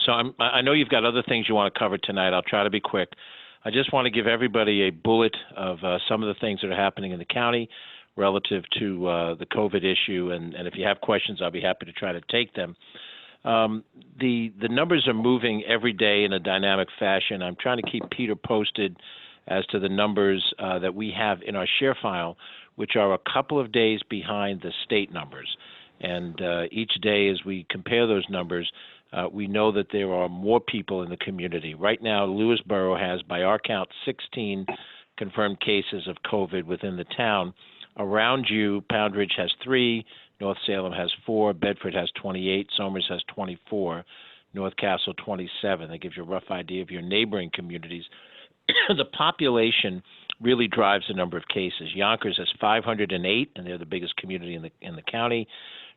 So I know you've got other things you want to cover tonight. I'll try to be quick. I just want to give everybody a bullet of some of the things that are happening in the county relative to the COVID issue. And if you have questions, I'll be happy to try to take them. The numbers are moving every day in a dynamic fashion. I'm trying to keep Peter posted as to the numbers that we have in our share file, which are a couple of days behind the state numbers. And each day as we compare those numbers, we know that there are more people in the community. Right now, Lewisboro has, by our count, 16 confirmed cases of COVID within the town. Around you, Pound Ridge has 3, North Salem has 4, Bedford has 28, Somers has 24, North Castle 27. That gives you a rough idea of your neighboring communities. The population really drives the number of cases. Yonkers has 508, and they're the biggest community in the county.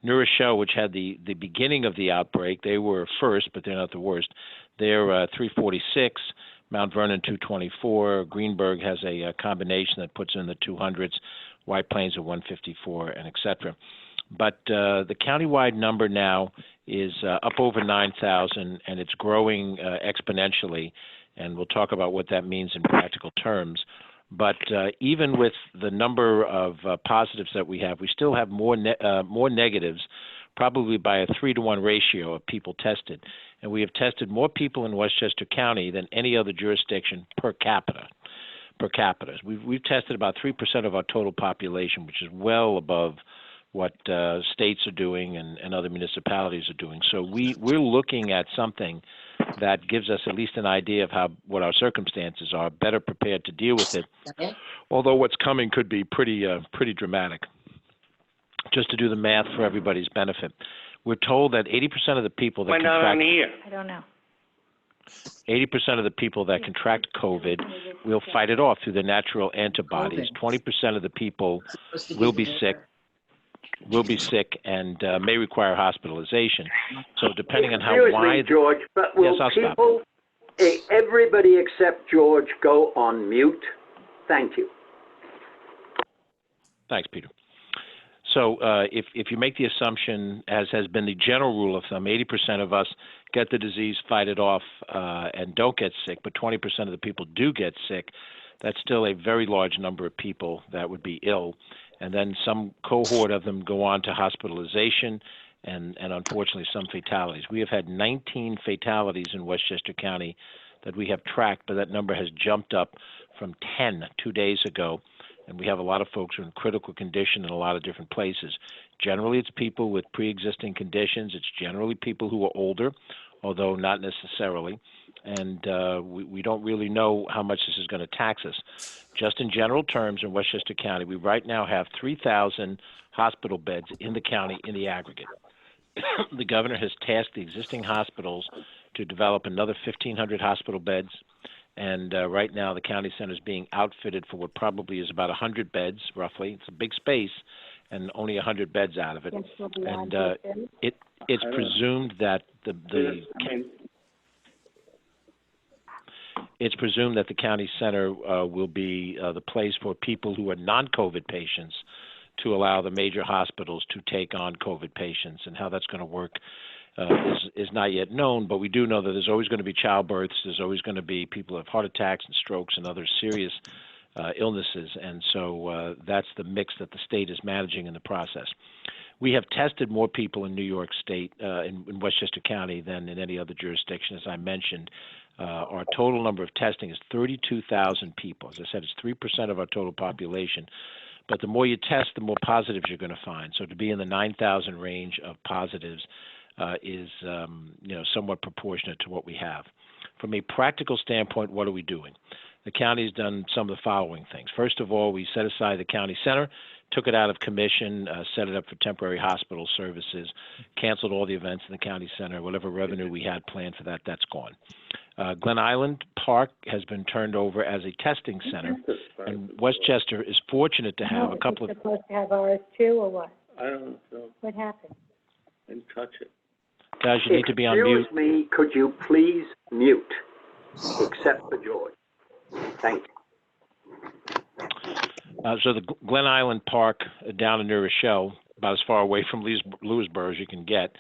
New Rochelle, which had the beginning of the outbreak, they were first, but they're not the worst. They're 346. Mount Vernon 224. Greenberg has a combination that puts in the 200s. White Plains at 154, and et cetera. But the countywide number now is up over 9,000, and it's growing exponentially. And we'll talk about what that means in practical terms. But even with the number of positives that we have, we still have more negatives, probably by a 3-to-1 ratio of people tested. And we have tested more people in Westchester County than any other jurisdiction per capita. We've tested about 3% of our total population, which is well above what states are doing and other municipalities are doing. So we're looking at something that gives us at least an idea of what our circumstances are, better prepared to deal with it. Okay. Although what's coming could be pretty dramatic. Just to do the math for everybody's benefit, we're told that 80% of the people that contract, I don't know. 80% of the people that contract COVID will fight it off through their natural antibodies. 20% of the people will be sick and may require hospitalization. So depending on how wide... George, but will people, everybody except George, go on mute? Thank you. Thanks, Peter. So if you make the assumption, as has been the general rule of thumb, 80% of us get the disease, fight it off, and don't get sick, but 20% of the people do get sick, that's still a very large number of people that would be ill. And then some cohort of them go on to hospitalization and unfortunately some fatalities. We have had 19 fatalities in Westchester County that we have tracked, but that number has jumped up from 10 2 days ago. And we have a lot of folks who are in critical condition in a lot of different places. Generally, it's people with pre-existing conditions. It's generally people who are older, although not necessarily. And we don't really know how much this is going to tax us. Just in general terms, in Westchester County, we right now have 3,000 hospital beds in the county in the aggregate. The governor has tasked the existing hospitals to develop another 1,500 hospital beds. And right now, the county center is being outfitted for what probably is about 100 beds, roughly. It's a big space, and only 100 beds out of it. And it's presumed that it's presumed that the county center will be the place for people who are non-COVID patients to allow the major hospitals to take on COVID patients. And how that's going to work is not yet known, but we do know that there's always going to be childbirths, there's always going to be people who have heart attacks and strokes and other serious illnesses, and so that's the mix that the state is managing in the process. We have tested more people in New York State, in Westchester County, than in any other jurisdiction, as I mentioned. Our total number of testing is 32,000 people. As I said, it's 3% of our total population. But the more you test, the more positives you're going to find. So to be in the 9,000 range of positives is somewhat proportionate to what we have. From a practical standpoint, what are we doing? The county's done some of the following things. First of all, we set aside the county center, took it out of commission, set it up for temporary hospital services, canceled all the events in the county center. Whatever revenue we had planned for that, that's gone. Glen Island Park has been turned over as a testing center, and Westchester is fortunate to have a couple of... supposed to have ours too, or what? I don't know. What happened? I didn't touch it. Guys, you need to be on mute. Excuse me, could you please mute, except for George? Thank you. So the Glen Island Park down in New Rochelle, about as far away from Lewisboro as you can get,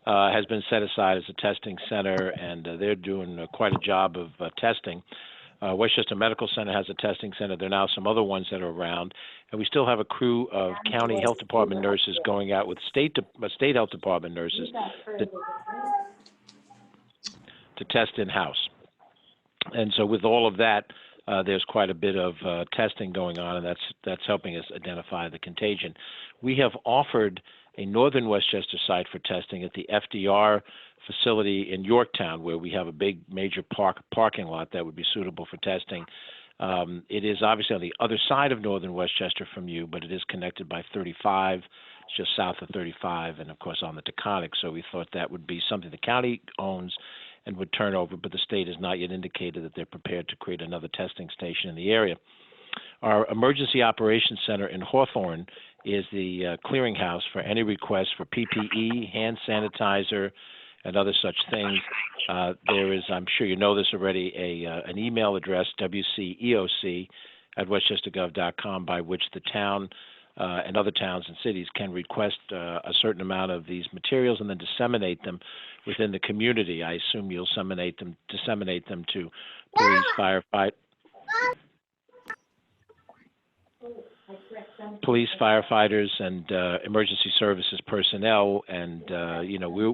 has been set aside as a testing center, and they're doing quite a job of testing. Westchester Medical Center has a testing center. There are now some other ones that are around, and we still have a crew of county health department nurses going out with state health department nurses to test in-house. And so with all of that, there's quite a bit of testing going on, and that's helping us identify the contagion. We have offered a northern Westchester site for testing at the FDR facility in Yorktown, where we have a big major parking lot that would be suitable for testing. It is obviously on the other side of northern Westchester from you, but it is connected by 35. It's just south of 35, and of course on the Taconic. So we thought that would be something the county owns and would turn over, but the state has not yet indicated that they're prepared to create another testing station in the area. Our Emergency Operations Center in Hawthorne is the clearinghouse for any requests for PPE, hand sanitizer, and other such things. There is, I'm sure you know this already, an email address, wceoc@westchestergov.com, by which the town and other towns and cities can request a certain amount of these materials and then disseminate them within the community. I assume you'll disseminate them to police, firefighters, and emergency services personnel. And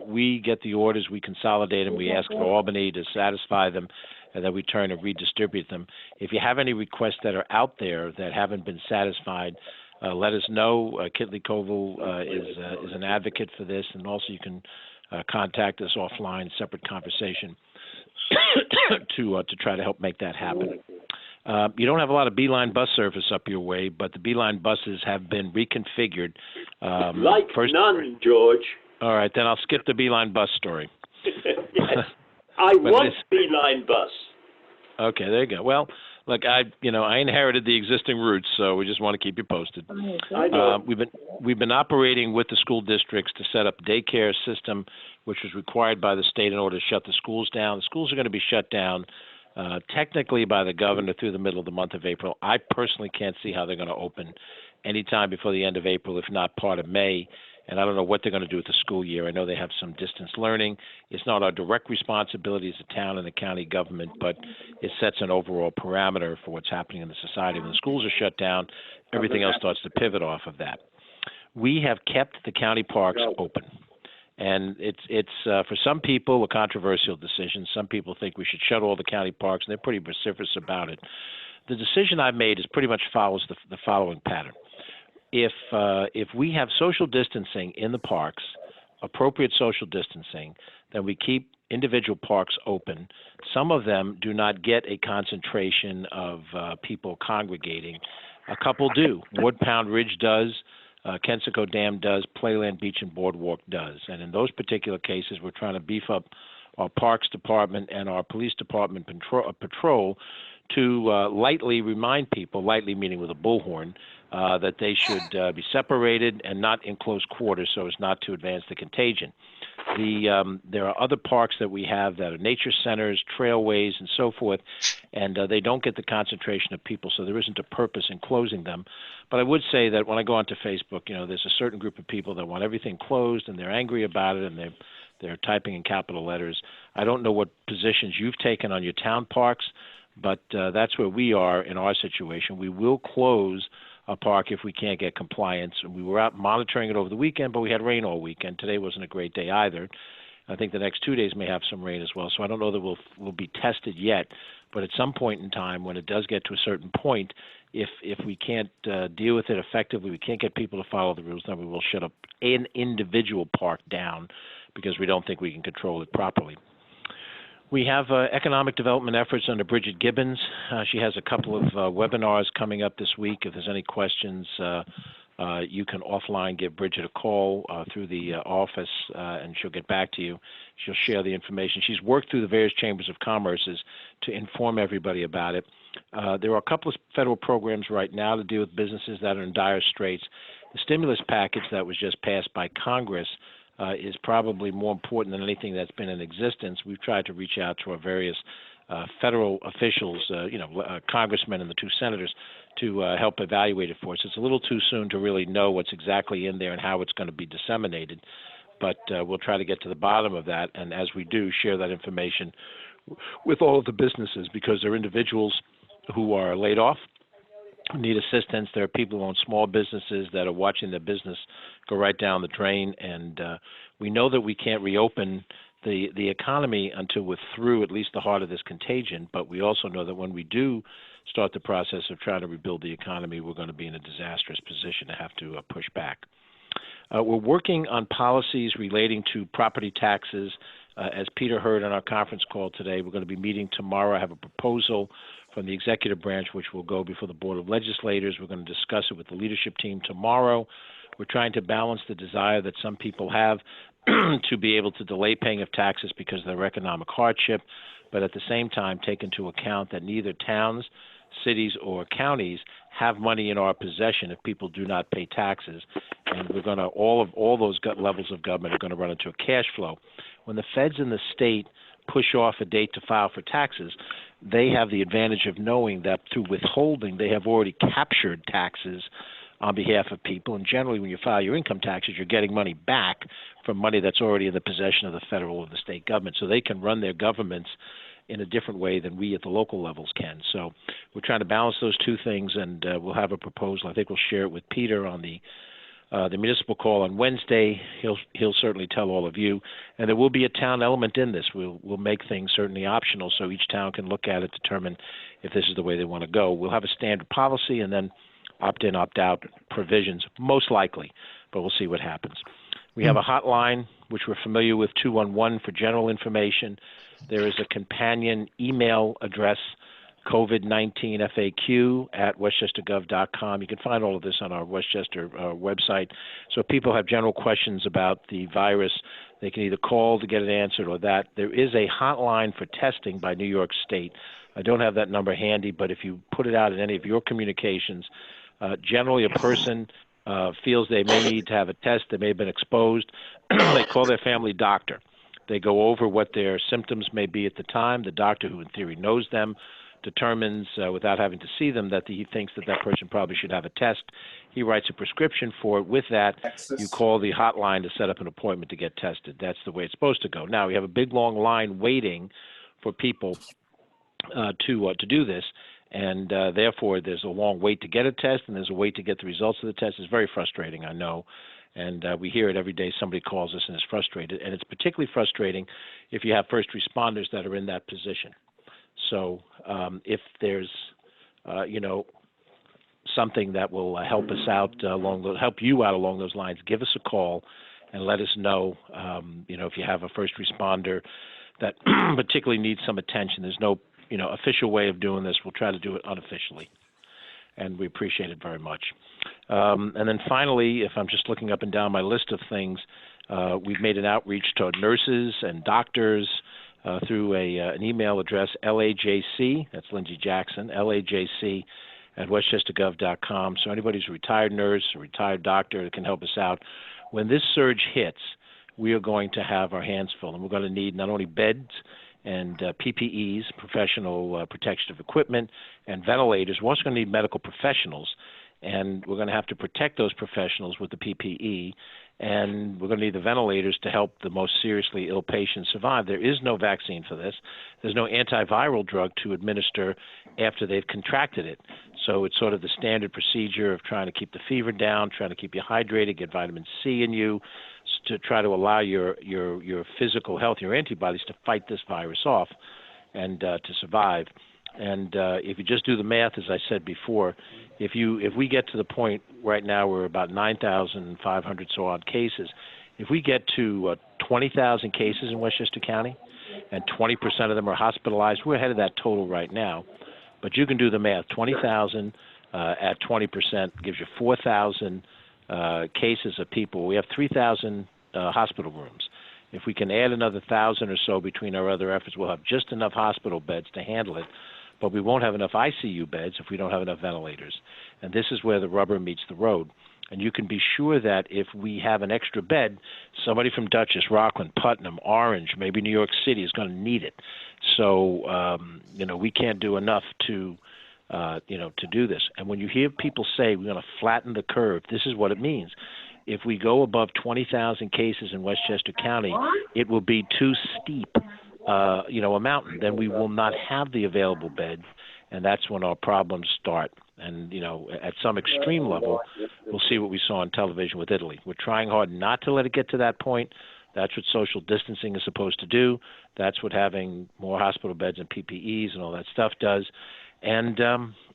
we get the orders, we consolidate them, we ask for Albany to satisfy them, and then we turn and redistribute them. If you have any requests that are out there that haven't been satisfied, let us know. Kitley Koval is an advocate for this, and also you can contact us offline, separate conversation, to try to help make that happen. You don't have a lot of Beeline bus service up your way, but the Beeline buses have been reconfigured. None, George. All right, then I'll skip the Beeline bus story. Yes. I want Beeline bus. Okay, there you go. Well, look, I inherited the existing routes, so we just want to keep you posted. I know. We've been operating with the school districts to set up a daycare system, which was required by the state in order to shut the schools down. The schools are going to be shut down technically by the governor through the middle of the month of April. I personally can't see how they're going to open anytime before the end of April, if not part of May. And I don't know what they're going to do with the school year. I know they have some distance learning. It's not our direct responsibility as a town and the county government, but it sets an overall parameter for what's happening in the society. When the schools are shut down, everything else starts to pivot off of that. We have kept the county parks open. And it's for some people a controversial decision. Some people think we should shut all the county parks, and they're pretty vociferous about it. The decision I've made is pretty much follows the following pattern. If we have social distancing in the parks, appropriate social distancing, then we keep individual parks open. Some of them do not get a concentration of people congregating. A couple do. Woodpound Ridge does. Kensico Dam does, Playland Beach and Boardwalk does. And in those particular cases, we're trying to beef up our Parks Department and our Police Department patrol to lightly remind people, lightly meaning with a bullhorn, that they should be separated and not in close quarters so as not to advance the contagion. There are other parks that we have that are nature centers, trailways, and so forth, and they don't get the concentration of people, so there isn't a purpose in closing them. But I would say that when I go onto Facebook, there's a certain group of people that want everything closed, and they're angry about it, and they're typing in capital letters. I don't know what positions you've taken on your town parks, but that's where we are in our situation. We will close a park if we can't get compliance. We were out monitoring it over the weekend, but we had rain all weekend. Today wasn't a great day either. I think the next 2 days may have some rain as well, so I don't know that we'll be tested yet. But at some point in time, when it does get to a certain point, if we can't deal with it effectively, we can't get people to follow the rules, then we will shut up an individual park down because we don't think we can control it properly. We have economic development efforts under Bridget Gibbons. She has a couple of webinars coming up this week. If there's any questions, you can offline give Bridget a call through the office, and she'll get back to you. She'll share the information. She's worked through the various chambers of commerces to inform everybody about it. There are a couple of federal programs right now to deal with businesses that are in dire straits. The stimulus package that was just passed by Congress is probably more important than anything that's been in existence. We've tried to reach out to our various federal officials, congressmen and the two senators, to help evaluate it for us. It's a little too soon to really know what's exactly in there and how it's going to be disseminated. but we'll try to get to the bottom of that, and as we do, share that information with all of the businesses, because there are individuals who are laid off, who need assistance. There are people who own small businesses that are watching their business go right down the drain, and we know that we can't reopen the economy until we're through at least the heart of this contagion, but we also know that when we do start the process of trying to rebuild the economy, we're going to be in a disastrous position to have to push back. We're working on policies relating to property taxes. As Peter heard on our conference call today, we're going to be meeting tomorrow. I have a proposal from the executive branch which will go before the Board of Legislators. We're going to discuss it with the leadership team tomorrow. We're trying to balance the desire that some people have to be able to delay paying of taxes because of their economic hardship, but at the same time take into account that neither towns, cities, or counties have money in our possession if people do not pay taxes. And we're going to, all those levels of government are going to run into a cash flow. When the feds in the state push off a date to file for taxes, they have the advantage of knowing that through withholding, they have already captured taxes on behalf of people. And generally, when you file your income taxes, you're getting money back from money that's already in the possession of the federal or the state government. So they can run their governments in a different way than we at the local levels can. So we're trying to balance those two things, and we'll have a proposal. I think we'll share it with Peter on the municipal call on Wednesday. He'll certainly tell all of you, and there will be a town element in this. We'll make things certainly optional so each town can look at it, determine if this is the way they want to go. We'll have a standard policy and then opt-in, opt-out provisions, most likely, but we'll see what happens. We have a hotline, which we're familiar with, 211 for general information. There is a companion email address, COVID-19 FAQ at westchestergov.com. You can find all of this on our Westchester website. So if people have general questions about the virus, they can either call to get it answered or that. There is a hotline for testing by New York State. I don't have that number handy, but if you put it out in any of your communications, generally a person feels they may need to have a test, they may have been exposed, they call their family doctor. They go over what their symptoms may be at the time. The doctor, who in theory knows them, determines without having to see them that he thinks that that person probably should have a test. He writes a prescription for it. With that, you call the hotline to set up an appointment to get tested. That's the way it's supposed to go. Now, we have a big, long line waiting for people to do this, and therefore there's a long wait to get a test, and there's a wait to get the results of the test. It's very frustrating, I know, and we hear it every day. Somebody calls us and is frustrated, and it's particularly frustrating if you have first responders that are in that position. So if there's, something that will help us out help you out along those lines, give us a call and let us know. If you have a first responder that particularly needs some attention. There's no, official way of doing this. We'll try to do it unofficially, and we appreciate it very much. And then finally, if I'm just looking up and down my list of things, we've made an outreach to nurses and doctors through an email address, LAJC, that's Lindsay Jackson, LAJC at westchestergov.com. So anybody who's a retired nurse, a retired doctor that can help us out. When this surge hits, we are going to have our hands full, and we're going to need not only beds and PPEs, professional protective equipment, and ventilators. We're also going to need medical professionals, and we're going to have to protect those professionals with the PPE, and we're going to need the ventilators to help the most seriously ill patients survive. There is no vaccine for this. There's no antiviral drug to administer after they've contracted it. So it's sort of the standard procedure of trying to keep the fever down, trying to keep you hydrated, get vitamin C in you, to try to allow your physical health, your antibodies, to fight this virus off and to survive. And if you just do the math, as I said before, if we get to the point right now we're about 9,500 so odd cases, if we get to 20,000 cases in Westchester County and 20% of them are hospitalized, we're ahead of that total right now. But you can do the math. 20,000 at 20% gives you 4,000 cases of people. We have 3,000 hospital rooms. If we can add another 1,000 or so between our other efforts, we'll have just enough hospital beds to handle it. But we won't have enough ICU beds if we don't have enough ventilators. And this is where the rubber meets the road. And you can be sure that if we have an extra bed, somebody from Dutchess, Rockland, Putnam, Orange, maybe New York City is going to need it. So, we can't do enough to do this. And when you hear people say we're going to flatten the curve, this is what it means. if we go above 20,000 cases in Westchester County, it will be too steep, a mountain. Then we will not have the available beds, and that's when our problems start. And, at some extreme level, we'll see what we saw on television with Italy. We're trying hard not to let it get to that point. That's what social distancing is supposed to do. That's what having more hospital beds and PPEs and all that stuff does. And,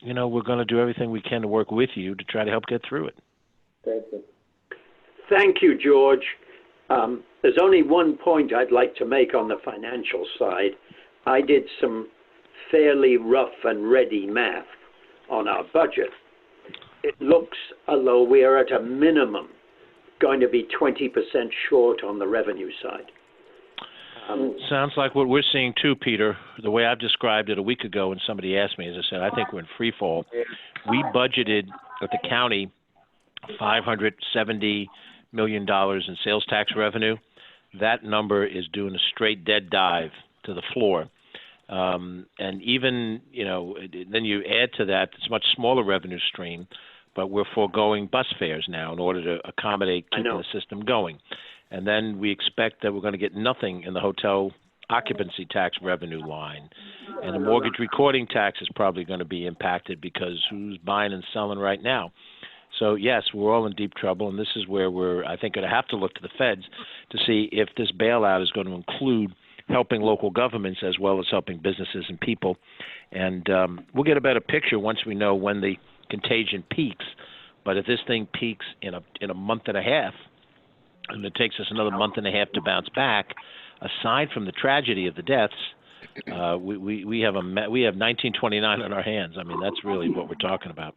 we're going to do everything we can to work with you to try to help get through it. Thank you. Thank you, George. There's only one point I'd like to make on the financial side. I did some fairly rough and ready math on our budget. It looks, although we are at a minimum, going to be 20% short on the revenue side. Sounds like what we're seeing too, Peter. The way I've described it a week ago when somebody asked me, as I said, I think we're in free fall. We budgeted at the county $570 million in sales tax revenue. That number is doing a straight dead dive to the floor. And even, then you add to that, it's a much smaller revenue stream, but we're foregoing bus fares now in order to accommodate keeping the system going. And then we expect that we're going to get nothing in the hotel occupancy tax revenue line. And the mortgage recording tax is probably going to be impacted because who's buying and selling right now? So, yes, we're all in deep trouble, and this is where we're, I think, going to have to look to the feds to see if this bailout is going to include helping local governments as well as helping businesses and people. And we'll get a better picture once we know when the contagion peaks. But if this thing peaks in a month and a half, and it takes us another month and a half to bounce back, aside from the tragedy of the deaths, we have 1929 on our hands. I mean, that's really what we're talking about.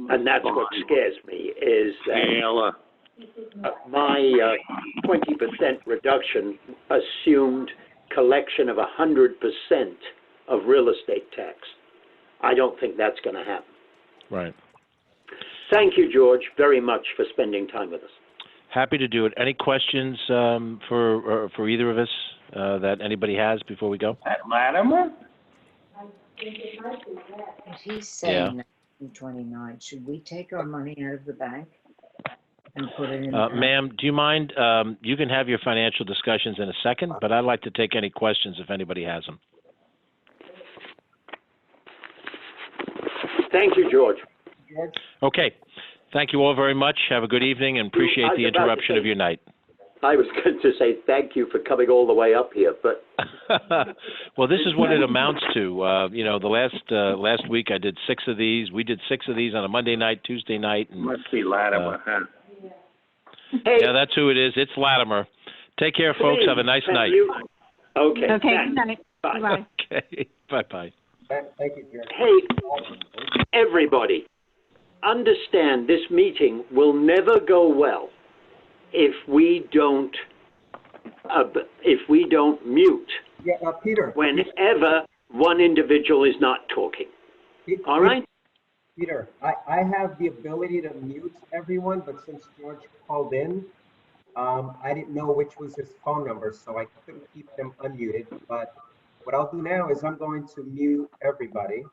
And that's what scares me is that my 20% reduction assumed collection of 100% of real estate tax. I don't think that's going to happen. Right. Thank you, George, very much for spending time with us. Happy to do it. Any questions for either of us that anybody has before we go? Latimer? If he's saying 29, should we take our money out of the bank and put it in? Ma'am, do you mind? You can have your financial discussions in a second, but I'd like to take any questions if anybody has them. Thank you, George. Okay. Thank you all very much. Have a good evening and appreciate the interruption of your night. I was going to say thank you for coming all the way up here, but well, this is what it amounts to. The last week I did 6 of these. We did 6 of these on a Monday night, Tuesday night. And, must be Latimer, huh? Hey, yeah, that's who it is. It's Latimer. Take care, folks. Have a nice night. Okay. Okay, good night. Bye. Bye. Okay. Bye-bye. Thank you, Jerry. Hey, everybody, understand this meeting will never go well if we don't mute Peter. whenever one individual is not talking. All right? Peter, I have the ability to mute everyone, but since George called in, I didn't know which was his phone number, so I couldn't keep him unmuted. But what I'll do now is I'm going to mute everybody.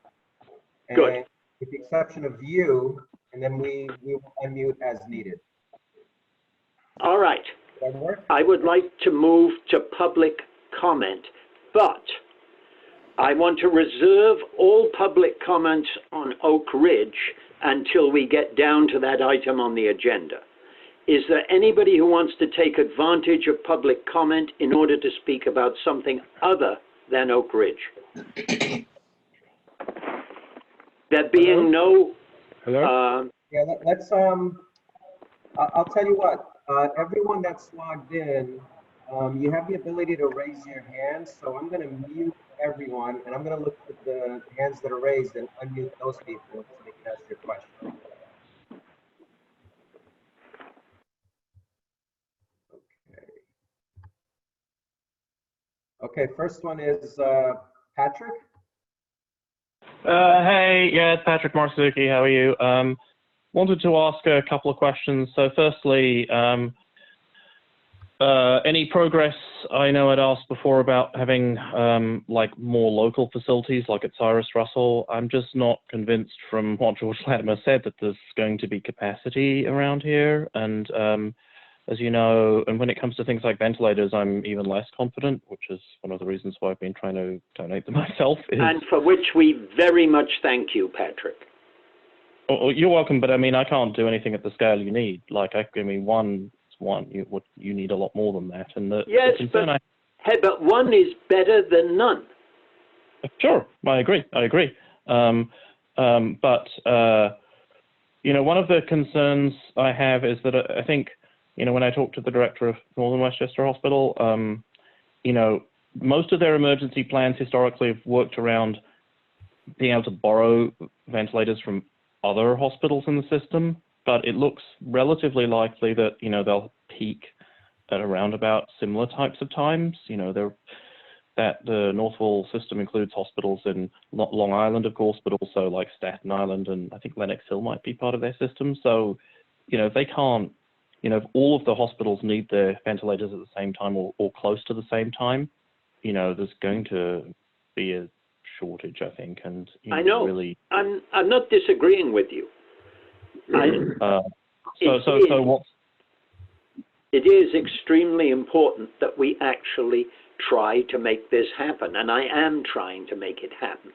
And Good. with the exception of you, and then we will unmute as needed. All right. Does that work? I would like to move to public comment, but I want to reserve all public comments on Oak Ridge until we get down to that item on the agenda. Is there anybody who wants to take advantage of public comment in order to speak about something other than Oak Ridge? There being no... Hello? Yeah, let's, I'll tell you what, everyone that's logged in, you have the ability to raise your hand, so I'm going to mute everyone, and I'm going to look at the hands that are raised and unmute those people so they can ask your question. Okay, first one is Patrick. Hey, yeah, it's Patrick Marsuki. How are you? Wanted to ask a couple of questions. So firstly, Any progress? I know I'd asked before about having like more local facilities like at Cyrus Russell. I'm just not convinced from what George Latimer said that there's going to be capacity around here. And as you know, and when it comes to things like ventilators, I'm even less confident, which is one of the reasons why I've been trying to donate them myself. And for which we very much thank you, Patrick. Oh, you're welcome, but I mean, I can't do anything at the scale you need. Like, I mean, one. You need a lot more than that. And yes, but one is better than none. Sure, I agree. But you know, one of the concerns I have is that I think, you know, when I talked to the director of Northern Westchester Hospital, you know, most of their emergency plans historically have worked around being able to borrow ventilators from other hospitals in the system. But it looks relatively likely that, you know, they'll peak at around about similar types of times. You know, that the Northwell system includes hospitals in Long Island, of course, but also like Staten Island, and I think Lenox Hill might be part of their system. So, you know, they can't, you know, if all of the hospitals need their ventilators at the same time or close to the same time, you know, there's going to be a shortage, I think. And you know, I know. Really, I'm not disagreeing with you. It is extremely important that we actually try to make this happen, and I am trying to make it happen,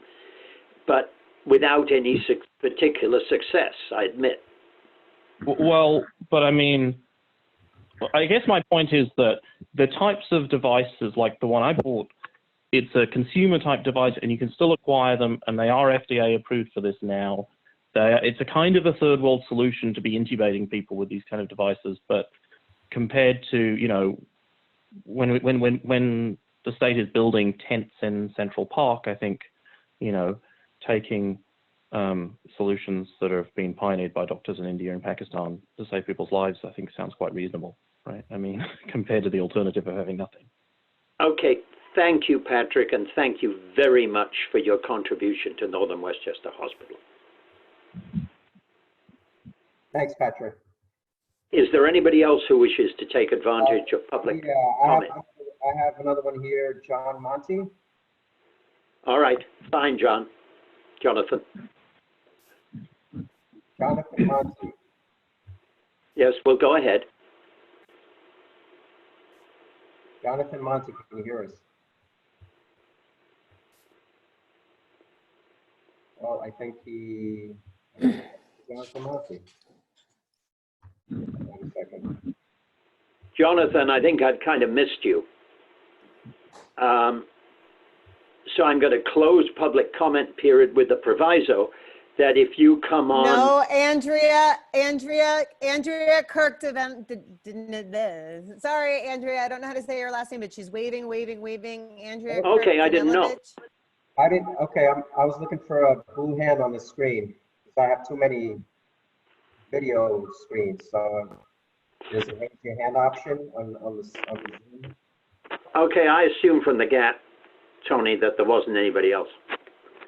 but without any particular success, I admit. Well, but I mean, I guess my point is that the types of devices like the one I bought, it's a consumer type device and you can still acquire them, and they are FDA approved for this now. It's a kind of a third world solution to be intubating people with these kind of devices, but compared to, you know, when the state is building tents in Central Park, I think, you know, taking solutions that have been pioneered by doctors in India and Pakistan to save people's lives, I think sounds quite reasonable, right? I mean, compared to the alternative of having nothing. Okay, thank you, Patrick, and thank you very much for your contribution to Northern Westchester Hospital. Thanks, Patrick. Is there anybody else who wishes to take advantage of public comment? I have another one here, John Monty. All right, fine, Jonathan. Jonathan Monty. Yes, well, go ahead. Jonathan Monty, can you hear us? Well, I think Jonathan Monty. 1 second. Jonathan, I think I've kind of missed you. So I'm going to close public comment period with the proviso that if you come on. No, Andrea Kirk sorry, Andrea, I don't know how to say your last name, but she's waving. Andrea. Okay, I didn't know. Okay, I was looking for a blue hand on the screen because I have too many video screens. So there's a raise your hand option on the Zoom. Okay, I assume from the gap, Tony, that there wasn't anybody else.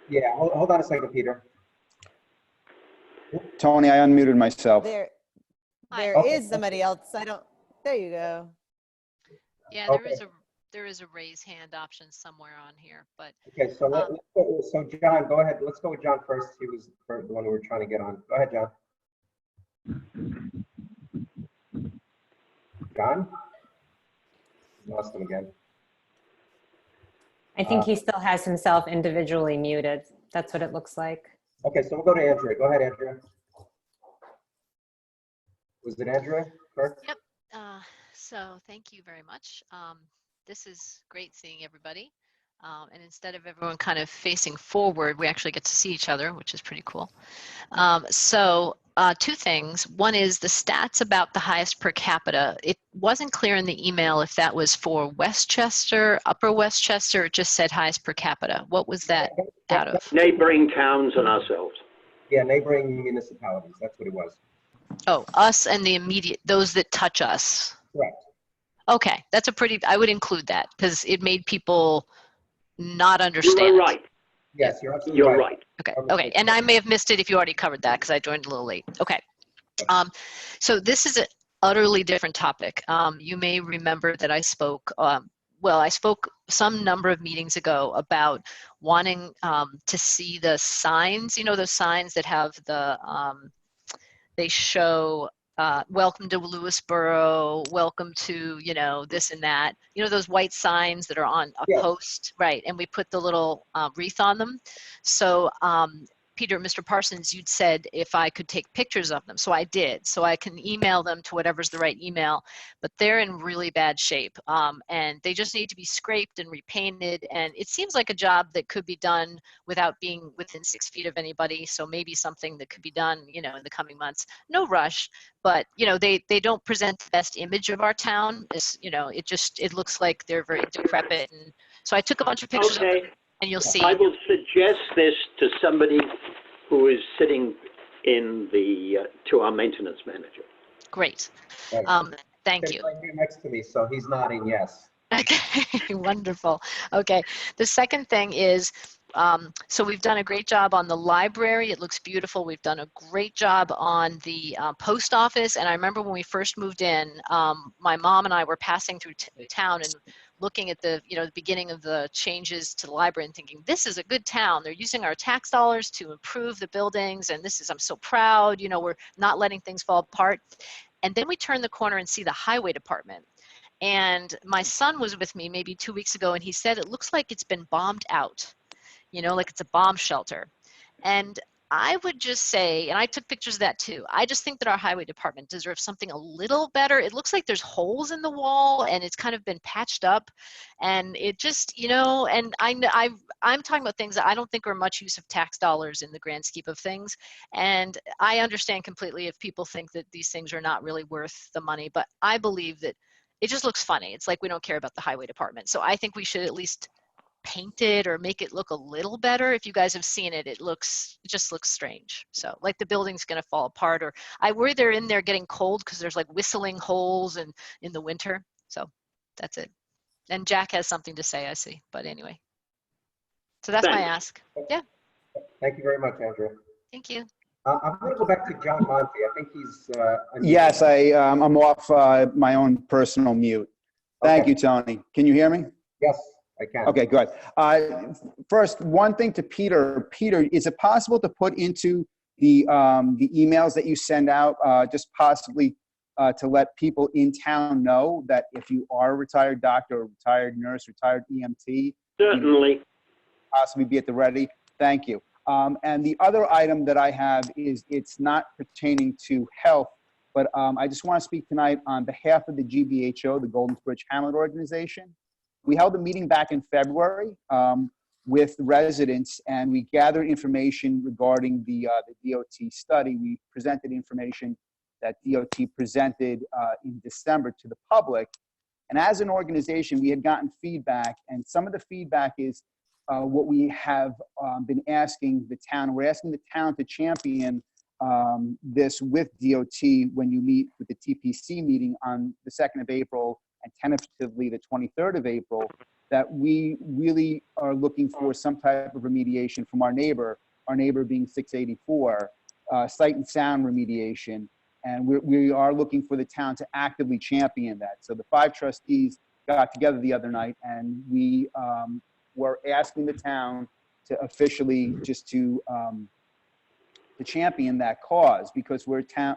Yeah, hold on a second, Peter. Tony, I unmuted myself. There Okay. is somebody else. There you go. Yeah, Okay. there is a raise hand option somewhere on here, but Okay, so so John, go ahead. Let's go with John first. He was the one we were trying to get on. Go ahead, John. John? Lost him again. I think he still has himself individually muted. That's what it looks like. Okay, so we'll go to Andrea. Go ahead, Andrea. Was it Andrea? Correct? yep. So thank you very much. This is great seeing everybody. And instead of everyone kind of facing forward, we actually get to see each other, which is pretty cool. Two things. One is the stats about the highest per capita. It wasn't clear in the email if that was for Westchester, Upper Westchester, it just said highest per capita. What was that out of? Neighboring towns and ourselves. Yeah, neighboring municipalities. That's what it was. Oh, us and the immediate, those that touch us. Correct. Okay, that's a pretty, I would include that because it made people not understand. You're right. Yes, you're absolutely right. Okay. And I may have missed it if you already covered that because I joined a little late. Okay. So this is utterly different topic. You may remember that I spoke, I spoke some number of meetings ago about wanting to see the signs, you know, those signs that have the, they show, welcome to Lewisboro, welcome to, you know, this and that, you know, those white signs that are on a post, right? And we put the little wreath on them. So Peter, Mr. Parsons, you'd said if I could take pictures of them. So I did. So I can email them to whatever's the right email, but they're in really bad shape. And they just need to be scraped and repainted. And it seems like a job that could be done without being within 6 feet of anybody. So maybe something that could be done, you know, in the coming months. No rush, but you know, they don't present the best image of our town. It's, you know, it looks like they're very decrepit. And so I took a bunch of pictures of them, and you'll see. I will suggest this to somebody who is sitting in to our maintenance manager. Great. Right. Thank you. Right here next to me, so he's nodding yes. Okay, wonderful. Okay, the second thing is, so we've done a great job on the library. It looks beautiful. We've done a great job on the post office. And I remember when we first moved in, my mom and I were passing through town and looking at the, you know, the beginning of the changes to the library and thinking, this is a good town. They're using our tax dollars to improve the buildings. And this is, I'm so proud, you know, we're not letting things fall apart. And then we turn the corner and see the highway department. And my son was with me maybe 2 weeks ago, and he said, it looks like it's been bombed out, you know, like it's a bomb shelter. And I would just say, and I took pictures of that too, I just think that our highway department deserves something a little better. It looks like there's holes in the wall and it's kind of been patched up. And it just, you know, and I'm talking about things that I don't think are much use of tax dollars in the grand scheme of things. And I understand completely if people think that these things are not really worth the money, but I believe that it just looks funny. It's like we don't care about the highway department. So I think we should at least paint it or make it look a little better. If you guys have seen it, it just looks strange. So like the building's going to fall apart, or I worry they're in there getting cold because there's like whistling holes and in the winter. So that's it. And Jack has something to say, I see. But anyway, so that's my ask. Yeah. Thank you very much, Andrea. Thank you. I'm going to go back to John Monty. I think he's. Yes, I'm off my own personal mute. Thank you, Tony. Can you hear me? Yes, I can. Okay, good. First, one thing to Peter. Peter, is it possible to put into the emails that you send out, just possibly to let people in town know that if you are a retired doctor, or retired nurse, retired EMT, certainly, possibly be at the ready. Thank you. And the other item that I have is, it's not pertaining to health, but I just want to speak tonight on behalf of the GBHO, the Golden Bridge Hamlet Organization. We held a meeting back in February with residents, and we gathered information regarding the DOT study. We presented information that DOT presented in December to the public. And as an organization, we had gotten feedback, and some of the feedback is what we have been asking the town. We're asking the town to champion this with DOT when you meet with the TPC meeting on the 2nd of April and tentatively the 23rd of April, that we really are looking for some type of remediation from our neighbor being 684, sight and sound remediation. And we are looking for the town to actively champion that. So the 5 trustees got together the other night, and we were asking the town to officially just to champion that cause, because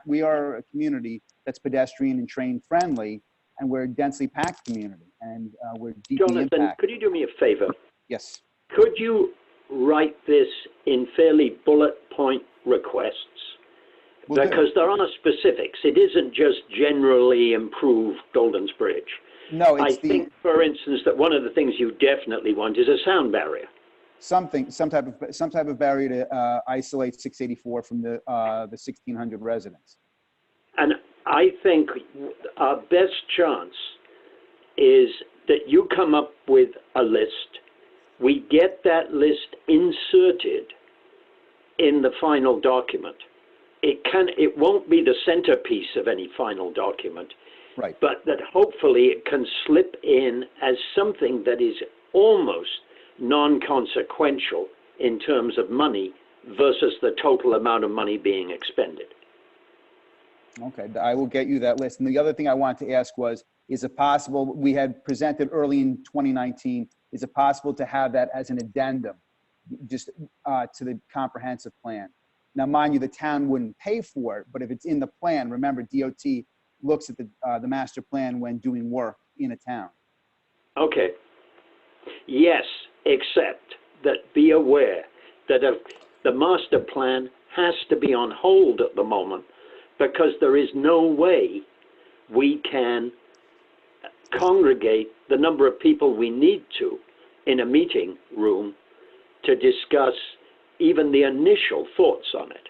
we are a community that's pedestrian and train friendly, and we're a densely packed community, and we're deeply impacted. Jonathan, could you do me a favor? Yes. Could you write this in fairly bullet point requests? Because there are specifics. It isn't just generally improve Golden's Bridge. No, I think, for instance, that one of the things you definitely want is a sound barrier. Some type of barrier to isolate 684 from the 1,600 residents. And I think our best chance is that you come up with a list. We get that list inserted in the final document. It won't be the centerpiece of any final document. Right. But that hopefully it can slip in as something that is almost non-consequential in terms of money versus the total amount of money being expended. Okay, I will get you that list. And the other thing I wanted to ask was, is it possible, we had presented early in 2019, is it possible to have that as an addendum just to the comprehensive plan? Now, mind you, the town wouldn't pay for it, but if it's in the plan, remember DOT looks at the master plan when doing work in a town. Okay. Yes, except that be aware that the master plan has to be on hold at the moment because there is no way we can congregate the number of people we need to in a meeting room to discuss even the initial thoughts on it.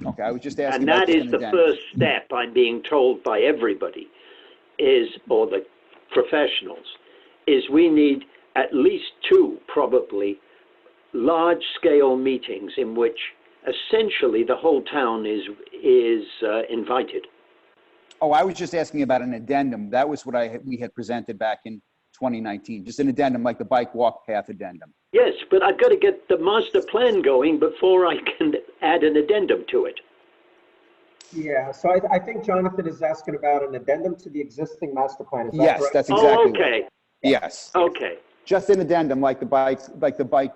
Okay, I was just asking. And that is the first step I'm being told by everybody is, or the professionals, is we need at least 2 probably large-scale meetings in which essentially the whole town is invited. Oh, I was just asking about an addendum. That was what we had presented back in 2019, just an addendum like the bike walk path addendum. Yes, but I've got to get the master plan going before I can add an addendum to it. Yeah, so I think Jonathan is asking about an addendum to the existing master plan. Is that Yes, correct? that's exactly okay. Right. Yes. Okay. Just an addendum like the bike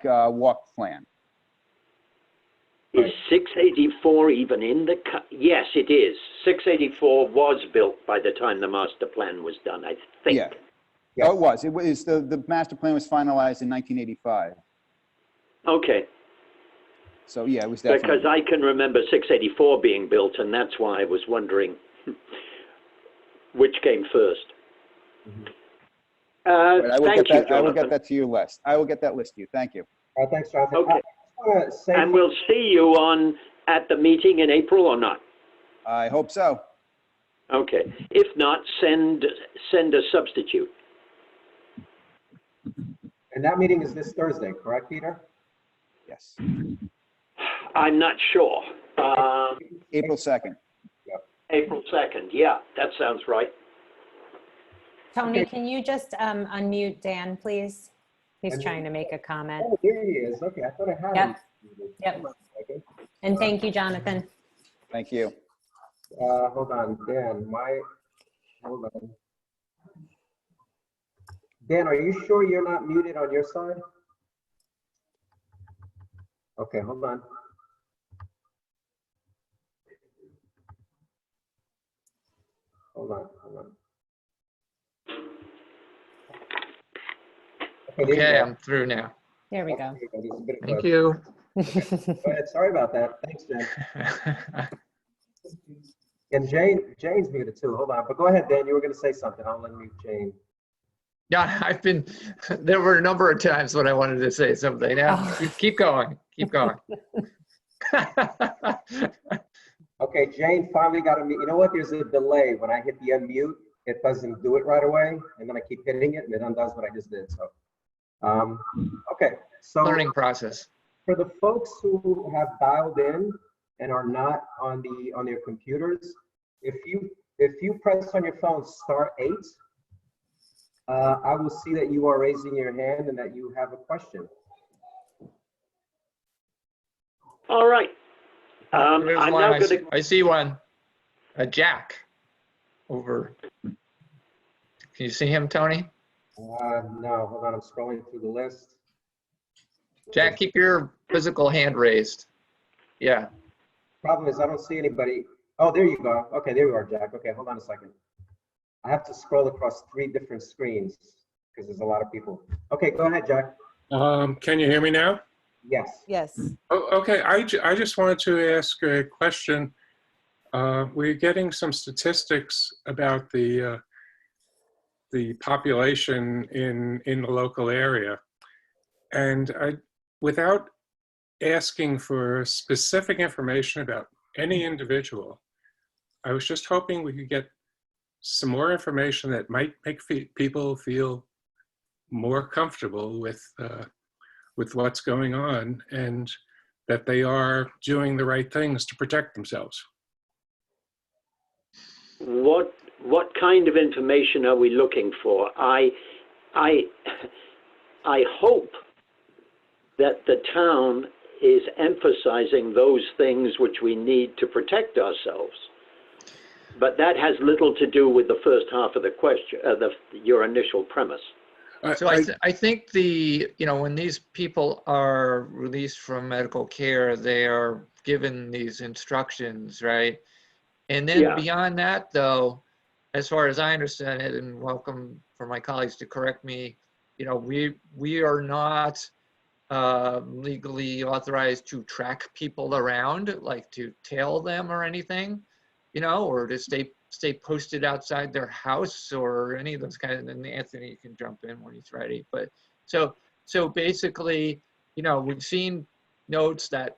walk plan. Is 684 even in the, yes, it is. 684 was built by the time the master plan was done, I think. Yeah. Yes. Oh, it was. It was the master plan was finalized in 1985. Okay. So yeah, it was definitely. Because I can remember 684 being built, and that's why I was wondering which came first. Mm-hmm. Thank you, Jonathan. I will get that to your list. I will get that list to you. Thank you. Thanks, Jonathan. Okay. And we'll see you at the meeting in April or not? I hope so. Okay. If not, send a substitute. And that meeting is this Thursday, correct, Peter? Yes. I'm not sure. April 2nd. April 2nd. Yeah, that sounds right. Tony, can you just unmute Dan, please? He's trying to make a comment. Oh, there he is. Okay, I thought I had him. Yep. And thank you, Jonathan. Thank you. Hold on, Dan. Hold on. Dan, are you sure you're not muted on your side? Okay, hold on. Hold on. Okay, I'm through now. There we go. Thank you. Go ahead. Sorry about that. Thanks, Jen. And Jane's muted too. Hold on. But go ahead, Dan. You were going to say something. I'll unmute Jane. Yeah, there were a number of times when I wanted to say something. Now, keep going. Keep going. Okay, Jane finally got a mute. You know what? There's a delay. When I hit the unmute, it doesn't do it right away. And then I keep hitting it and it undoes what I just did. So, okay. So learning process. For the folks who have dialed in and are not on their computers, if you press on your phone *8, I will see that you are raising your hand and that you have a question. All right. I'm now going to. I see one. Jack over. Can you see him, Tony? No, hold on. I'm scrolling through the list. Jack, keep your physical hand raised. Yeah. Problem is, I don't see anybody. Oh, there you go. Okay, there you are, Jack. Okay, hold on a second. I have to scroll across 3 different screens because there's a lot of people. Okay, go ahead, Jack. Can you hear me now? Yes. Yes. Oh, okay. I just wanted to ask a question. We're getting some statistics about the population in the local area, and without asking for specific information about any individual, I was just hoping we could get some more information that might make people feel more comfortable with what's going on and that they are doing the right things to protect themselves. What kind of information are we looking for? I hope that the town is emphasizing those things which we need to protect ourselves. But that has little to do with the first half of the question, your initial premise. So I think when these people are released from medical care, they are given these instructions, right? And then beyond that, though, as far as I understand it, and welcome for my colleagues to correct me, we are not legally authorized to track people around, like to tail them or anything, or to stay posted outside their house or any of those kinds of, and Anthony can jump in when he's ready. But so basically, we've seen notes that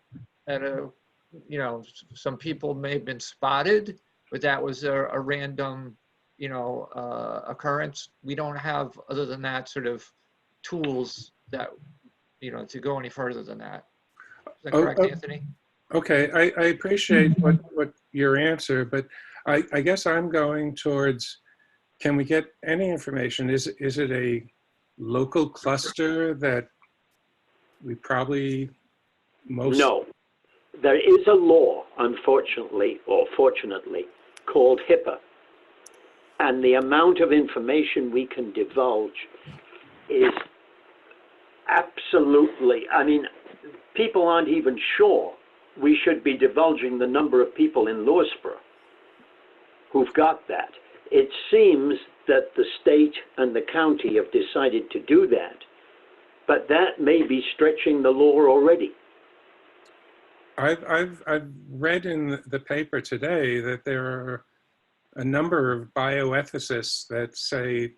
some people may have been spotted, but that was a random, occurrence. We don't have, other than that, sort of tools that, to go any further than that. Is that correct, Anthony? Okay, I appreciate what your answer, but I guess I'm going towards, can we get any information? Is it a local cluster that we probably most... No, there is a law, unfortunately, or fortunately, called HIPAA. And the amount of information we can divulge is absolutely, people aren't even sure we should be divulging the number of people in Lewisboro who've got that. It seems that the state and the county have decided to do that, but that may be stretching the law already. I've read in the paper today that there are a number of bioethicists that say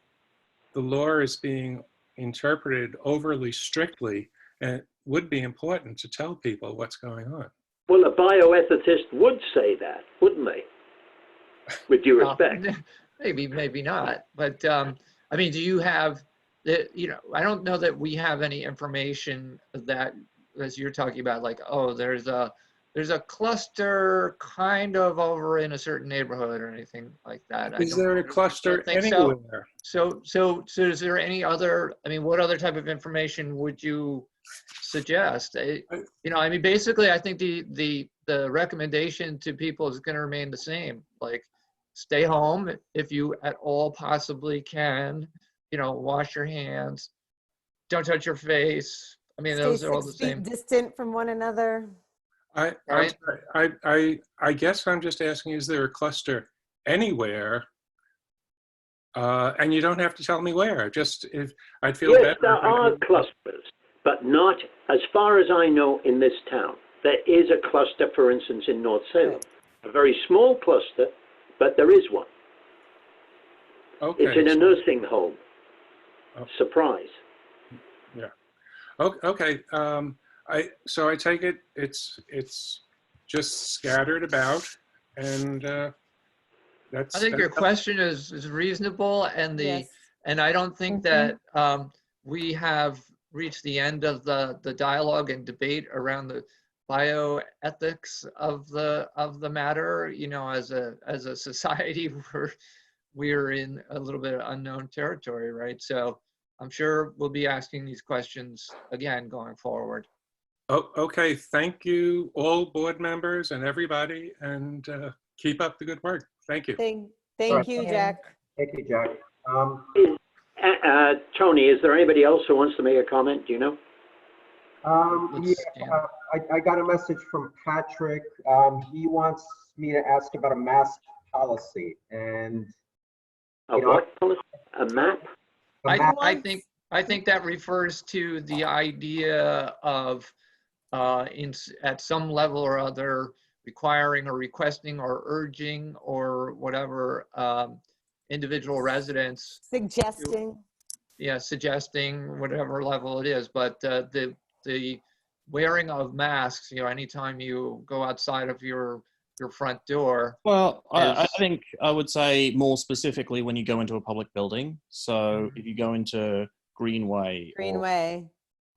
the law is being interpreted overly strictly, and it would be important to tell people what's going on. Well, a bioethicist would say that, wouldn't they? With due respect. Maybe not. But do you have I don't know that we have any information that, as you're talking about, like, oh, there's a cluster kind of over in a certain neighborhood or anything like that. Is there a cluster anywhere? So is there any other, what other type of information would you suggest? Basically, I think the recommendation to people is going to remain the same. Like, stay home if you at all possibly can. Wash your hands. Don't touch your face. Those are all the same. Distant from one another. I guess I'm just asking, is there a cluster anywhere? And you don't have to tell me where. Just if I'd feel better. Yes, there are clusters, but not, as far as I know, in this town. There is a cluster, for instance, in North Salem. A very small cluster, but there is one. Okay. It's in a nursing home. Oh. Surprise. Yeah. Okay. So I take it it's just scattered about, and that's. I think your question is reasonable, and and I don't think that we have reached the end of the dialogue and debate around the bioethics of the matter. As a society, we're in a little bit of unknown territory, right? So I'm sure we'll be asking these questions again going forward. Oh, okay. Thank you, all board members and everybody, and keep up the good work. Thank you. Thank you, Jack. Thank you, Jack. Tony, is there anybody else who wants to make a comment? Do you know? I got a message from Patrick. He wants me to ask about a mask policy, and what policy? A map? I think that refers to the idea of at some level or other requiring or requesting or urging or whatever individual residents suggesting whatever level it is. But the wearing of masks, anytime you go outside of your front door. Well, I think I would say more specifically when you go into a public building. So if you go into Greenway,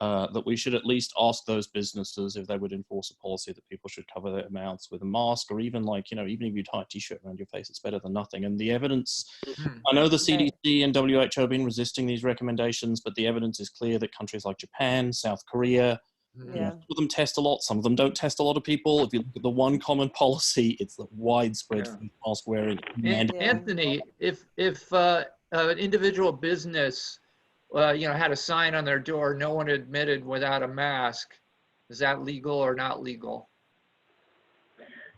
that we should at least ask those businesses if they would enforce a policy that people should cover their mouths with a mask, or even even if you tie a t-shirt around your face, it's better than nothing. And the evidence, I know the CDC and WHO have been resisting these recommendations, but the evidence is clear that countries like Japan, South Korea, Yeah. Some of them test a lot, some of them don't test a lot of people. If you look at the one common policy, it's the widespread face mask wearing. And Anthony, if an individual business, had a sign on their door, no one admitted without a mask, is that legal or not legal?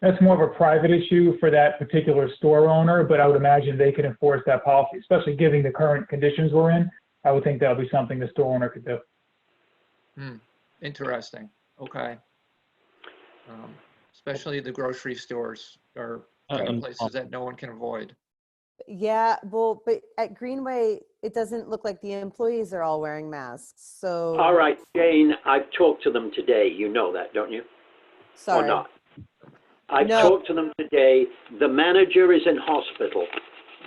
That's more of a private issue for that particular store owner, but I would imagine they could enforce that policy, especially given the current conditions we're in. I would think that would be something the store owner could do. Interesting. Okay. Especially the grocery stores are places that no one can avoid. Yeah, well, but at Greenway, it doesn't look like the employees are all wearing masks. So. All right, Jane, I've talked to them today. You know that, don't you? Sorry. Or not? I've talked to them today. The manager is in hospital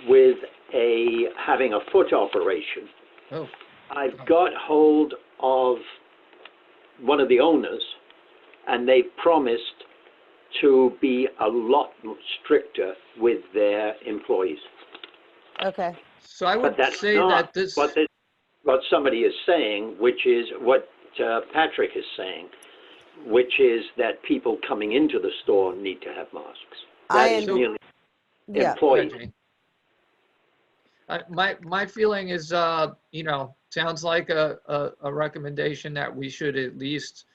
with having a foot operation. Oh. I've got hold of one of the owners, and they promised to be a lot stricter with their employees. Okay. So I would say that this... what somebody is saying, which is what Patrick is saying, which is that people coming into the store need to have masks. That is merely employees. My feeling is, sounds like a recommendation that we should at least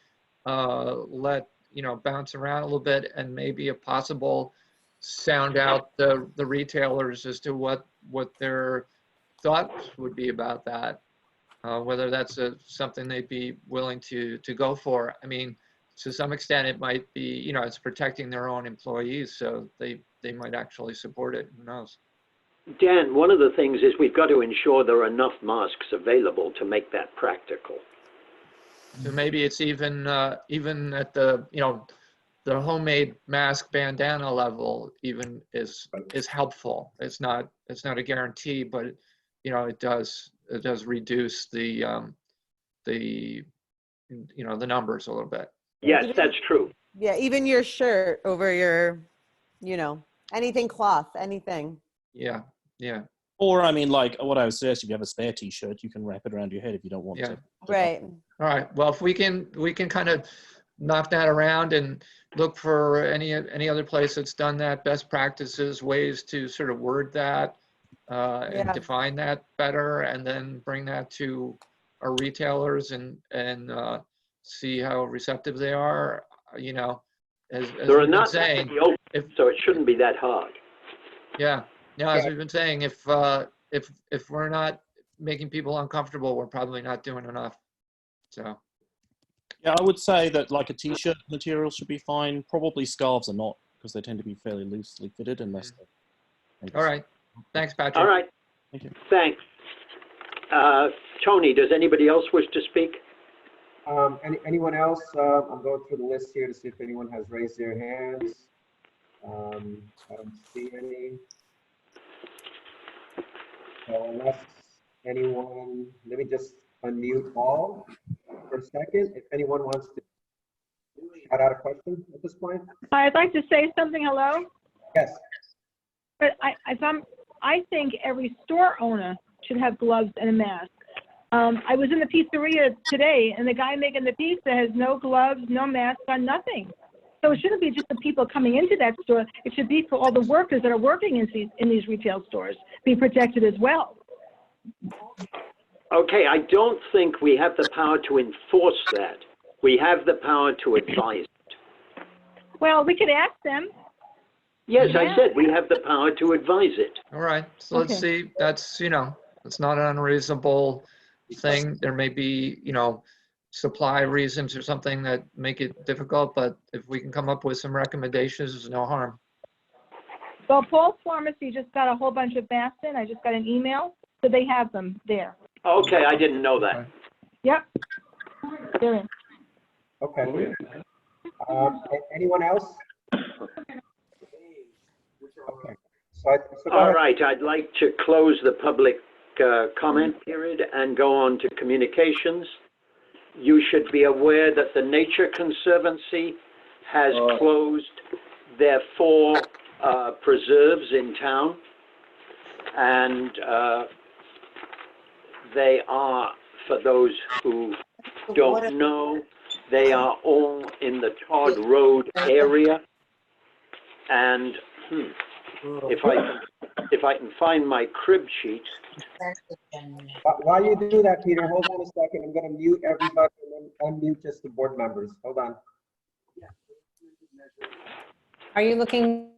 let, bounce around a little bit and maybe if possible sound out the retailers as to what their thoughts would be about that, whether that's something they'd be willing to go for. I mean, to some extent it might be, it's protecting their own employees, so they might actually support it. Who knows? Dan, one of the things is we've got to ensure there are enough masks available to make that practical. So maybe it's even at the the homemade mask bandana level even is helpful. It's not a guarantee, but it does reduce the numbers a little bit. Yes, that's true. Yeah, even your shirt over your, anything cloth, anything. Yeah. Or I mean, like what I would suggest, if you have a spare T-shirt, you can wrap it around your head if you don't want to. Right. All right. Well, if we can kind of knock that around and look for any other place that's done that, best practices, ways to sort of word that and define that better, and then bring that to our retailers and see how receptive they are. As there are we've not been saying, so it shouldn't be that hard. Yeah. As we've been saying, if we're not making people uncomfortable, we're probably not doing enough. So. Yeah, I would say that like a T-shirt material should be fine. Probably scarves are not, because they tend to be fairly loosely fitted unless. All right. Thanks, Patrick. All right. Thank you. Thanks. Tony, does anybody else wish to speak? Anyone else? I'm going through the list here to see if anyone has raised their hands. I don't see any. So unless anyone, let me just unmute all for a second. If anyone wants to shout out a question at this point. I'd like to say something. Hello? Yes. But I think every store owner should have gloves and a mask. I was in the pizzeria today, and the guy making the pizza has no gloves, no mask on, nothing. So it shouldn't be just the people coming into that store. It should be for all the workers that are working in these retail stores, be protected as well. Okay, I don't think we have the power to enforce that. We have the power to advise it. Well, we could ask them. Yes, I said we have the power to advise it. All right, so let's see. That's, it's not an unreasonable thing. There may be, supply reasons or something that make it difficult, but if we can come up with some recommendations, there's no harm. Well, Paul's Pharmacy just got a whole bunch of masks in. I just got an email, so they have them there. Okay, I didn't know that. Okay. Yep. They're in. Okay. Anyone else? Okay. All right, I'd like to close the public comment period and go on to communications. You should be aware that the Nature Conservancy has closed their 4 preserves in town, and they are, for those who don't know, They are all in the Todd Road area. And if I can find my crib sheet. While you do that, Peter, hold on a second. I'm going to mute everybody and then unmute just the board members. Hold on. Are you looking?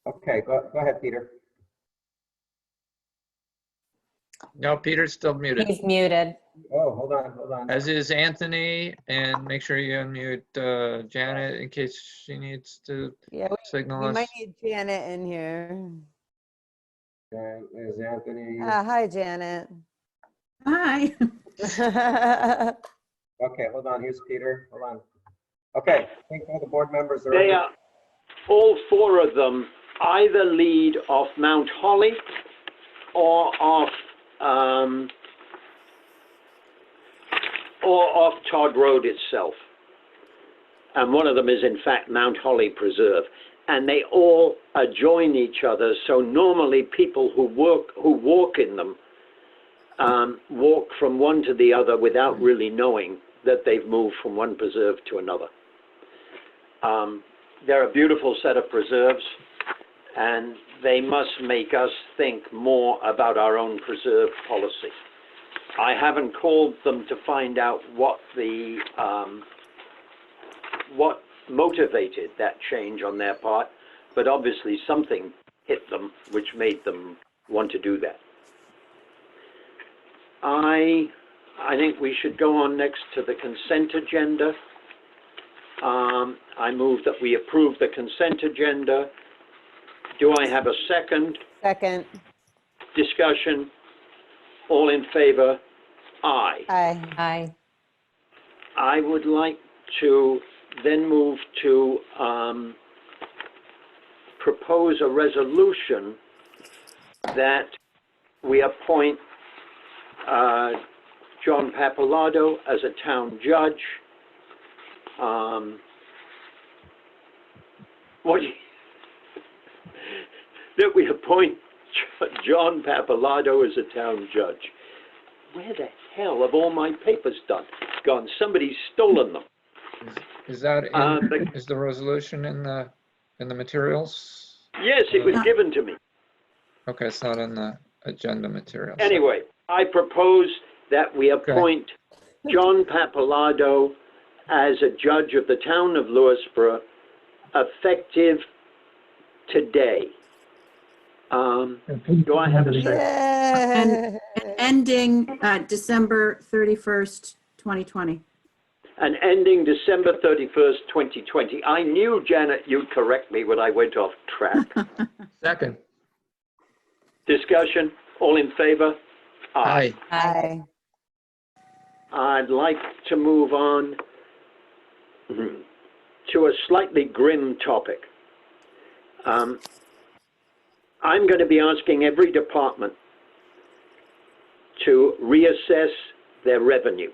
Okay, go ahead, Peter. No, Peter's still muted. He's muted. Oh, hold on. As is Anthony, and make sure you unmute Janet in case she needs to signal We us. might need Janet in here. There's Anthony. Hi, Janet. Hi. Okay, hold on. Here's Peter. Hold on. Okay, I think all the board members are. They are, all four of them either lead off Mount Holly or off Todd Road itself. And one of them is in fact Mount Holly Preserve. And they all adjoin each other. So normally people who walk in them walk from one to the other without really knowing that they've moved from one preserve to another. They're a beautiful set of preserves, and they must make us think more about our own preserve policy. I haven't called them to find out what motivated that change on their part, but obviously something hit them which made them want to do that. I think we should go on next to the consent agenda. I move that we approve the consent agenda. Do I have a second? Second. Discussion? All in favor? Aye. Aye. Aye. I would like to then move to propose a resolution that we appoint John Pappalardo as a town judge. That we appoint John Pappalardo as a town judge. Where the hell have all my papers gone? Somebody's stolen them. Is that is the resolution in the materials? Yes, it was given to me. Okay, it's not in the agenda materials. Anyway, I propose that we appoint John Pappalardo as a judge of the town of Lewisboro, effective today. Do I have a second? And ending December 31st, 2020. And ending December 31st, 2020. I knew, Janet, you'd correct me when I went off track. Second. Discussion, all in favor? Aye. Aye. I'd like to move on to a slightly grim topic. I'm going to be asking every department to reassess their revenue.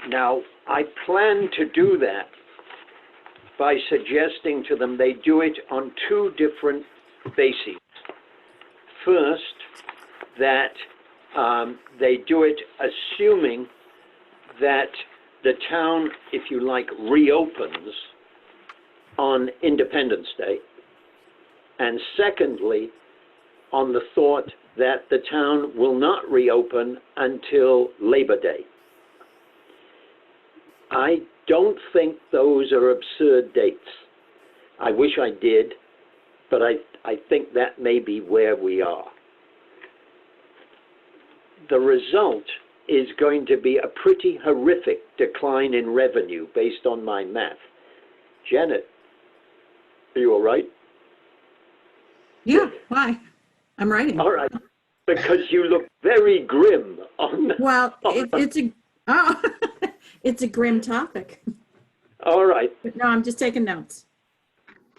Now, I plan to do that by suggesting to them they do it on two different bases. First, that they do it assuming that the town, if you like, reopens on Independence Day. And secondly, on the thought that the town will not reopen until Labor Day. I don't think those are absurd dates. I wish I did, but I think that may be where we are. The result is going to be a pretty horrific decline in revenue based on my math. Janet, are you all right? Yeah, why? I'm writing. All right, because you look very grim on. Well, it's a grim topic. All right. But no, I'm just taking notes.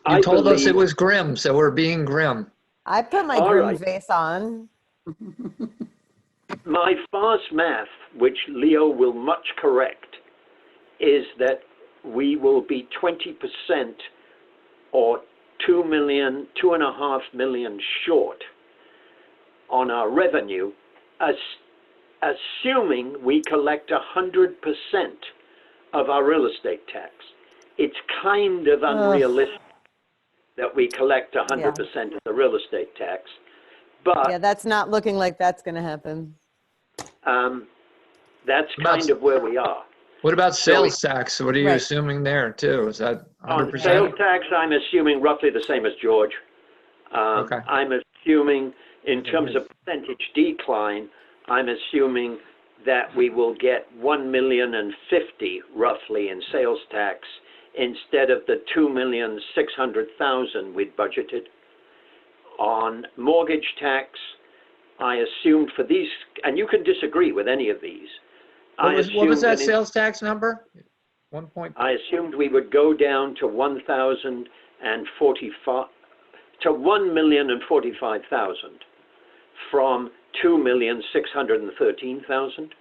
You told us it was grim, so we're being grim. I put my grim face on. My fast math, which Leo will much correct, is that we will be 20% or 2.5 million short on our revenue, assuming we collect 100% of our real estate tax. It's kind of unrealistic that we collect 100% of the real estate tax, but Yeah, that's not looking like that's going to happen. that's kind of where we are. What about sales tax? What are you Right. assuming there too? Is that On 100%? sales tax, I'm assuming roughly the same as George. Okay. I'm assuming in terms of percentage decline, I'm assuming that we will get 1,050,000 roughly in sales tax instead of the 2,600,000 we'd budgeted. On mortgage tax, I assumed for these, and you can disagree with any of these. What was that assumed sales tax number? 1 point. I assumed we would go down to 1,045 to 1,045,000 from 2,613,000.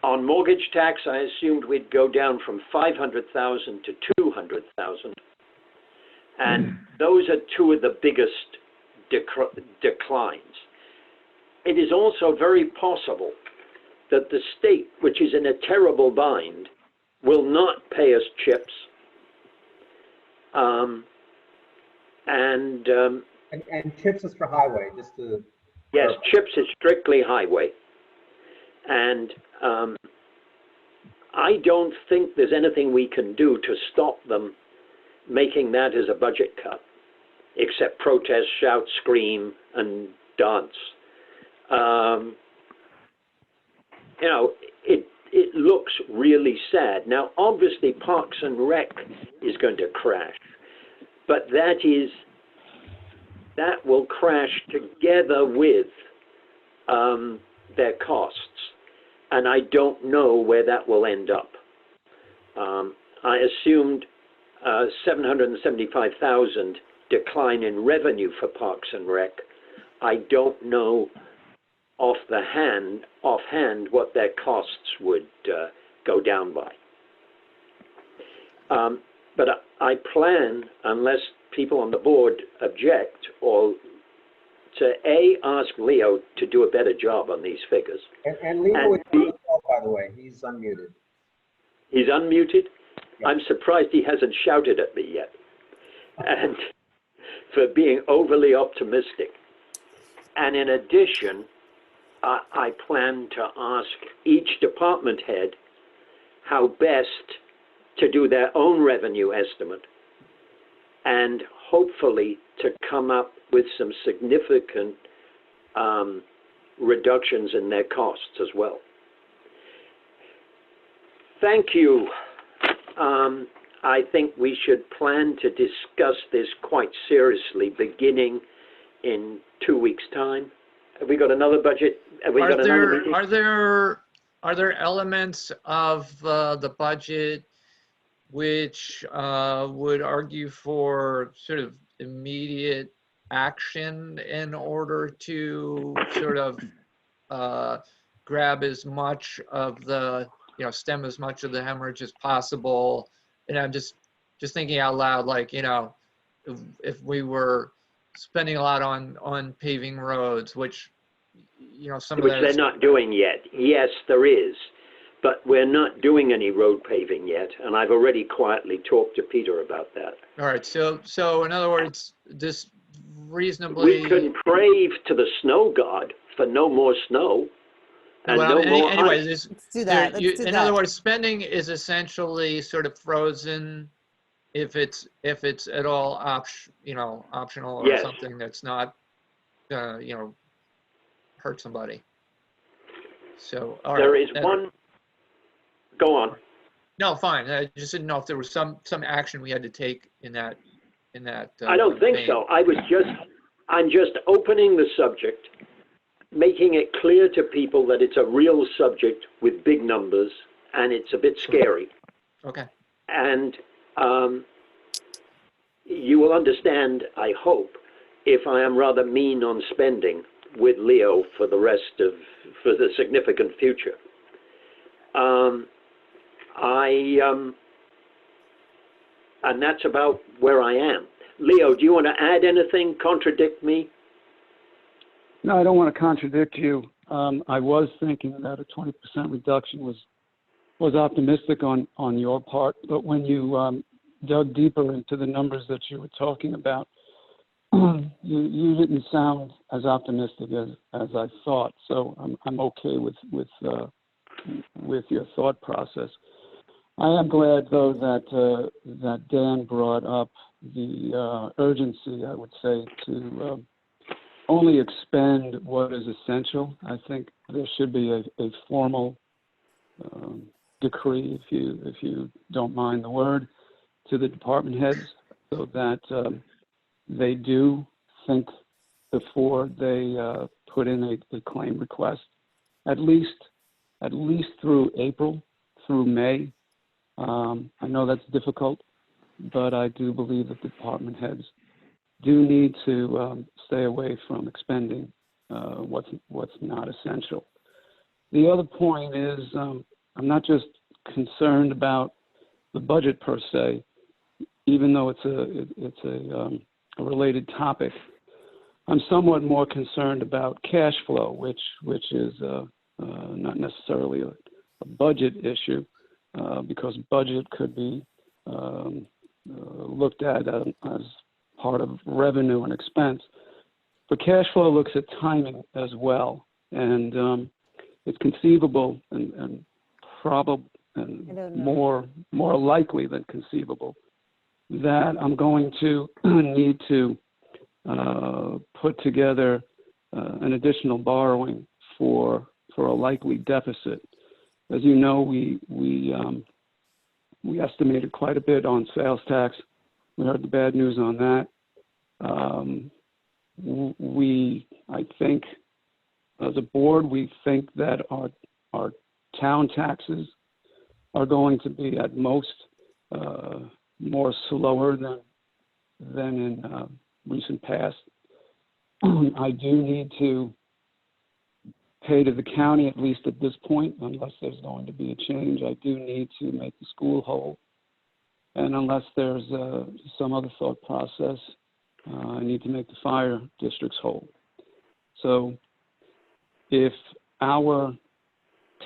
On mortgage tax, I assumed we'd go down from 500,000 to 200,000. And those are two of the biggest declines. It is also very possible that the state, which is in a terrible bind, will not pay us chips. And chips is for highway, just to. Yes, chips is strictly highway. And I don't think there's anything we can do to stop them making that as a budget cut, except protest, shout, scream, and dance. You know, it looks really sad. Now, obviously, Parks and Rec is going to crash, but that will crash together with their costs, and I don't know where that will end up. I assumed 775,000 decline in revenue for Parks and Rec. I don't know offhand what their costs would go down by. But I plan, unless people on the board object, or to ask Leo to do a better job on these figures. And Leo is on the call, by the way. He's unmuted. He's unmuted? Yeah. I'm surprised he hasn't shouted at me yet. And for being overly optimistic. And in addition, I plan to ask each department head how best to do their own revenue estimate, and hopefully to come up with some significant reductions in their costs as well. Thank you. I think we should plan to discuss this quite seriously beginning in 2 weeks' time. Have we got another budget? Have we got another meeting? Are there elements of the budget which would argue for sort of immediate action in order to sort of grab as much of the, stem as much of the hemorrhage as possible? And I'm just thinking out loud, like, if we were spending a lot on paving roads, which, some of which that they're not doing yet. Yes, there is, but we're not doing any road paving yet, and I've already quietly talked to Peter about that. All right, so in other words, this reasonably... We can pray to the snow god for no more snow. And anyways, let's do that. In other words, spending is essentially sort of frozen if it's at all optional or yes. something that's not hurt somebody. So all right. There is one. Go on. No, fine. I just didn't know if there was some action we had to take in that. I don't think so. I'm just opening the subject, making it clear to people that it's a real subject with big numbers, and it's a bit scary. Okay. And you will understand, I hope, if I am rather mean on spending with Leo for the significant future. And that's about where I am. Leo, do you want to add anything, contradict me? No, I don't want to contradict you. I was thinking that a 20% reduction was optimistic on your part, but when you dug deeper into the numbers that you were talking about, you didn't sound as optimistic as I thought. So I'm okay with your thought process. I am glad though that Dan brought up the urgency, I would say, to only expend what is essential. I think there should be a formal decree, if you don't mind the word, to the department heads, so that they do think before they put in a claim request, at least through April, through May. I know that's difficult, but I do believe that department heads do need to stay away from expending what's not essential. The other point is I'm not just concerned about the budget per se, even though it's a related topic. I'm somewhat more concerned about cash flow, which is not necessarily a budget issue, because budget could be looked at as part of revenue and expense. But cash flow looks at timing as well, and it's conceivable and probable and more likely than conceivable that I'm going to need to put together an additional borrowing for a likely deficit. As you know, we estimated quite a bit on sales tax. We heard the bad news on that. I think, as a board, we think that our town taxes are going to be at most more slower than in recent past. I do need to pay to the county, at least at this point, unless there's going to be a change. I do need to make the school whole. And unless there's some other thought process, I need to make the fire districts whole. So if our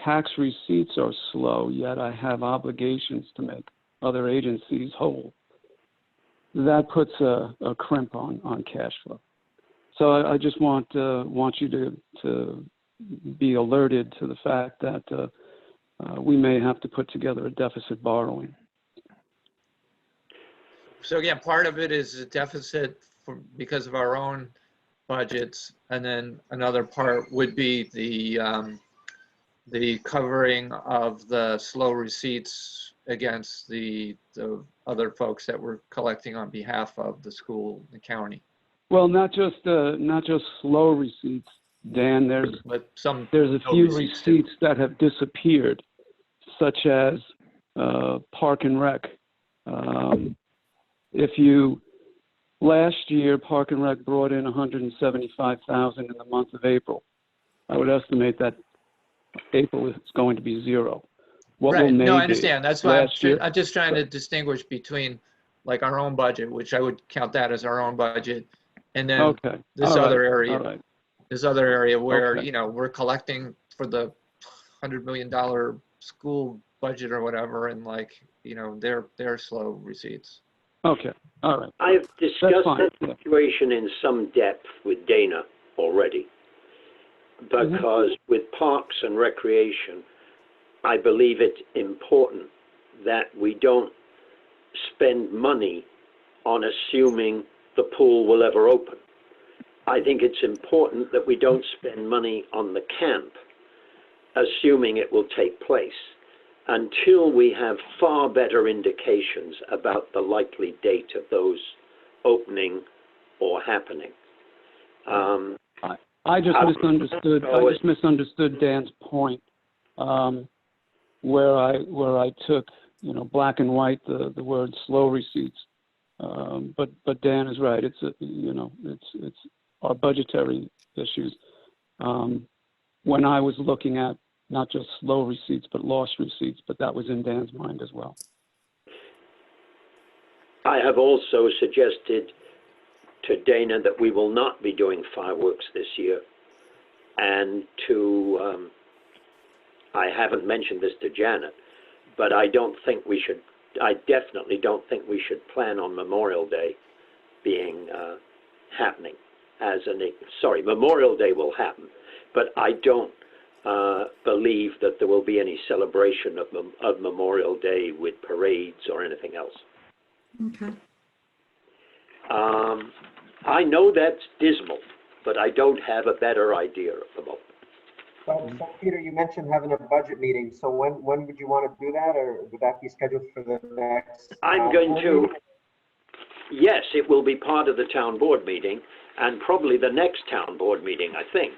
tax receipts are slow, yet I have obligations to make other agencies whole, that puts a crimp on cash flow. So I just want you to be alerted to the fact that we may have to put together a deficit borrowing. So again, part of it is a deficit because of our own budgets, and then another part would be the covering of the slow receipts against the other folks that we're collecting on behalf of the school, the county. Well, not just slow receipts, Dan. There's a few receipts that have disappeared, such as Park and Rec. Last year, Park and Rec brought in $175,000 in the month of April. I would estimate that April is going to be zero. Right. No, I understand. That's why I'm just trying to distinguish between like our own budget, which I would count that as our own budget, and then this other area. This other area where we're collecting for the $100 million school budget or whatever, and they're slow receipts. Okay. All right. I've discussed that situation in some depth with Dana already, because with Parks and Recreation, I believe it's important that we don't spend money on assuming the pool will ever open. I think it's important that we don't spend money on the camp assuming it will take place until we have far better indications about the likely date of those opening or happening. I just misunderstood Dan's point, where I took black and white the word slow receipts, but Dan is right. It's our budgetary issues. When I was looking at not just slow receipts, but lost receipts, but that was in Dan's mind as well. I have also suggested to Dana that we will not be doing fireworks this year. And to, I haven't mentioned this to Janet, but I definitely don't think we should plan on Memorial Day being happening Memorial Day will happen, but I don't believe that there will be any celebration of Memorial Day with parades or anything else. Okay. I know that's dismal, but I don't have a better idea at the moment. So Peter, you mentioned having a budget meeting. So when would you want to do that, or would that be scheduled for the next? I'm going to. Yes, it will be part of the town board meeting, and probably the next town board meeting, I think,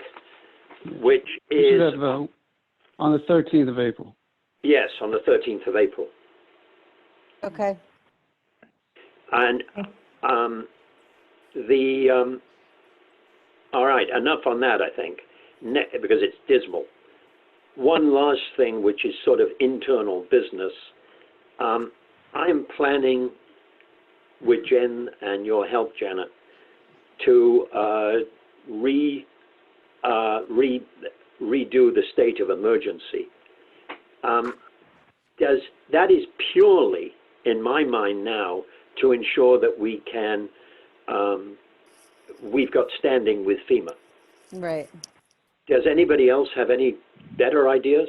which We should is have, on the 13th of April. yes, on the 13th of April. Okay. And all right, enough on that, I think, because it's dismal. One last thing, which is sort of internal business. I'm planning with Jen and your help, Janet, to redo the state of emergency. That is purely, in my mind now, to ensure that we can, we've got standing with FEMA. Right. Does anybody else have any better ideas?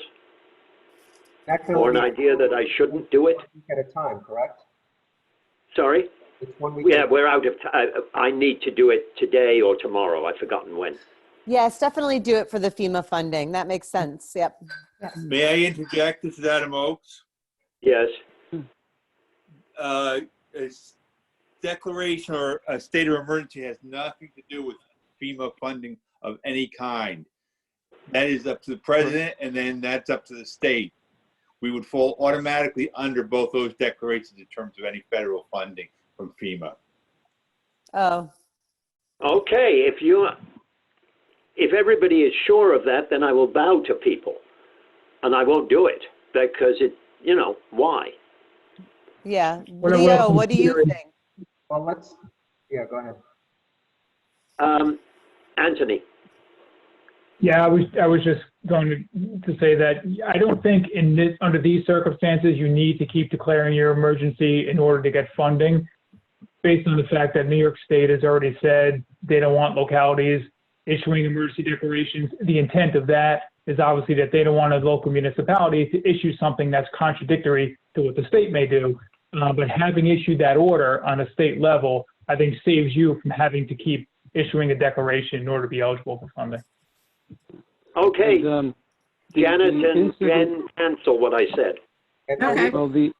Or an idea that I shouldn't do it? At a time, correct? Sorry? It's 1 week. Yeah, we're out of time. I need to do it today or tomorrow. I've forgotten when. Yes, definitely do it for the FEMA funding. That makes sense. Yep. May I interject? This is Adam Oakes. Yes. A declaration or a state of emergency has nothing to do with FEMA funding of any kind. That is up to the president, and then that's up to the state. We would fall automatically under both those declarations in terms of any federal funding from FEMA. Oh. Okay, if everybody is sure of that, then I will bow to people, and I won't do it because why? Yeah. Leo, what do you think? Well, go ahead. Anthony. Yeah, I was just going to say that I don't think under these circumstances you need to keep declaring your emergency in order to get funding, based on the fact that New York State has already said they don't want localities issuing emergency declarations. The intent of that is obviously that they don't want a local municipality to issue something that's contradictory to what the state may do. But having issued that order on a state level, I think saves you from having to keep issuing a declaration in order to be eligible for funding. Okay, And, Janet and Jen, cancel what I said. Okay. Well, the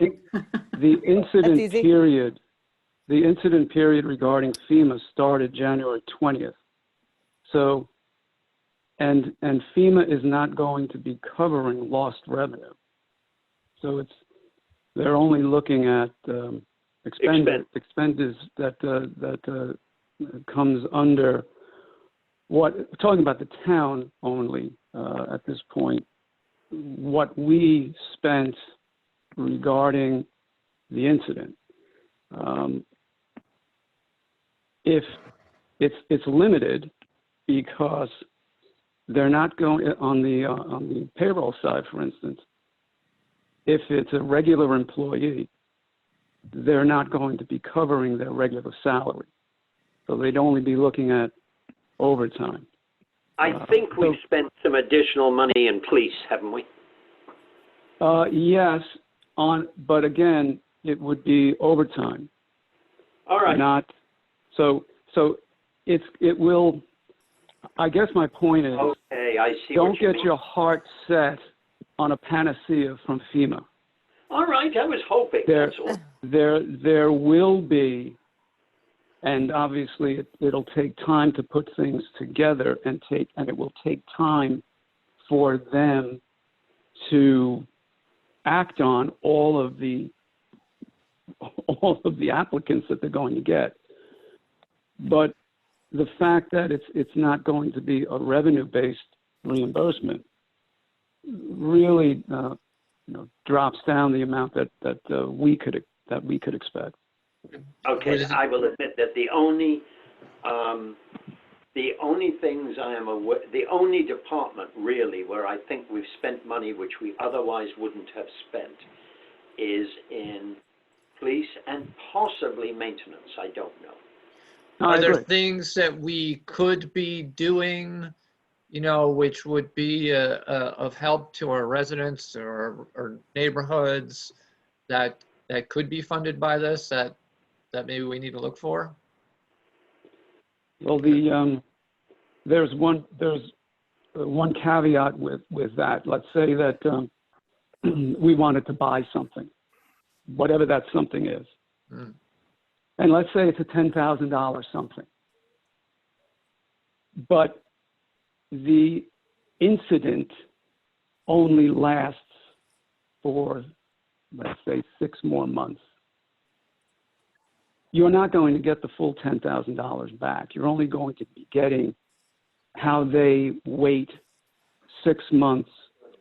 incident period, regarding FEMA started January 20th. So, and FEMA is not going to be covering lost revenue. So they're only looking at expenses that comes under talking about the town only at this point, what we spent regarding the incident. If it's limited because they're not going on the payroll side, for instance. If it's a regular employee, they're not going to be covering their regular salary, so they'd only be looking at overtime. I think we've spent some additional money in police, haven't we? Yes, but again, it would be overtime. All right. So it will. I guess my point is, okay, I see. Don't get your heart set on a panacea from FEMA. All right, I was hoping. There will be. And obviously, it'll take time to put things together, and it will take time for them to act on all of the applicants that they're going to get. But the fact that it's not going to be a revenue-based reimbursement really, drops down the amount that we could expect. Okay, I will admit that the only The only things I am aware, the only department really where I think we've spent money which we otherwise wouldn't have spent is in police and possibly maintenance. I don't know. Are there things that we could be doing, you know, which would be of help to our residents or neighborhoods that could be funded by this that maybe we need to look for? Well, there's one caveat with that. Let's say that we wanted to buy something, whatever that something is. Mm. And let's say it's a $10,000 something. But the incident only lasts for, let's say, 6 more months. You're not going to get the full $10,000 back. You're only going to be getting how they wait 6 months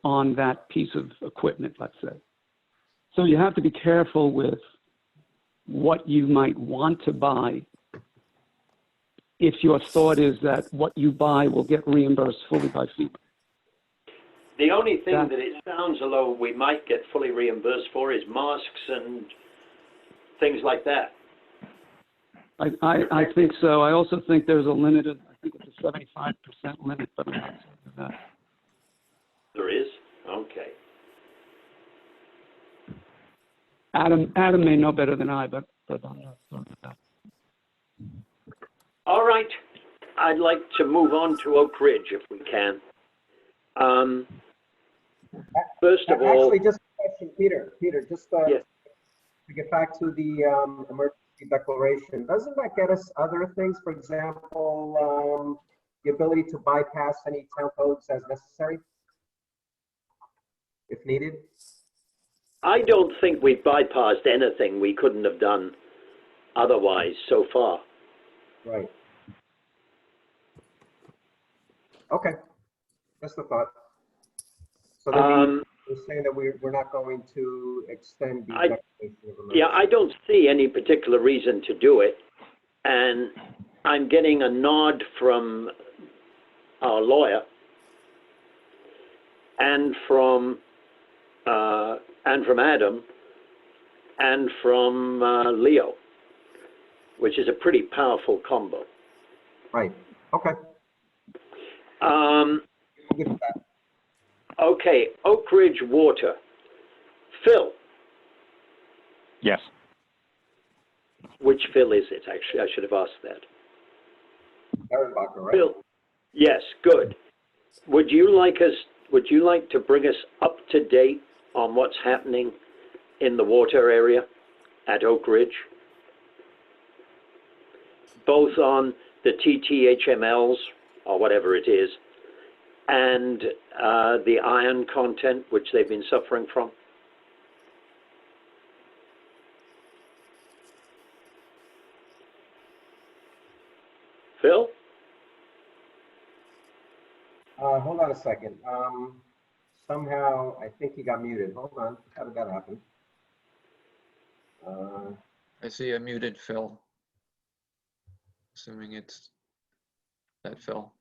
on that piece of equipment, let's say. So you have to be careful with what you might want to buy if your thought is that what you buy will get reimbursed fully by FEMA. The only thing that it sounds as though we might get fully reimbursed for is masks and things like that. I think so. I also think there's a limited, I think it's a 75% limit, but I'm not certain of that. There is? Okay. Adam may know better than I, but I'm not certain of that. All right. I'd like to move on to Oak Ridge if we can. First of all... Actually, just a question, Peter, just yes. To get back to the emergency declaration, doesn't that get us other things? For example, the ability to bypass any town codes as necessary, if needed? I don't think we've bypassed anything we couldn't have done otherwise so far. Right. Okay, just a thought. So then you're saying that we're not going to extend the declaration of emergency? Yeah, I don't see any particular reason to do it. And I'm getting a nod from our lawyer and from Adam and from Leo, which is a pretty powerful combo. Right. Okay. Okay, Oak Ridge Water. Phil. Yes. Which Phil is it, actually? I should have asked that. Ehrenbacher, right? Phil. Yes, good. Would you like to bring us up to date on what's happening in the water area at Oak Ridge? Both on the TTHMLs, or whatever it is, and the iron content which they've been suffering from? Phil? Hold on a second. Somehow, I think he got muted. Hold on. How did that happen? I see a muted Phil. Assuming it's that Phil.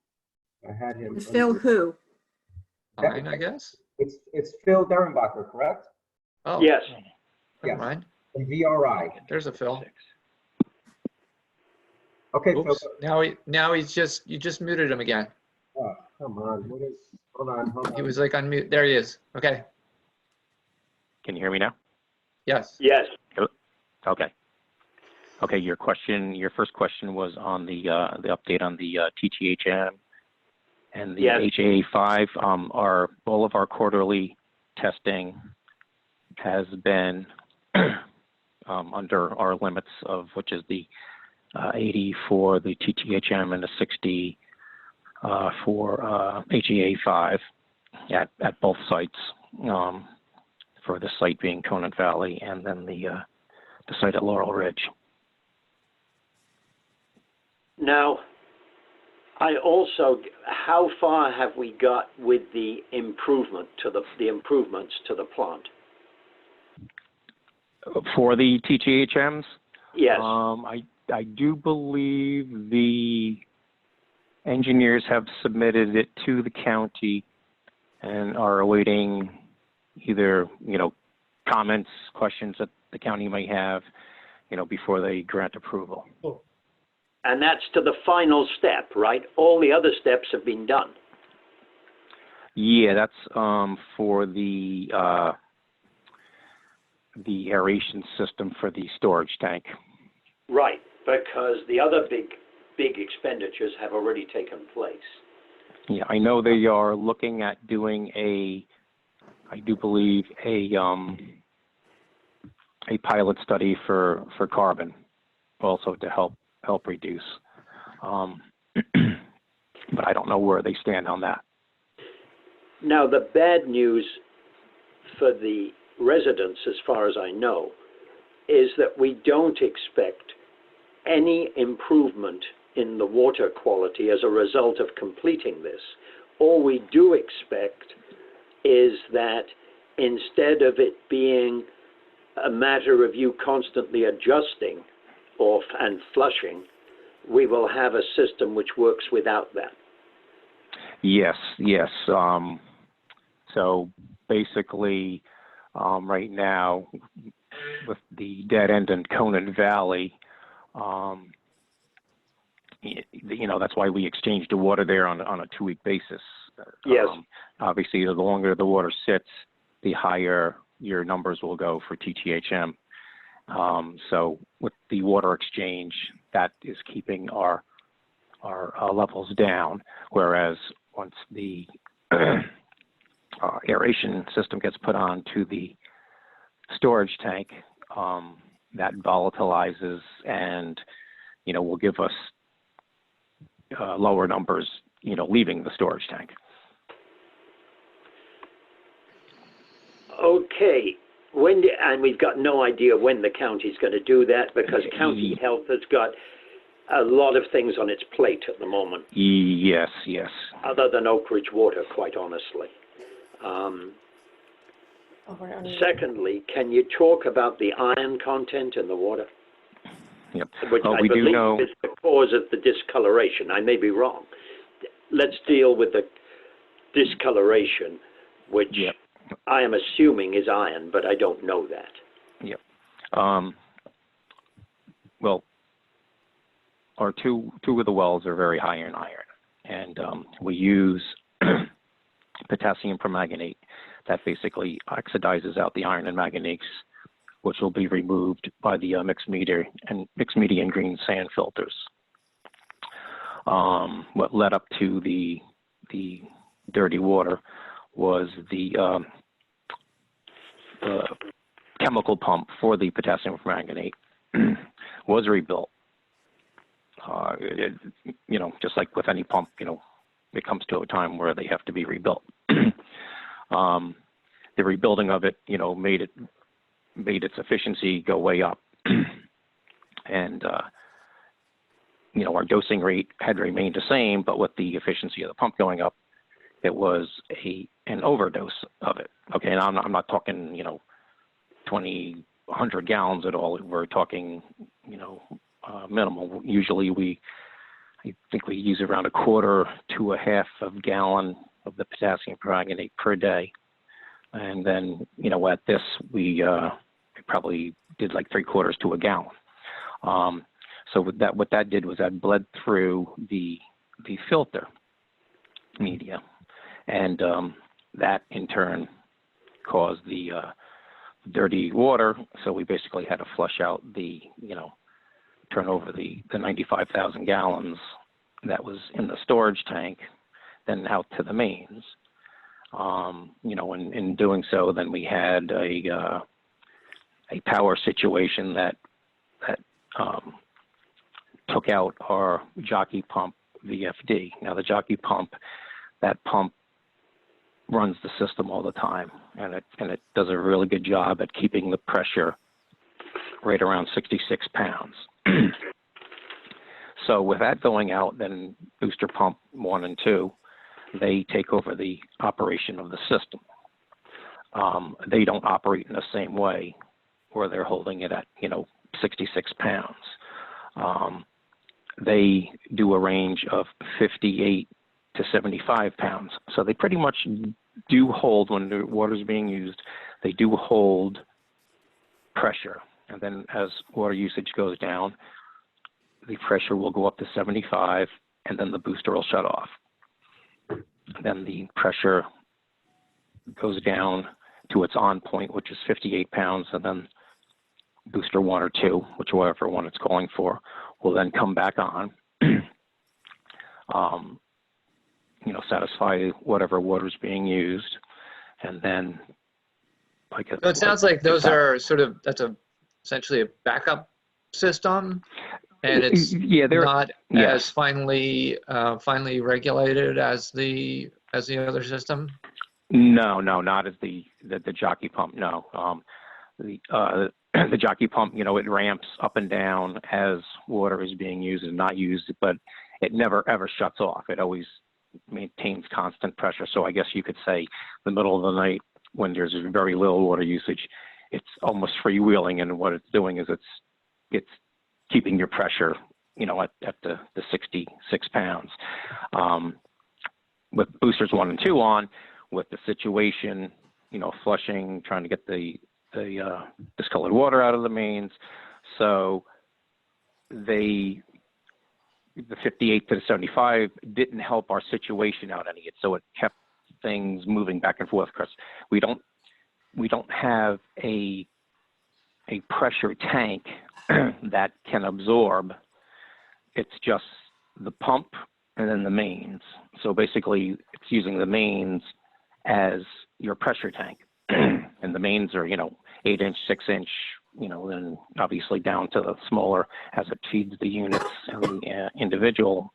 I had him. Phil who? Fine, I guess. It's Phil Derenbacher, correct? Oh. Yes. Never mind. From VRI. There's a Phil. Okay, Oops. Phil. Now you just muted him again. Oh, come on. Hold on. He was like on mute. There he is. Okay. Can you hear me now? Yes. Yes. Okay. Okay, your first question was on the update on the TTHM and the HAA5. All of our quarterly testing has been under our limits of which is the 80 for the TTHM and the 60 for HAA5 at both sites. For the site being Conant Valley and then the site at Laurel Ridge. Now, how far have we got with the improvements to the plant? For the TTHMs, Yes. I do believe the engineers have submitted it to the county and are awaiting either, comments, questions that the county may have, before they grant approval. And that's to the final step, right? All the other steps have been done. Yeah, that's for the aeration system for the storage tank. Right, because the other big expenditures have already taken place. Yeah, I know they are looking at doing I do believe a pilot study for carbon, also to help reduce. But I don't know where they stand on that. Now, the bad news for the residents, as far as I know, is that we don't expect any improvement in the water quality as a result of completing this. All we do expect is that instead of it being a matter of you constantly adjusting and flushing, we will have a system which works without that. Yes. So basically, right now, with the dead end in Conan Valley, that's why we exchange the water there on a 2-week basis. Yes. Obviously, the longer the water sits, the higher your numbers will go for TTHM. So with the water exchange, that is keeping our levels down. Whereas once the aeration system gets put on to the storage tank, that volatilizes and will give us lower numbers leaving the storage tank. Okay, and we've got no idea when the county's going to do that, because county health has got a lot of things on its plate at the moment. Yes. Other than Oak Ridge Water, quite honestly. Secondly, can you talk about the iron content in the water? Yep. Which well, I we believe do know is the cause of the discoloration. I may be wrong. Let's deal with the discoloration, which I am assuming is iron, but I don't know that. Yep. Well, our two of the wells are very high in iron, and we use potassium permanganate that basically oxidizes out the iron and manganese, which will be removed by the mixed media and green sand filters. What led up to the dirty water was the chemical pump for the potassium permanganate was rebuilt. Just like with any pump, it comes to a time where they have to be rebuilt. The rebuilding of it, made its efficiency go way up, and our dosing rate had remained the same, but with the efficiency of the pump going up, it was an overdose of it. Okay, and I'm not talking 100 gallons at all. We're talking minimal. Usually I think we use around 1/4 to 1/2 of a gallon of the potassium permanganate per day. And then, at this, we probably did like 3/4 to a gallon. So what that did was that bled through the filter media, and that in turn caused the dirty water. So we basically had to flush out turn over the 95,000 gallons that was in the storage tank, then out to the mains. In doing so, then we had a power situation that took out our jockey pump VFD. Now the jockey pump, that pump runs the system all the time, and it does a really good job at keeping the pressure right around 66 pounds. So with that going out, then booster pump 1 and 2, they take over the operation of the system. They don't operate in the same way, where they're holding it at 66 pounds. They do a range of 58 to 75 pounds. So they pretty much do hold, when the water is being used, they do hold pressure. And then as water usage goes down, the pressure will go up to 75, and then the booster will shut off. Then the pressure goes down to its on point, which is 58 pounds, and then booster 1 or 2, whichever one it's calling for, will then come back on, satisfy whatever water is being used, and then So it sounds like those are that's essentially a backup system, and it's not as finely regulated as the other system. No, not as the jockey pump. No, the jockey pump, it ramps up and down as water is being used and not used, but it never ever shuts off. It always maintains constant pressure. So I guess you could say the middle of the night when there's very little water usage, it's almost freewheeling, and what it's doing is it's keeping your pressure, at the 66 pounds. With boosters 1 and 2 on, with the situation, flushing, trying to get the discolored water out of the mains, so the 58 to the 75 didn't help our situation out any. So it kept things moving back and forth, because we don't have a pressure tank that can absorb. It's just the pump and then the mains. So basically it's using the mains as your pressure tank. And the mains are, 8-inch, 6-inch, and obviously down to the smaller as it feeds the units and the individual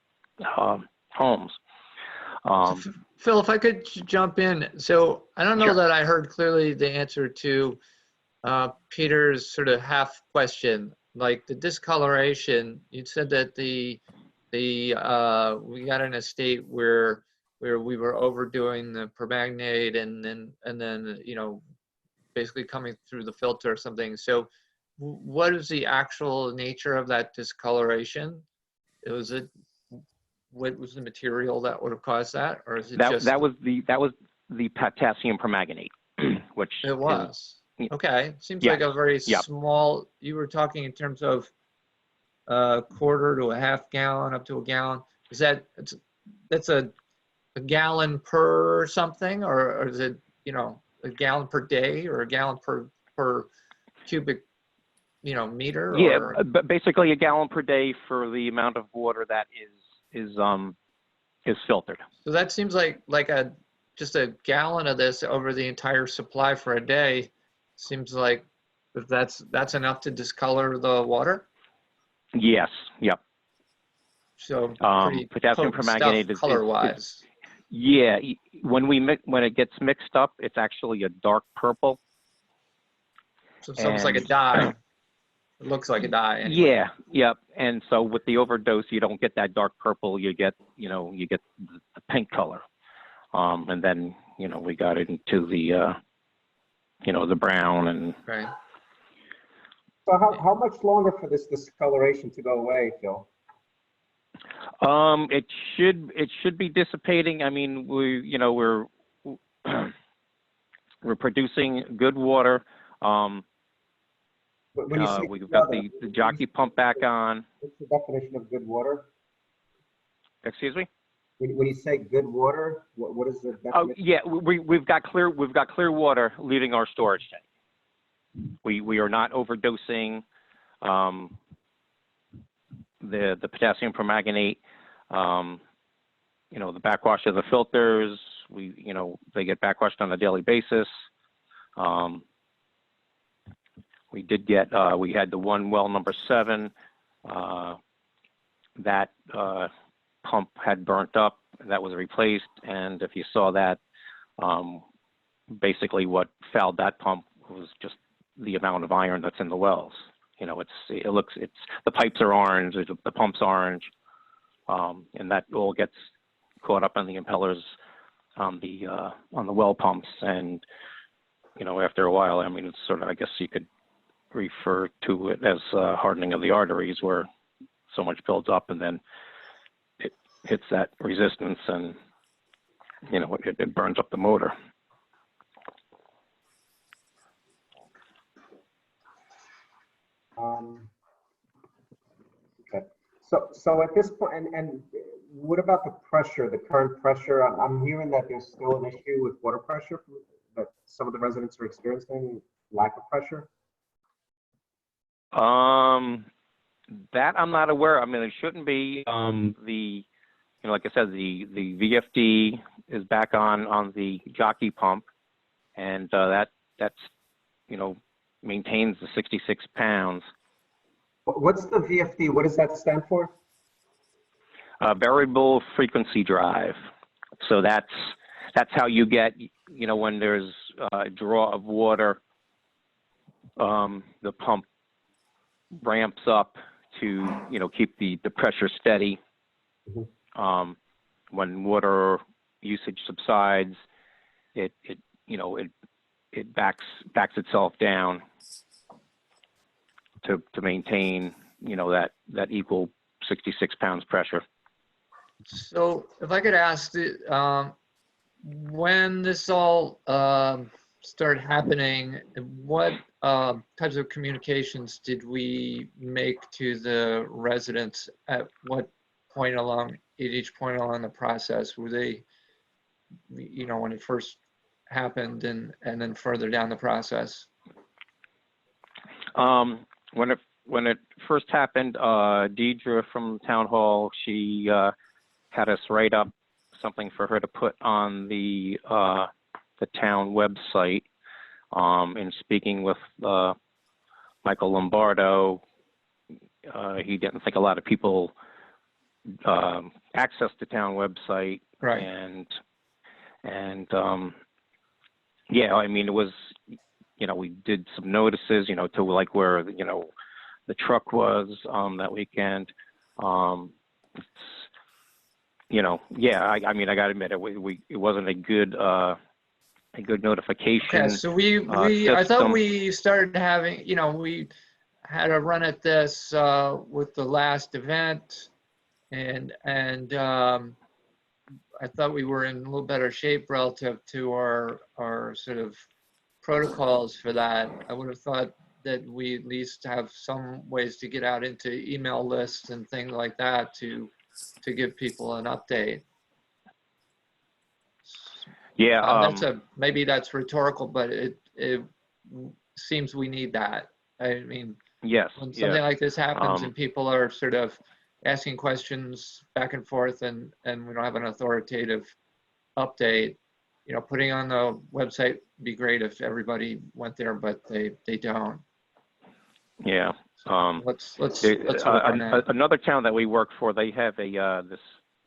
homes. Phil, if I could jump in. So I don't know that I heard clearly the answer to Peter's sort of half question. Like the discoloration, you said that we got in a state where we were overdoing the permanganate and then basically coming through the filter or something. So what is the actual nature of that discoloration? What was the material that would have caused that, or is it that was the potassium permanganate, which it was. Okay, seems like a very small. You were talking in terms of a quarter to a half gallon up to a gallon. Is that's a gallon per something, or is it a gallon per day or a gallon per cubic meter? Yeah, but basically a gallon per day for the amount of water that is filtered. So that seems like just a gallon of this over the entire supply for a day. Seems like that's enough to discolor the water. Yes. Yep. So potassium permanganate is color-wise. Yeah, when it gets mixed up, it's actually a dark purple. So it's almost like a dye. It looks like a dye. Anyway. Yeah. Yep. And so with the overdose, you don't get that dark purple. You get the pink color. And then we got into the the brown and. Right. So how much longer for this discoloration to go away, Phil? It should be dissipating. I mean, we're producing good water. We've got the jockey pump back on. What's the definition of good water? Excuse me? When you say good water, what is the definition? Oh yeah, we've got clear water leaving our storage tank. We are not overdosing the potassium permanganate. The backwash of the filters, they get backwashed on a daily basis. We did get, we had the one well number 7, that pump had burnt up, that was replaced. And if you saw that, basically what fouled that pump was just the amount of iron that's in the wells. The pipes are orange, the pump's orange, and that all gets caught up in the impellers on the well pumps. And, after a while, I mean, it's sort of, I guess you could refer to it as hardening of the arteries, where so much builds up and then it hits that resistance and, you know, it burns up the motor. Okay. So at this point, and what about the pressure, the current pressure? I'm hearing that there's still an issue with water pressure that some of the residents are experiencing, lack of pressure. That I'm not aware. I mean, it shouldn't be. The, you know, like I said, the VFD is back on the jockey pump, and that's, you know, maintains the 66 pounds. What's the VFD? What does that stand for? Variable frequency drive. So that's how you get, you know, when there's a draw of water, the pump ramps up to, you know, keep the pressure steady. When water usage subsides, it you know, it backs itself down to maintain, you know, that equal 66 pounds pressure. So if I could ask, when this all started happening, what types of communications did we make to the residents at each point along the process? Were they, you know, when it first happened and then further down the process? When it first happened, Deidre from Town Hall, she had us write up something for her to put on the town website. In speaking with Michael Lombardo, he didn't think a lot of people access the town website. Right. And yeah, I mean, it was, you know, we did some notices, you know, to like where, you know, the truck was that weekend. You know, yeah, I mean, I got to admit, it wasn't a good notification. Okay, so I thought we started having, you know, we had a run at this with the last event, and I thought we were in a little better shape relative to our sort of protocols for that. I would have thought that we at least have some ways to get out into email lists and things like that to give people an update. Yeah. Maybe that's rhetorical, but it seems we need that. I mean, yes, when something like this happens and people are sort of asking questions back and forth and we don't have an authoritative update, you know, putting on the website would be great if everybody went there, but they don't. Yeah. Let's work on that. Another town that we work for, they have a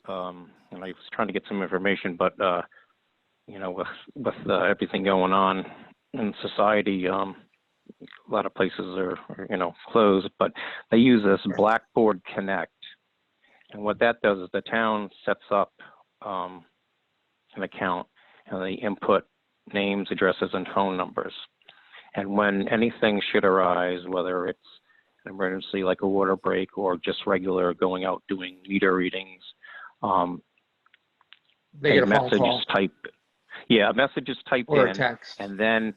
and I was trying to get some information, but you know, with everything going on in society, a lot of places are, you know, closed, but they use this Blackboard Connect. And what that does is the town sets up an account and they input names, addresses, and phone numbers. And when anything should arise, whether it's an emergency like a water break or just regular going out doing meter readings, they get a phone call. A message is typed or in, a text. and then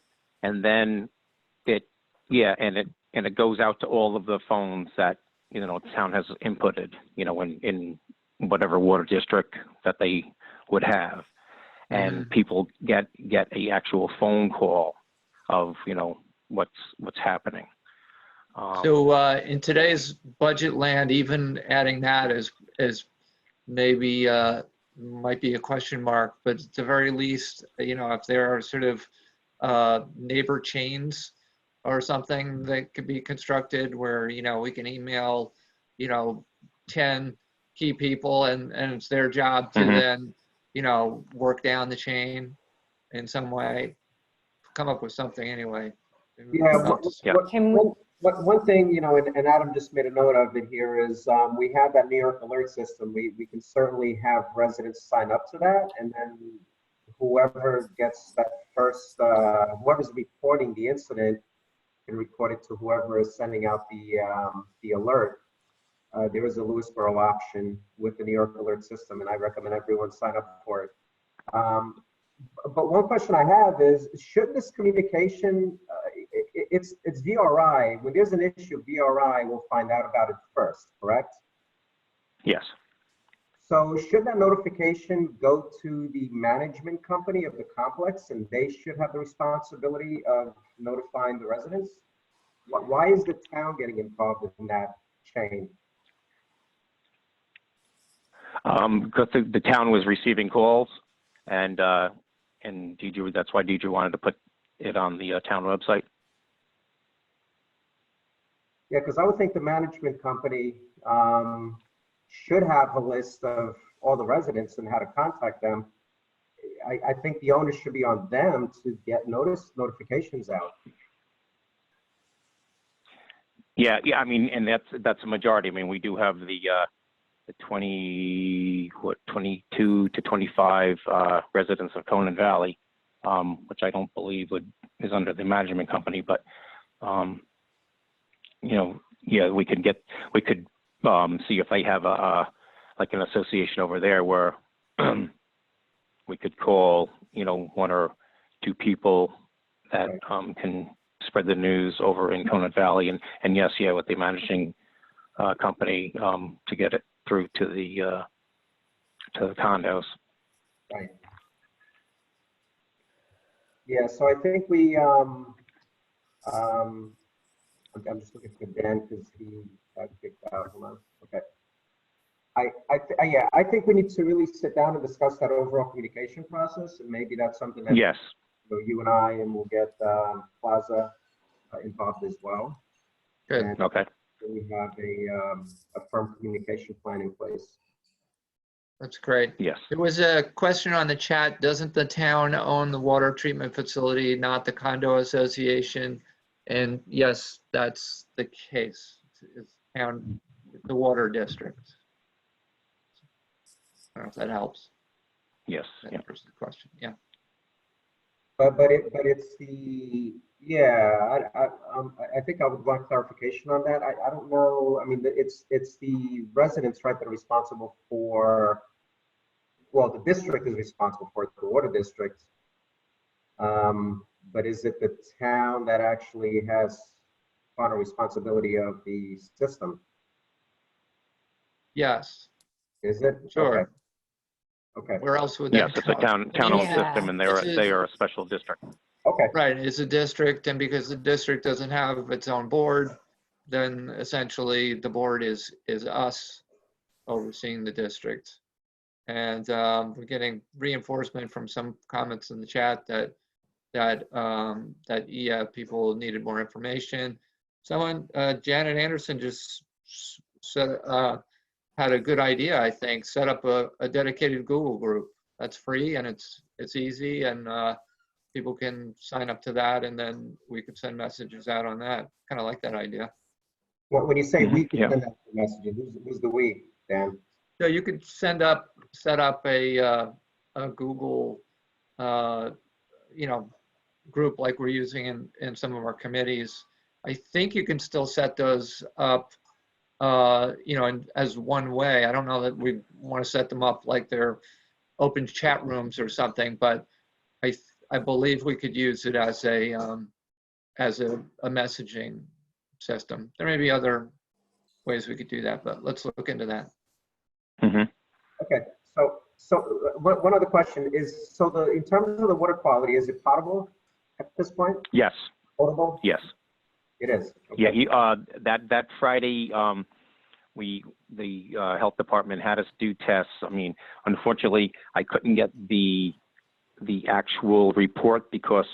it goes out to all of the phones that, you know, the town has inputted, you know, in whatever water district that they would have, and people get a actual phone call of, you know, what's happening. So in today's budget land, even adding that is maybe might be a question mark, but at the very least, you know, if there are sort of neighbor chains or something that could be constructed where, you know, we can email, you know, 10 key people and it's their job to then, you know, work down the chain in some way, come up with something anyway. One thing, you know, and Adam just made a note of it here is we have that New York alert system. We can certainly have residents sign up to that, and then whoever gets that first, whoever's reporting the incident can report it to whoever is sending out the alert. There is a Lewisboro option with the New York alert system, and I recommend everyone sign up for it. But one question I have is, should this communication, it's VRI, when there's an issue, VRI will find out about it first, correct? Yes. So should that notification go to the management company of the complex, and they should have the responsibility of notifying the residents? Why is the town getting involved in that chain? Because the town was receiving calls, and Deidre, that's why Deidre wanted to put it on the town website. Yeah, because I would think the management company should have a list of all the residents and how to contact them. I think the onus should be on them to get notifications out. Yeah, I mean, and that's a majority. I mean, we do have the 22 to 25 residents of Conan Valley, which I don't believe is under the management company, but you know, yeah, we could see if they have like an association over there where we could call, you know, 1 or 2 people that can spread the news over in Conan Valley, and yes, yeah, with the managing company to get it through to the condos. Right. Yeah, so I think we I'm just looking for Dan because he got kicked out. Hold on. Okay. I think we need to really sit down and discuss that overall communication process, and maybe that's something that yes, you and I, and we'll get Plaza involved as well. Good. And okay. we have a firm communication plan in place. That's great. Yes. There was a question on the chat. Doesn't the town own the water treatment facility, not the condo association? And yes, that's the case. It's town, the water district. I don't know if that helps. Yes. That Yeah. answers the question. Yeah. But it's the, yeah, I think I would want clarification on that. I don't know. I mean, it's the residents, right, that are responsible for, well, the district is responsible for it, the water district. But is it the town that actually has final responsibility of the system? Yes. Is it? Sure. Okay. Okay. Where else would Yes, that it's a come? town-owned Yeah. system, and they are a special district. Okay. Right, it's a district, and because the district doesn't have its own board, then essentially the board is us overseeing the district. And we're getting reinforcement from some comments in the chat that yeah, people needed more information. Someone, Janet Anderson, just said had a good idea. I think set up a dedicated Google group that's free, and it's easy, and people can sign up to that, and then we could send messages out on that. Kind of like that idea. Well, when you say we can Yeah. send out the messages, who's the we, Dan? So you could set up a Google, you know, group like we're using in some of our committees. I think you can still set those up, you know, as one way. I don't know that we want to set them up like they're open chat rooms or something, but I believe we could use it as a messaging system. There may be other ways we could do that, but let's look into that. Mm-hmm. Okay. So one other question is, so in terms of the water quality, is it potable at this point? Yes. Potable? Yes. It is. Okay. Yeah. That Friday, the health department had us do tests. I mean, unfortunately, I couldn't get the actual report because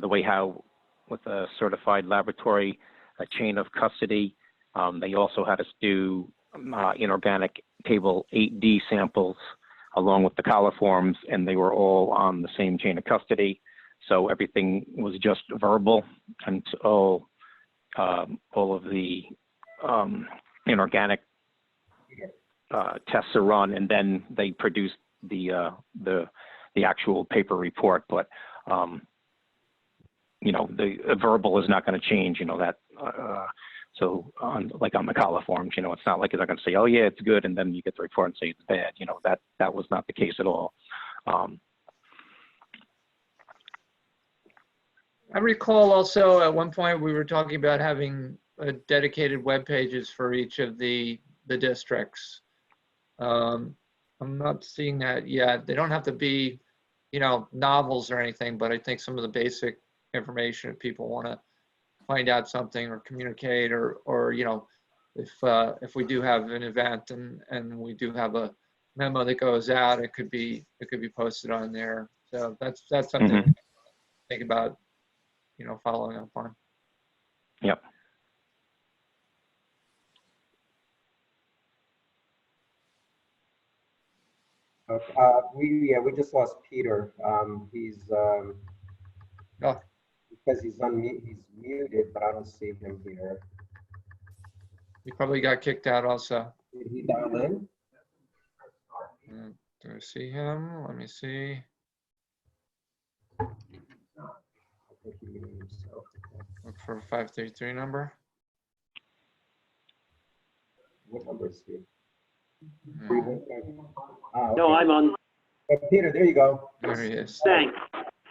the way how with a certified laboratory, a chain of custody, they also had us do inorganic table 8D samples along with the coliforms, and they were all on the same chain of custody. So everything was just verbal until all of the inorganic tests are run, and then they produced the actual paper report. But the verbal is not going to change, that, so like on the CALA forms, it's not like they're going to say, oh yeah, it's good. And then you get the report and say it's bad, that was not the case at all. I recall also at one point we were talking about having dedicated web pages for each of the districts. I'm not seeing that yet. They don't have to be, novels or anything, but I think some of the basic information if people want to find out something or communicate or if we do have an event and we do have a memo that goes out, it could be posted on there. So that's something to think about, following up on. Yep. We just lost Peter. He's because he's muted, but I don't see him here. He probably got kicked out also. Did he dial in? Do I see him? Let me see. I think he muted himself. Look for a 533 number. What number is he? No, I'm on. Peter, there you go. There he is. Thanks.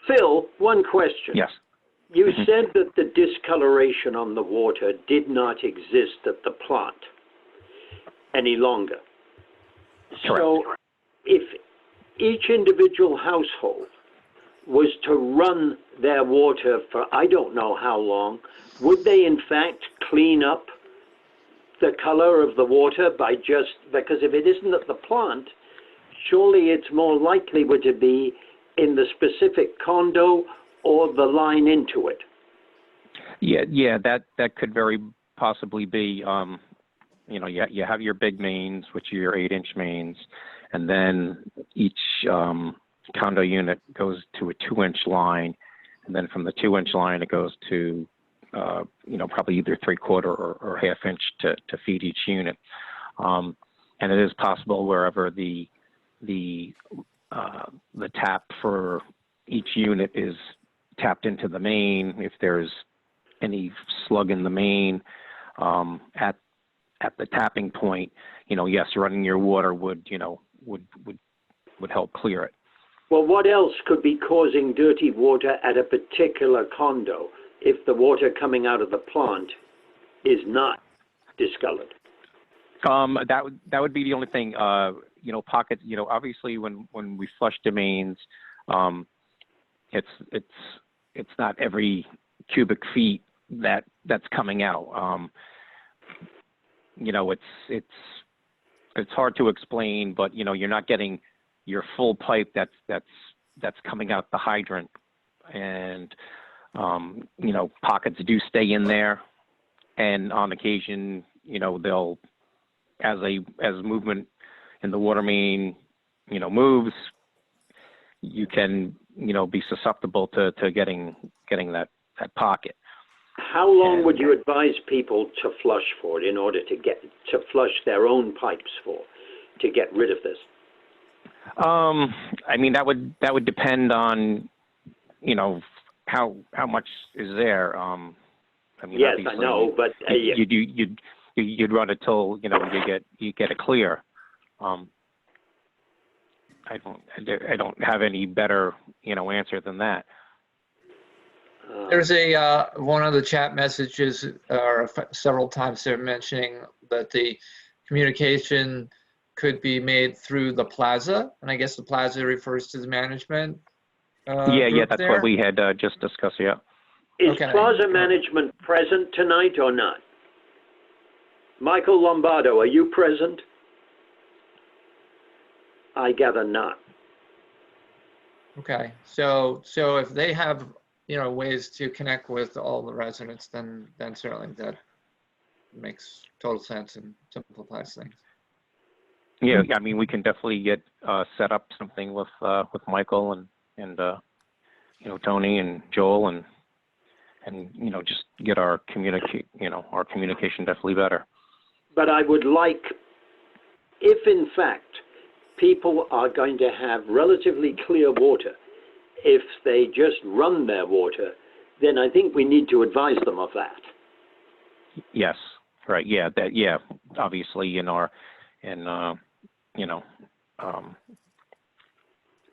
Phil, one question. Yes. You said that the discoloration on the water did not exist at the plant any longer. Correct. So if each individual household was to run their water for I don't know how long, would they in fact clean up the color of the water by because if it isn't at the plant, surely it's more likely would to be in the specific condo or the line into it. Yeah, that could very possibly be, you have your big mains, which are your 8-inch mains, and then each condo unit goes to a 2-inch line, and then from the 2-inch line it goes to probably either 3/4 or 1/2 inch to feed each unit. And it is possible wherever the tap for each unit is tapped into the main, if there's any slug in the main at the tapping point, yes, running your water would help clear it. Well, what else could be causing dirty water at a particular condo if the water coming out of the plant is not discolored? That would be the only thing. Pockets. Obviously, when we flush the mains, it's not every cubic feet that's coming out. It's hard to explain, but you're not getting your full pipe that's coming out the hydrant, and pockets do stay in there, and on occasion, they'll as movement in the water main, moves, you can, be susceptible to getting that pocket. How long would you advise people to flush for in order to flush their own pipes to get rid of this? That would depend on, how much is there. Yes, I know, but you'd run it till you get it clear. I don't have any better answer than that. There's one of the chat messages, or several times they're mentioning that the communication could be made through the plaza, and I guess the plaza refers to the management. Yeah, that's there. what we had just discussed. Yeah. Is plaza management present tonight or not? Michael Lombardo, are you present? I gather not. Okay, so if they have ways to connect with all the residents, then certainly that makes total sense and simplifies things. Yeah, we can definitely get set up something with Michael and Tony and Joel and just get our communication definitely better. But I would like, if in fact people are going to have relatively clear water, if they just run their water, then I think we need to advise them of that. Yes, right. Yeah, that. Yeah, obviously in our, in you know,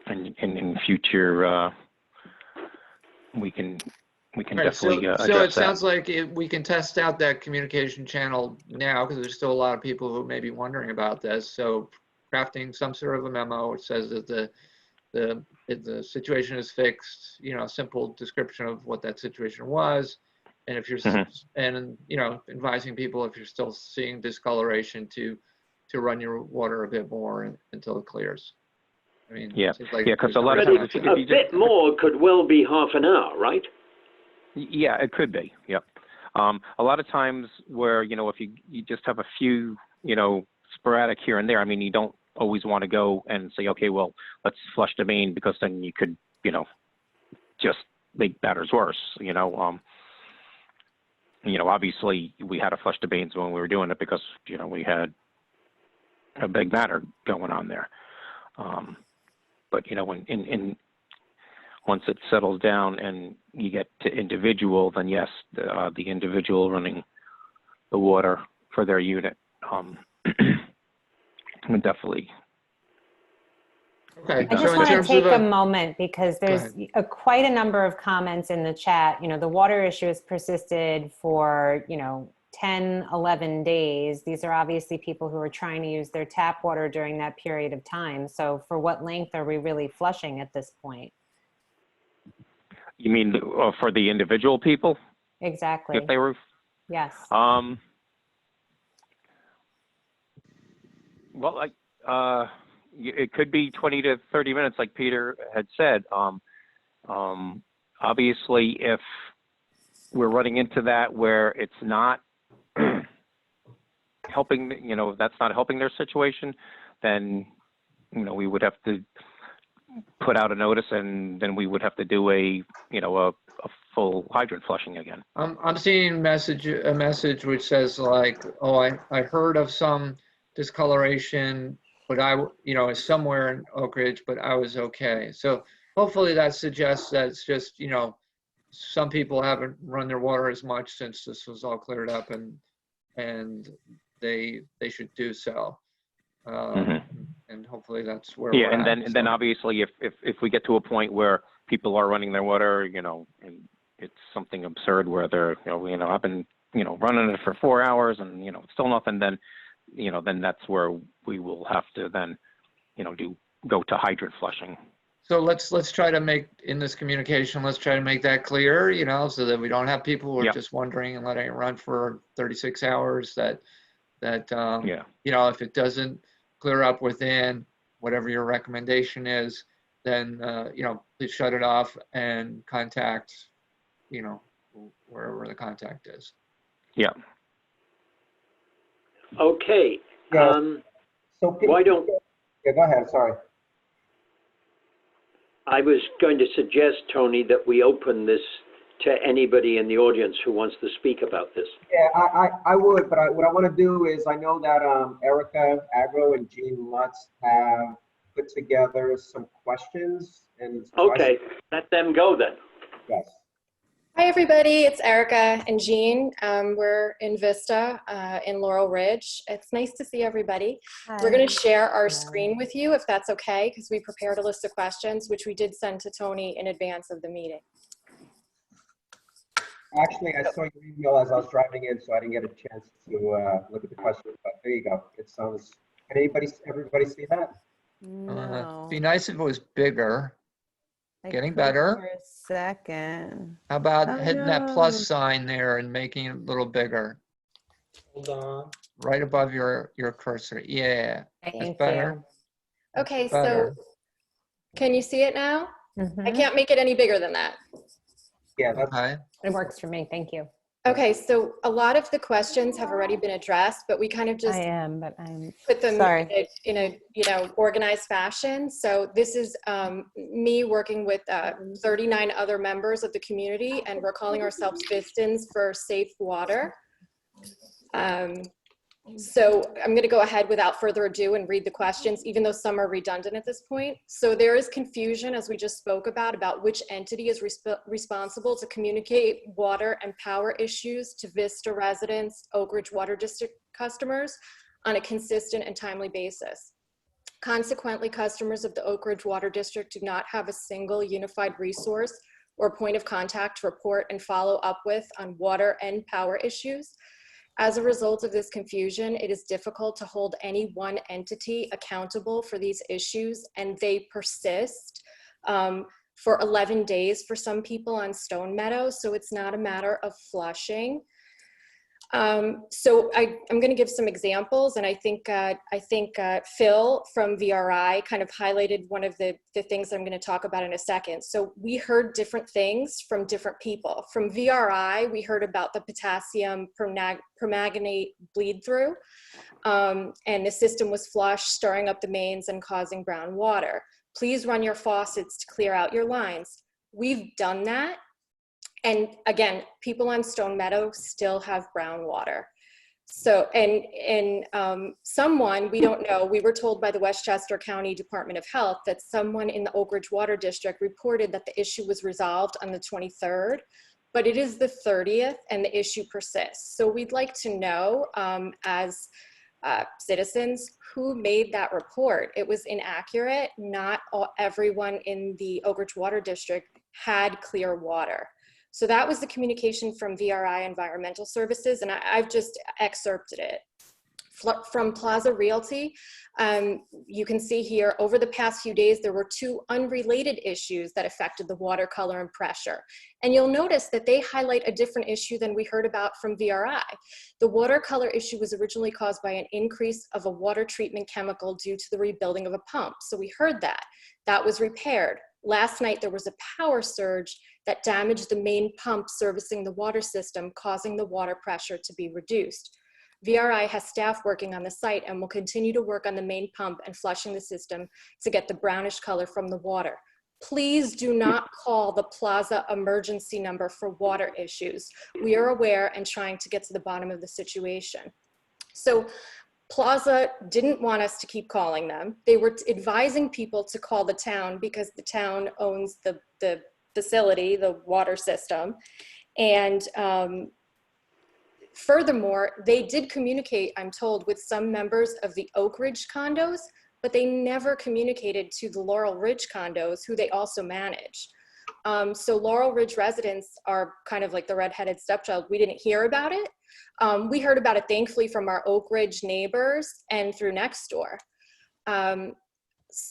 in future, we can Right, definitely so address it sounds that. like we can test out that communication channel now, because there's still a lot of people who may be wondering about this. So crafting some sort of a memo which says that the situation is fixed, you know, a simple description of what that situation was. And if you're, and, you know, advising people if you're still seeing discoloration to run your water a bit more until it clears. I mean, Yeah, it seems like because a lot But of times, a bit more could well be half an hour, right? yeah, it could be. Yep. A lot of times where, you know, if you just have a few, you know, sporadic here and there, I mean, you don't always want to go and say, okay, well, let's flush the main, because then you could, you know, just make matters worse, you know. Obviously we had to flush the mains when we were doing it because, you know, we had a big matter going on there. But, you know, once it settles down and you get to individual, then yes, the individual running the water for their unit, definitely. Okay. I just want to take a moment because there's quite a number of comments in the chat. You know, the water issue has persisted for, you know, 10, 11 days. These are obviously people who are trying to use their tap water during that period of time. So for what length are we really flushing at this point? You mean for the individual people? Exactly. If they were? Yes. Well, it could be 20 to 30 minutes, like Peter had said. Obviously, if we're running into that where it's not helping, you know, that's not helping their situation, then, you know, we would have to put out a notice, and then we would have to do a full hydrant flushing again. I'm seeing a message which says like, oh, I heard of some discoloration, but it's somewhere in Oak Ridge, but I was okay. So hopefully that suggests that it's just, you know, some people haven't run their water as much since this was all cleared up, and they should do so. And hopefully that's where we're and at. then obviously if we get to a point where people are running their water, you know, and it's something absurd where they're, you know, I've been, you know, running it for 4 hours and, you know, it's still nothing, then, you know, then that's where we will have to then, you know, go to hydrant flushing. So let's try to make, in this communication, let's try to make that clear, you know, so that we don't have people who are just wondering and letting it run for 36 hours that you know, if it doesn't clear up within whatever your recommendation is, then, you know, please shut it off and contact, you know, wherever the contact is. Yeah. Okay. So why don't... Yeah, go ahead, sorry. I was going to suggest, Tony, that we open this to anybody in the audience who wants to speak about this. Yeah, I would, but what I want to do is, I know that Erica Agro and Jean Lutz have put together some questions. And so okay, let them go then. Yes. Hi, everybody. It's Erica and Jean. We're in Vista in Laurel Ridge. It's nice to see everybody. Hi. We're going to share our screen with you, if that's okay, because we prepared a list of questions, which we did send to Tony in advance of the meeting. Actually, I saw your email as I was driving in, so I didn't get a chance to look at the questions, but there you go. It sounds, can everybody see that? No. It'd be nice if it was bigger. Getting better. For a second. How about hitting that plus sign there and making it a little bigger? Hold on. Right above your cursor. Yeah. That's better. Okay, Better. so can you see it now? Mm-hmm. I can't make it any bigger than that. Yeah, that's okay. It works for me. Thank you. Okay, so a lot of the questions have already been addressed, but we kind of just put them in a you know, organized fashion. So this is me working with 39 other members of the community, and we're calling ourselves Vistans for Safe Water. So I'm going to go ahead without further ado and read the questions, even though some are redundant at this point. So there is confusion, as we just spoke about which entity is responsible to communicate water and power issues to Vista residents, Oak Ridge Water District customers on a consistent and timely basis. Consequently, customers of the Oak Ridge Water District do not have a single unified resource or point of contact to report and follow up with on water and power issues. As a result of this confusion, it is difficult to hold any one entity accountable for these issues, and they persist for 11 days for some people on Stone Meadow, so it's not a matter of flushing. So I'm going to give some examples, and I think Phil from VRI kind of highlighted one of the things I'm going to talk about in a second. So we heard different things from different people. From VRI, we heard about the potassium permanganate bleed through, and the system was flushed, stirring up the mains and causing brown water. Please run your faucets to clear out your lines. We've done that. And again, people on Stone Meadow still have brown water. So, and someone, we don't know, we were told by the Westchester County Department of Health that someone in the Oak Ridge Water District reported that the issue was resolved on the 23rd, but it is the 30th and the issue persists. So we'd like to know as citizens who made that report. It was inaccurate. Not everyone in the Oak Ridge Water District had clear water. So that was the communication from VRI Environmental Services, and I've just excerpted it. From Plaza Realty, you can see here, over the past few days, there were 2 unrelated issues that affected the water color and pressure. And you'll notice that they highlight a different issue than we heard about from VRI. The water color issue was originally caused by an increase of a water treatment chemical due to the rebuilding of a pump. So we heard that. That was repaired. Last night, there was a power surge that damaged the main pump servicing the water system, causing the water pressure to be reduced. VRI has staff working on the site and will continue to work on the main pump and flushing the system to get the brownish color from the water. Please do not call the Plaza emergency number for water issues. We are aware and trying to get to the bottom of the situation. So Plaza didn't want us to keep calling them. They were advising people to call the town because the town owns the facility, the water system. And furthermore, they did communicate, I'm told, with some members of the Oak Ridge condos, but they never communicated to the Laurel Ridge condos, who they also manage. So Laurel Ridge residents are kind of like the redheaded stepchild. We didn't hear about it. We heard about it, thankfully, from our Oak Ridge neighbors and through Nextdoor.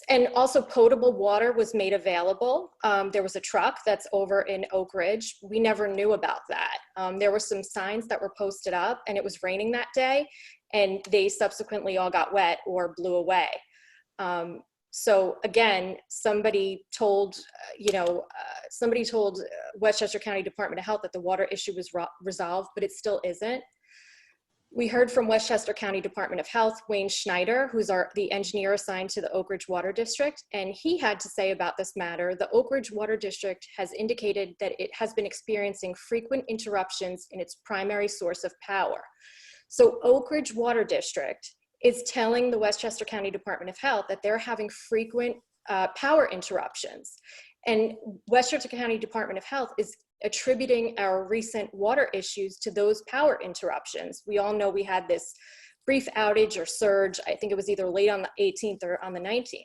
And also potable water was made available. There was a truck that's over in Oak Ridge. We never knew about that. There were some signs that were posted up, and it was raining that day, and they subsequently all got wet or blew away. So again, somebody told Westchester County Department of Health that the water issue was resolved, but it still isn't. We heard from Westchester County Department of Health, Wayne Schneider, who's the engineer assigned to the Oak Ridge Water District, and he had to say about this matter, the Oak Ridge Water District has indicated that it has been experiencing frequent interruptions in its primary source of power. So Oak Ridge Water District is telling the Westchester County Department of Health that they're having frequent power interruptions. And Westchester County Department of Health is attributing our recent water issues to those power interruptions. We all know we had this brief outage or surge. I think it was either late on the 18th or on the 19th.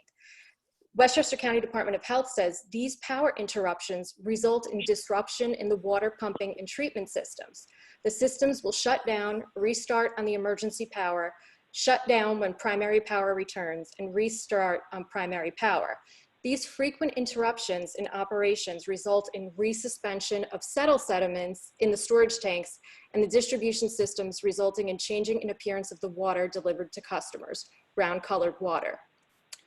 Westchester County Department of Health says these power interruptions result in disruption in the water pumping and treatment systems. The systems will shut down, restart on the emergency power, shut down when primary power returns, and restart on primary power. These frequent interruptions in operations result in resuspension of settle sediments in the storage tanks and the distribution systems, resulting in changing in appearance of the water delivered to customers, brown colored water.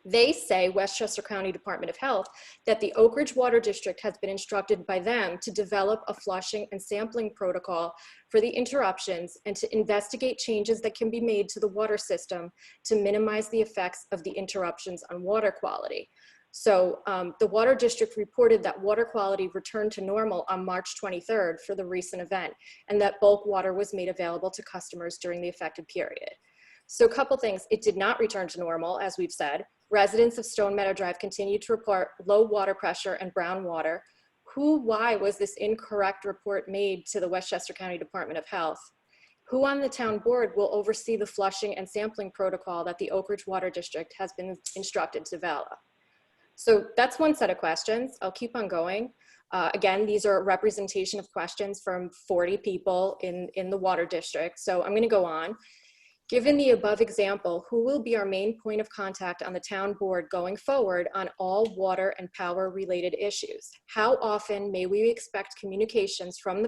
They say, Westchester County Department of Health, that the Oak Ridge Water District has been instructed by them to develop a flushing and sampling protocol for the interruptions and to investigate changes that can be made to the water system to minimize the effects of the interruptions on water quality. So the Water District reported that water quality returned to normal on March 23rd for the recent event, and that bulk water was made available to customers during the affected period. So a couple things, it did not return to normal, as we've said. Residents of Stone Meadow Drive continue to report low water pressure and brown water. Why was this incorrect report made to the Westchester County Department of Health? Who on the town board will oversee the flushing and sampling protocol that the Oak Ridge Water District has been instructed to develop? So that's one set of questions. I'll keep on going. Again, these are a representation of questions from 40 people in the water district. So I'm going to go on. Given the above example, who will be our main point of contact on the town board going forward on all water and power related issues? How often may we expect communications from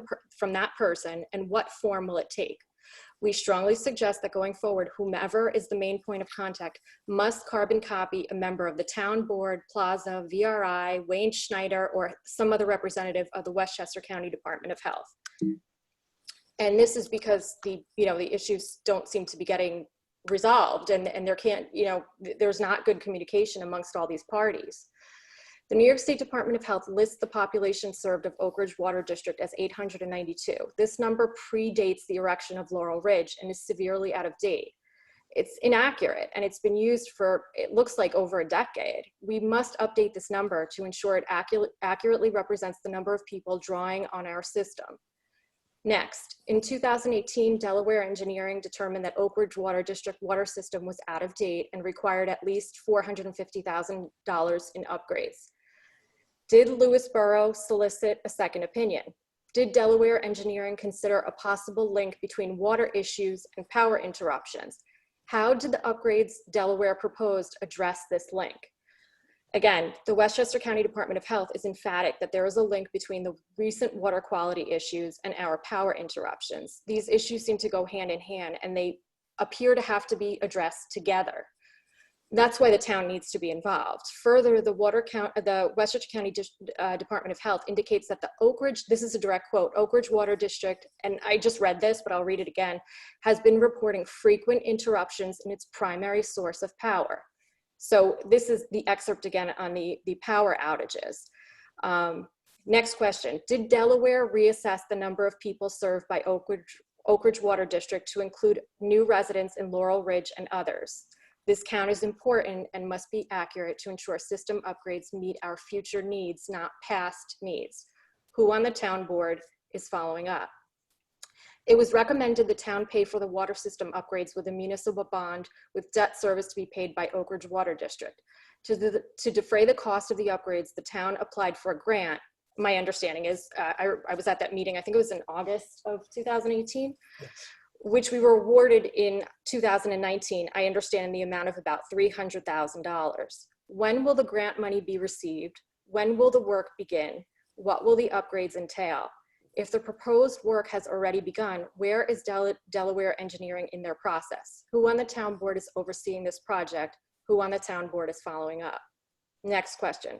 that person, and what form will it take? We strongly suggest that going forward, whomever is the main point of contact must carbon copy a member of the town board, Plaza, VRI, Wayne Schneider, or some other representative of the Westchester County Department of Health. And this is because the issues don't seem to be getting resolved, and there's not good communication amongst all these parties. The New York State Department of Health lists the population served of Oak Ridge Water District as 892. This number predates the erection of Laurel Ridge and is severely out of date. It's inaccurate, and it's been used for, it looks like, over a decade. We must update this number to ensure it accurately represents the number of people drawing on our system. Next, in 2018, Delaware Engineering determined that Oak Ridge Water District water system was out of date and required at least $450,000 in upgrades. Did Lewisboro solicit a second opinion? Did Delaware Engineering consider a possible link between water issues and power interruptions? How did the upgrades Delaware proposed address this link? Again, the Westchester County Department of Health is emphatic that there is a link between the recent water quality issues and our power interruptions. These issues seem to go hand in hand, and they appear to have to be addressed together. That's why the town needs to be involved. Further, the Westchester County Department of Health indicates that the Oak Ridge, this is a direct quote, Oak Ridge Water District, and I just read this, but I'll read it again, has been reporting frequent interruptions in its primary source of power. So this is the excerpt again on the power outages. Next question, did Delaware reassess the number of people served by Oak Ridge Water District to include new residents in Laurel Ridge and others? This count is important and must be accurate to ensure system upgrades meet our future needs, not past needs. Who on the town board is following up? It was recommended the town pay for the water system upgrades with a municipal bond with debt service to be paid by Oak Ridge Water District. To defray the cost of the upgrades, the town applied for a grant. My understanding is, I was at that meeting, I think it was in August of 2018. Yes. Which we were awarded in 2019, I understand, in the amount of about $300,000. When will the grant money be received? When will the work begin? What will the upgrades entail? If the proposed work has already begun, where is Delaware Engineering in their process? Who on the town board is overseeing this project? Who on the town board is following up? Next question.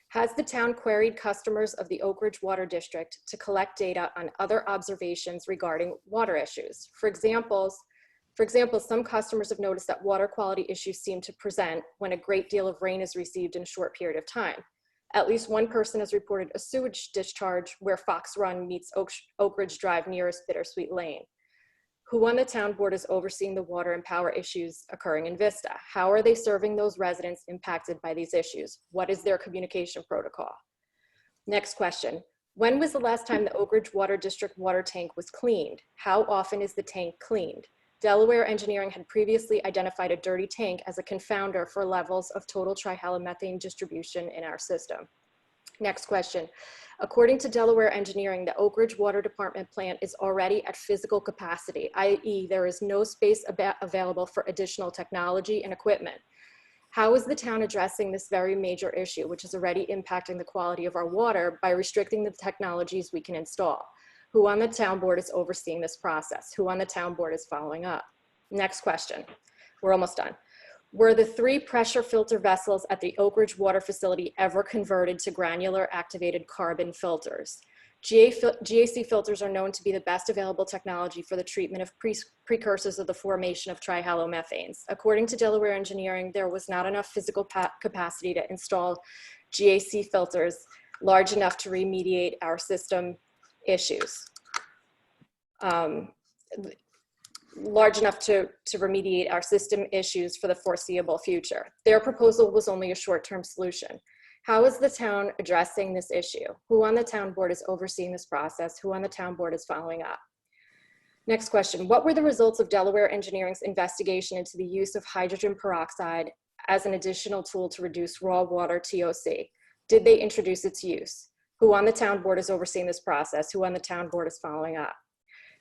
Has the town queried customers of the Oak Ridge Water District to collect data on other observations regarding water issues? For example, some customers have noticed that water quality issues seem to present when a great deal of rain is received in a short period of time. At least one person has reported a sewage discharge where Fox Run meets Oak Ridge Drive nearest Bittersweet Lane. Who on the town board is overseeing the water and power issues occurring in Vista? How are they serving those residents impacted by these issues? What is their communication protocol? Next question. When was the last time the Oak Ridge Water District water tank was cleaned? How often is the tank cleaned? Delaware Engineering had previously identified a dirty tank as a confounder for levels of total trihalomethane distribution in our system. Next question. According to Delaware Engineering, the Oak Ridge Water Department plant is already at physical capacity, i.e. there is no space available for additional technology and equipment. How is the town addressing this very major issue, which is already impacting the quality of our water by restricting the technologies we can install? Who on the town board is overseeing this process? Who on the town board is following up? Next question. We're almost done. Were the 3 pressure filter vessels at the Oak Ridge Water Facility ever converted to granular activated carbon filters? GAC filters are known to be the best available technology for the treatment of precursors of the formation of trihalomethanes. According to Delaware Engineering, there was not enough physical capacity to install GAC filters large enough to remediate our system issues. large enough to remediate our system issues for the foreseeable future. Their proposal was only a short-term solution. How is the town addressing this issue? Who on the town board is overseeing this process? Who on the town board is following up? Next question, what were the results of Delaware Engineering's investigation into the use of hydrogen peroxide as an additional tool to reduce raw water TOC? Did they introduce its use? Who on the town board is overseeing this process? Who on the town board is following up?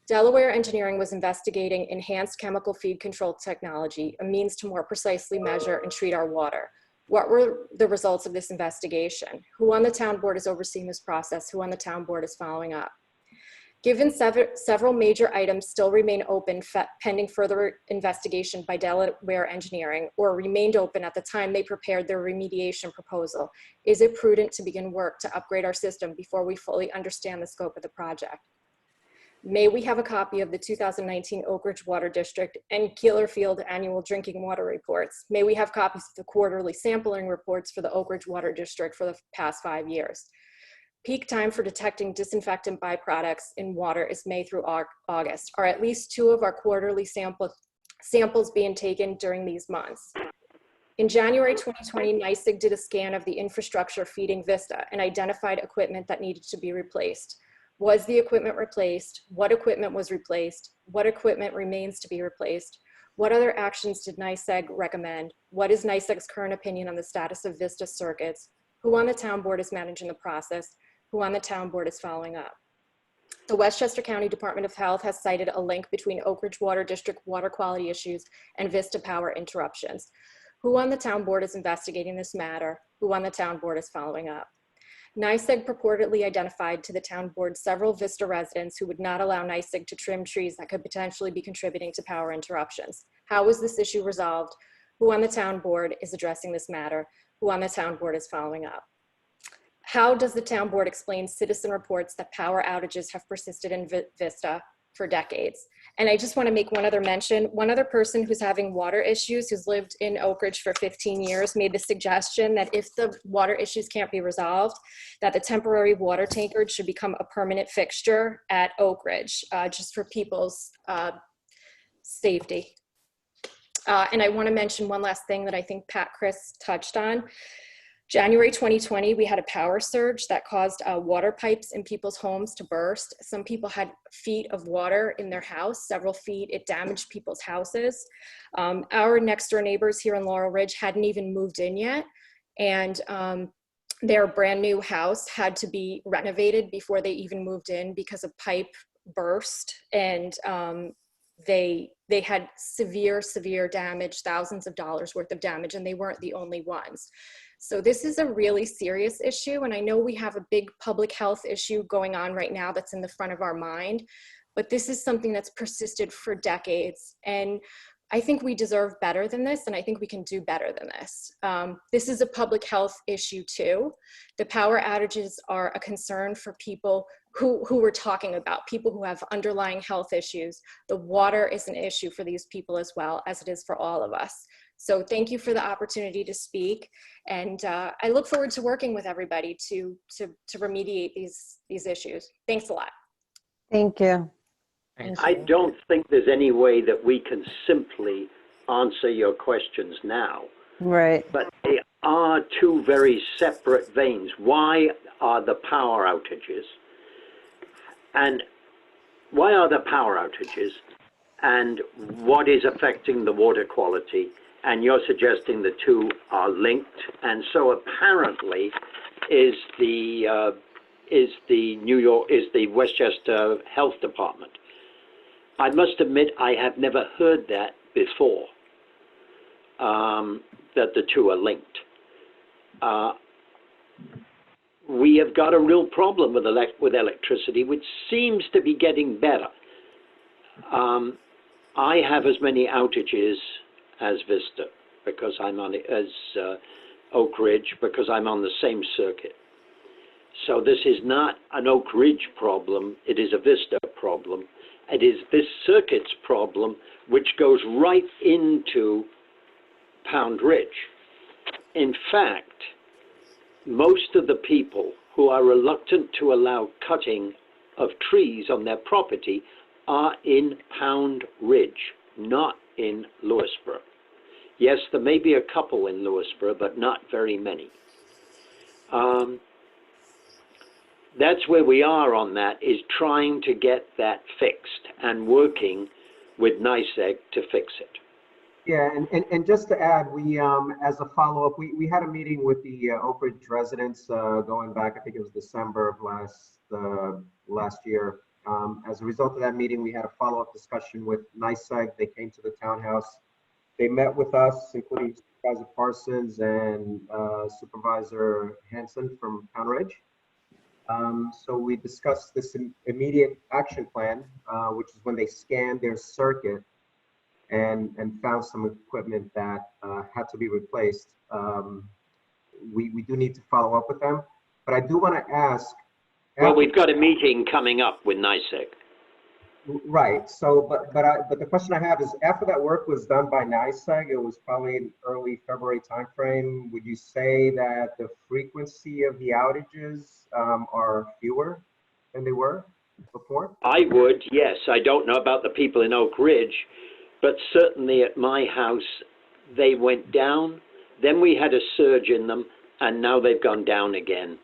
Delaware Engineering was investigating enhanced chemical feed control technology, a means to more precisely measure and treat our water. What were the results of this investigation? Who on the town board is overseeing this process? Who on the town board is following up? Given several major items still remain open pending further investigation by Delaware Engineering, or remained open at the time they prepared their remediation proposal, is it prudent to begin work to upgrade our system before we fully understand the scope of the project? May we have a copy of the 2019 Oak Ridge Water District and Keelerfield annual drinking water reports? May we have copies of the quarterly sampling reports for the Oak Ridge Water District for the past 5 years? Peak time for detecting disinfectant byproducts in water is May through August. Are at least 2 of our quarterly samples being taken during these months? In January 2020, NYSEG did a scan of the infrastructure feeding Vista and identified equipment that needed to be replaced. Was the equipment replaced? What equipment was replaced? What equipment remains to be replaced? What other actions did NYSEG recommend? What is NYSEG's current opinion on the status of Vista circuits? Who on the town board is managing the process? Who on the town board is following up? The Westchester County Department of Health has cited a link between Oak Ridge Water District water quality issues and Vista power interruptions. Who on the town board is investigating this matter? Who on the town board is following up? NYSEG purportedly identified to the town board several Vista residents who would not allow NYSEG to trim trees that could potentially be contributing to power interruptions. How was this issue resolved? Who on the town board is addressing this matter? Who on the town board is following up? How does the town board explain citizen reports that power outages have persisted in Vista for decades? And I just want to make one other mention. One other person who's having water issues, who's lived in Oak Ridge for 15 years, made the suggestion that if the water issues can't be resolved, that the temporary water tankard should become a permanent fixture at Oak Ridge, just for people's safety. And I want to mention one last thing that I think Chris touched on. January 2020, we had a power surge that caused water pipes in people's homes to burst. Some people had feet of water in their house, several feet. It damaged people's houses. Our next door neighbors here in Laurel Ridge hadn't even moved in yet. And their brand new house had to be renovated before they even moved in because a pipe burst. And they had severe damage, thousands of dollars worth of damage, and they weren't the only ones. So this is a really serious issue, and I know we have a big public health issue going on right now that's in the front of our mind, but this is something that's persisted for decades, and I think we deserve better than this, and I think we can do better than this. This is a public health issue too. The power outages are a concern for people who we're talking about, people who have underlying health issues. The water is an issue for these people as well as it is for all of us. So thank you for the opportunity to speak. And I look forward to working with everybody to remediate these issues. Thanks a lot. Thank you. I don't think there's any way that we can simply answer your questions now. Right. But they are 2 very separate veins. Why are the power outages? And why are there power outages? And what is affecting the water quality? And you're suggesting the 2 are linked. And so apparently is the Westchester Health Department. I must admit, I have never heard that before, that the 2 are linked. We have got a real problem with electricity, which seems to be getting better. I have as many outages as Vista because I'm on Oak Ridge because I'm on the same circuit. So this is not an Oak Ridge problem, it is a Vista problem. It is this circuit's problem which goes right into Pound Ridge. In fact, most of the people who are reluctant to allow cutting of trees on their property are in Pound Ridge, not in Lewisboro. Yes, there may be a couple in Lewisboro, but not very many. That's where we are on that, is trying to get that fixed and working with NYSEG to fix it. Yeah, and just to add, we, as a follow-up, we had a meeting with the Oak Ridge residents going back, I think it was December of last year. As a result of that meeting, we had a follow-up discussion with NYSEG. They came to the townhouse. They met with us, including Supervisor Parsons and Supervisor Hanson from Pound Ridge. So we discussed this immediate action plan, which is when they scanned their circuit and found some equipment that had to be replaced. We do need to follow up with them, but I do want to ask. Well, we've got a meeting coming up with NYSEG. Right. So, but the question I have is, after that work was done by NYSEG, it was probably in early February timeframe. Would you say that the frequency of the outages are fewer than they were before? I would, yes. I don't know about the people in Oak Ridge, but certainly at my house, they went down. Then we had a surge in them, and now they've gone down again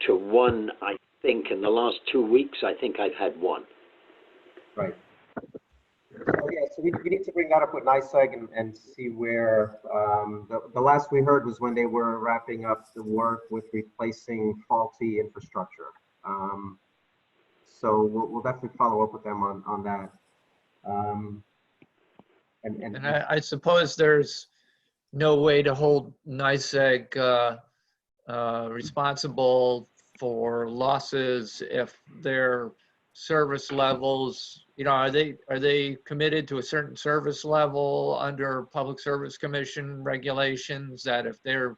to one, I think, in the last 2 weeks. I think I've had one. Right. So yeah, so we need to bring that up with NYSEG and see where, the last we heard was when they were wrapping up the work with replacing faulty infrastructure. So we'll definitely follow up with them on that. And I suppose there's no way to hold NYSEG responsible for losses if their service levels, you know, are they committed to a certain service level under Public Service Commission regulations, that if they're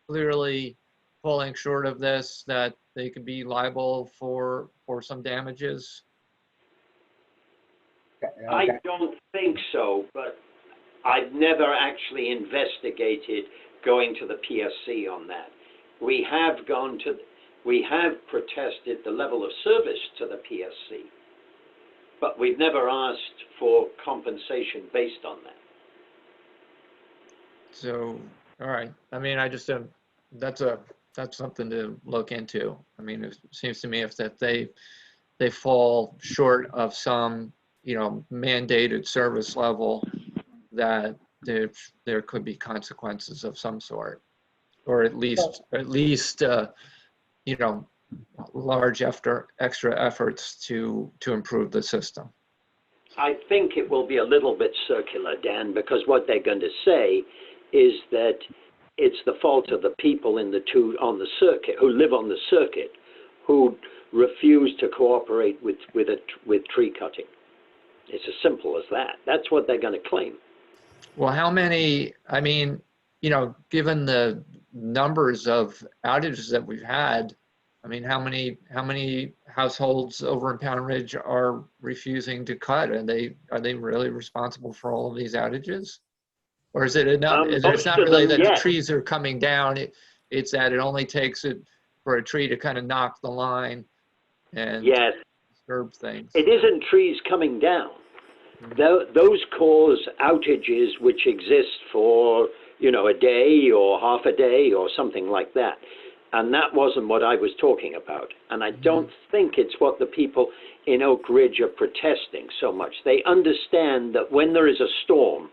clearly falling short of this, that they could be liable for some damages? I don't think so, but I've never actually investigated going to the PSC on that. We have protested the level of service to the PSC, but we've never asked for compensation based on that. So, all right. I mean, I just that's something to look into. I mean, it seems to me if that they fall short of some, you know, mandated service level, that there could be consequences of some sort, or at least you know, large extra efforts to improve the system. I think it will be a little bit circular, Dan, because what they're going to say is that it's the fault of the people on the circuit, who live on the circuit, who refuse to cooperate with tree cutting. It's as simple as that. That's what they're going to claim. Well, how many, I mean, you know, given the numbers of outages that we've had, I mean, how many households over in Pound Ridge are refusing to cut? Are they really responsible for all of these outages? Or is it enough? It's not really that the trees are coming down. It's that it only takes it for a tree to kind of knock the line and disturb things. It isn't trees coming down. Those cause outages which exist for, you know, a day or half a day or something like that. And that wasn't what I was talking about. And I don't think it's what the people in Oak Ridge are protesting so much. They understand that when there is a storm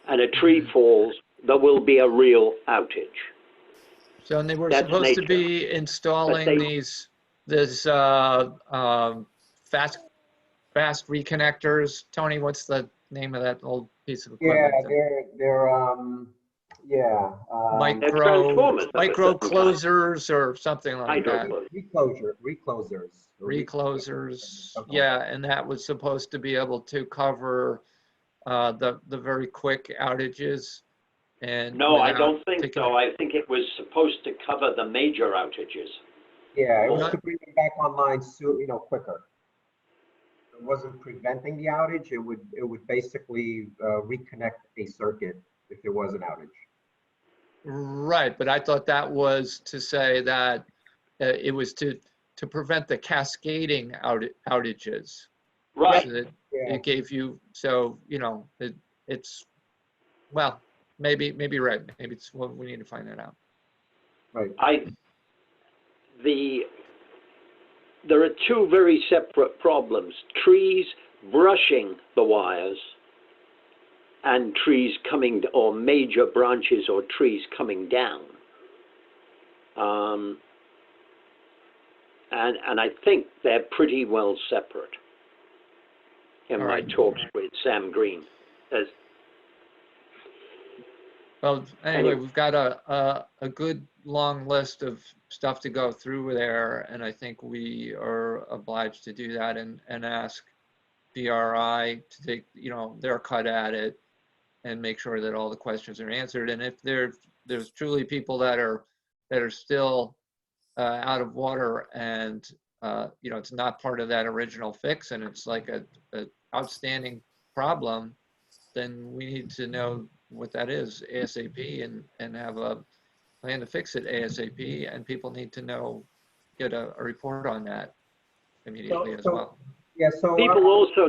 and a tree falls, there will be a real outage. So and they were supposed to be installing this fast reconnectors. Tony, what's the name of that old piece of equipment? Yeah, micro closers or something like that. Reclosers. Yeah, and that was supposed to be able to cover the very quick outages. And no, I don't think so. I think it was supposed to cover the major outages. Yeah, it was to bring them back online soon, you know, quicker. It wasn't preventing the outage. It would basically reconnect a circuit if there was an outage. Right, but I thought that was to say that it was to prevent the cascading outages. Right. So it gave you, so, you know, it's, well, maybe right. Maybe it's, well, we need to find that out. Right. There are two very separate problems: trees brushing the wires and trees coming, or major branches or trees coming down. And I think they're pretty well separate in my talks with Sam Green. Well, anyway, we've got a good long list of stuff to go through there, and I think we are obliged to do that and ask BRI to take, you know, their cut at it and make sure that all the questions are answered. And if there's truly people that are still out of water and you know, it's not part of that original fix and it's like a outstanding problem, then we need to know what that is ASAP and have a plan to fix it ASAP, and people need to know, get a report on that immediately as well. Yeah, so people also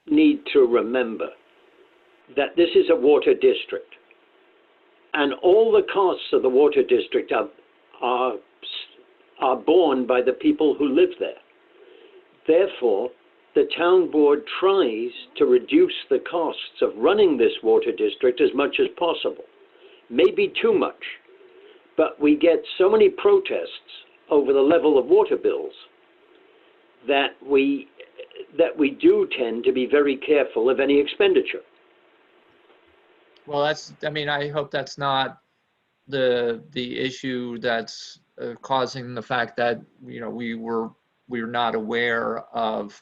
need to remember that this is a water district, and all the costs of the water district are borne by the people who live there. Therefore, the town board tries to reduce the costs of running this water district as much as possible. Maybe too much, but we get so many protests over the level of water bills that we do tend to be very careful of any expenditure. Well, that's, I mean, I hope that's not the issue that's causing the fact that, you know, we're not aware of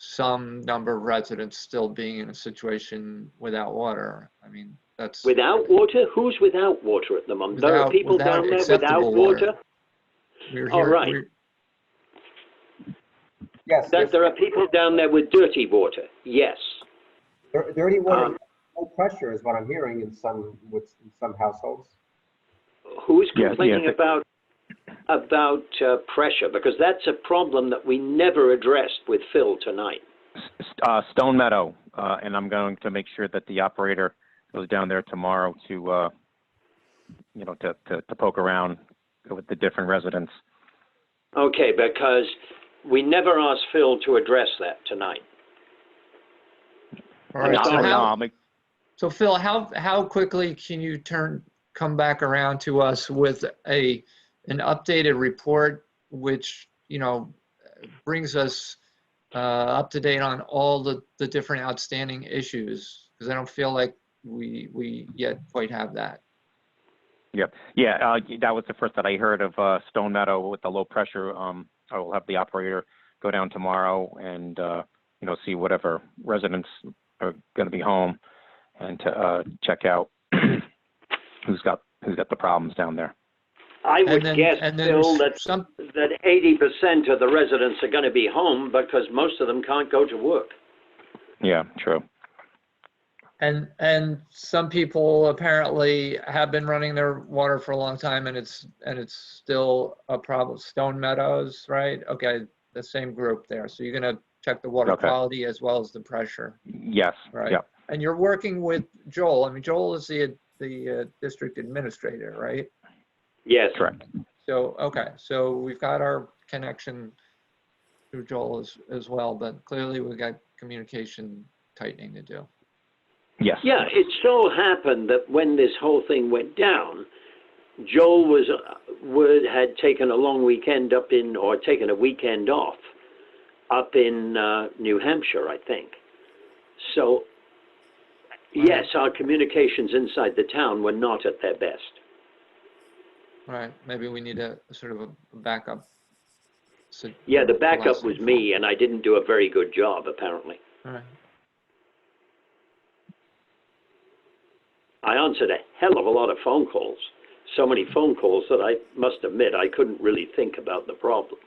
some number of residents still being in a situation without water. I mean, that's... Without water? Who's without water at the moment? There are people down there without water? All right. Yes. There are people down there with dirty water. Yes. Dirty water, low pressure is what I'm hearing in some households. Who's complaining about pressure? Because that's a problem that we never addressed with Phil tonight. Stone Meadow, and I'm going to make sure that the operator goes down there tomorrow to, you know, to poke around with the different residents. Okay, because we never asked Phil to address that tonight. All right. So Phil, how quickly can you come back around to us with an updated report, which, you know, brings us up to date on all the different outstanding issues? Because I don't feel like we yet quite have that. Yep. Yeah, that was the first that I heard of Stone Meadow with the low pressure. I will have the operator go down tomorrow and you know, see whatever residents are going to be home and to check out who's got the problems down there. I would guess, Phil, that 80% of the residents are going to be home because most of them can't go to work. Yeah, true. And some people apparently have been running their water for a long time, and it's still a problem. Stone Meadows, right? Okay, the same group there. So you're going to check the water quality as well as the pressure. Yes. Right. Yep. And you're working with Joel. I mean, Joel is the district administrator, right? Yes. Correct. So okay, so we've got our connection through Joel as well, but clearly we've got communication tightening to do. Yes. Yeah, it so happened that when this whole thing went down, Joel had taken a long weekend taken a weekend off up in New Hampshire, I think. So, yes, our communications inside the town were not at their best. All right, maybe we need a sort of a backup. Yeah, the backup was me, and I didn't do a very good job, apparently. All right. I answered a hell of a lot of phone calls. So many phone calls that I must admit I couldn't really think about the problem.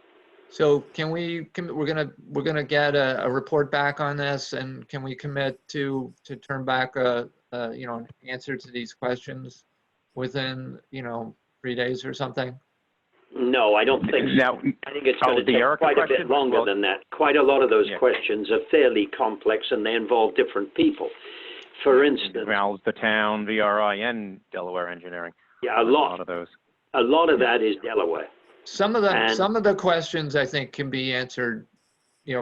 So we're gonna get a report back on this, and can we commit to turn back you know, an answer to these questions within, you know, 3 days or something? No, I don't think so. Now, I think it's going to the take Erica quite a bit question? longer Well, than that. Quite a lot of those yeah. questions are fairly complex and they involve different people. For instance, Well, the town, VRI, and Delaware Engineering. yeah, a A lot. lot of those. A lot of that is Delaware. Some of And- the questions I think can be answered,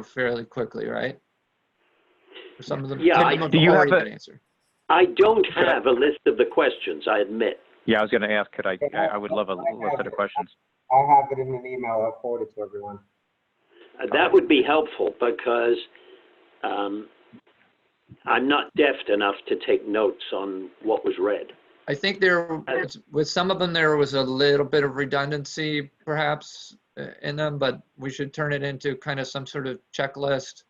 fairly quickly, right? Or some of them, Yeah, some of them do you have have already a- been answered. I don't have a list of the questions, I admit. Yeah, I was going to ask, I would love a list of the questions. I have it in an email. I'll forward it to everyone. That would be helpful because I'm not deft enough to take notes on what was read. I think with some of them, there was a little bit of redundancy perhaps in them, but we should turn it into kind of some sort of checklist,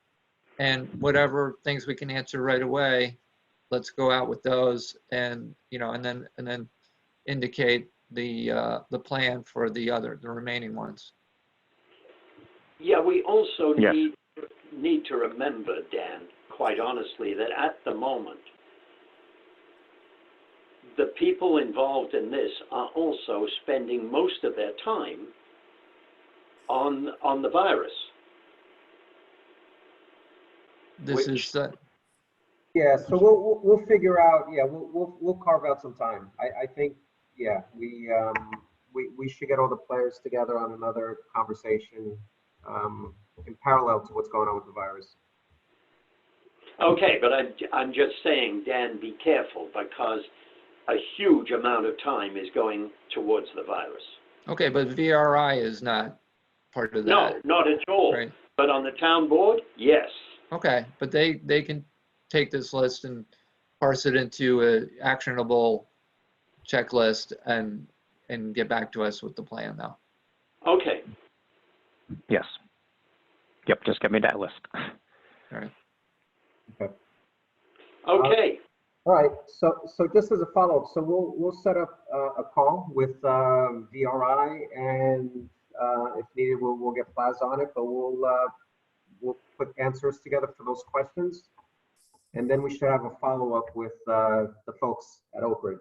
and whatever things we can answer right away, let's go out with those, and and then indicate the plan for the remaining ones. Yeah, we also Yes. need to remember, Dan, quite honestly, that at the moment, the people involved in this are also spending most of their time on the virus. This is Yeah, so we'll figure out. Yeah, we'll carve out some time. I think we should get all the players together on another conversation in parallel to what's going on with the virus. Okay, but I'm just saying, Dan, be careful because a huge amount of time is going towards the virus. okay, but VRI is not part of that. No, not at all. Right. But on the town board, yes. Okay, but they can take this list and parse it into a actionable checklist and get back to us with the plan now. Okay. Yes. Yep, just give me that list. All right. Okay. Okay. All right. So just as a follow-up, so we'll set up a call with VRI, and if needed, we'll get Plaza on it. But we'll put answers together for those questions, and then we should have a follow-up with the folks at Oak Ridge.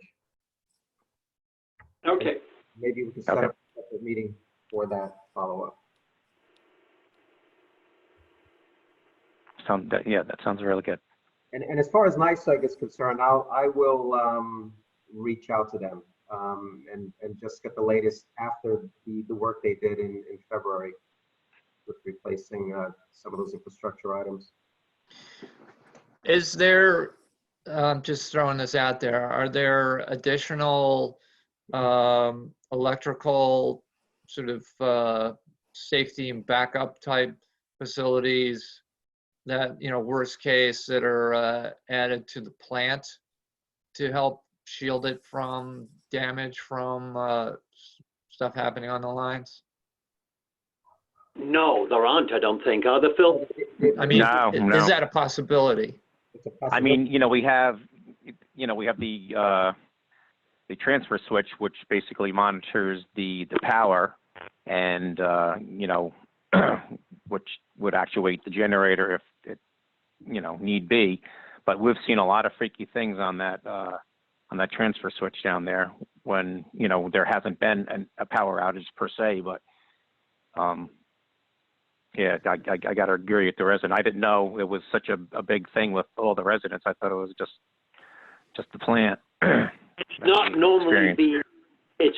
Okay. Maybe we can set up a separate meeting for that follow-up. That sounds really good. And as far as NYSEG is concerned, I will reach out to them and just get the latest after the work they did in February with replacing some of those infrastructure items. Is there, just throwing this out there, are there additional electrical sort of safety and backup type facilities that, worst case, that are added to the plant to help shield it from damage from stuff happening on the lines? No, there aren't, I don't think. Are there, Phil? I mean, No. is that a possibility? I mean, we have the transfer switch, which basically monitors the power, and which would actuate the generator if it need be. But we've seen a lot of freaky things on that transfer switch down there when there hasn't been a power outage per se, but yeah, I got to agree with the resident. I didn't know it was such a big thing with all the residents. I thought it was just the plant. It's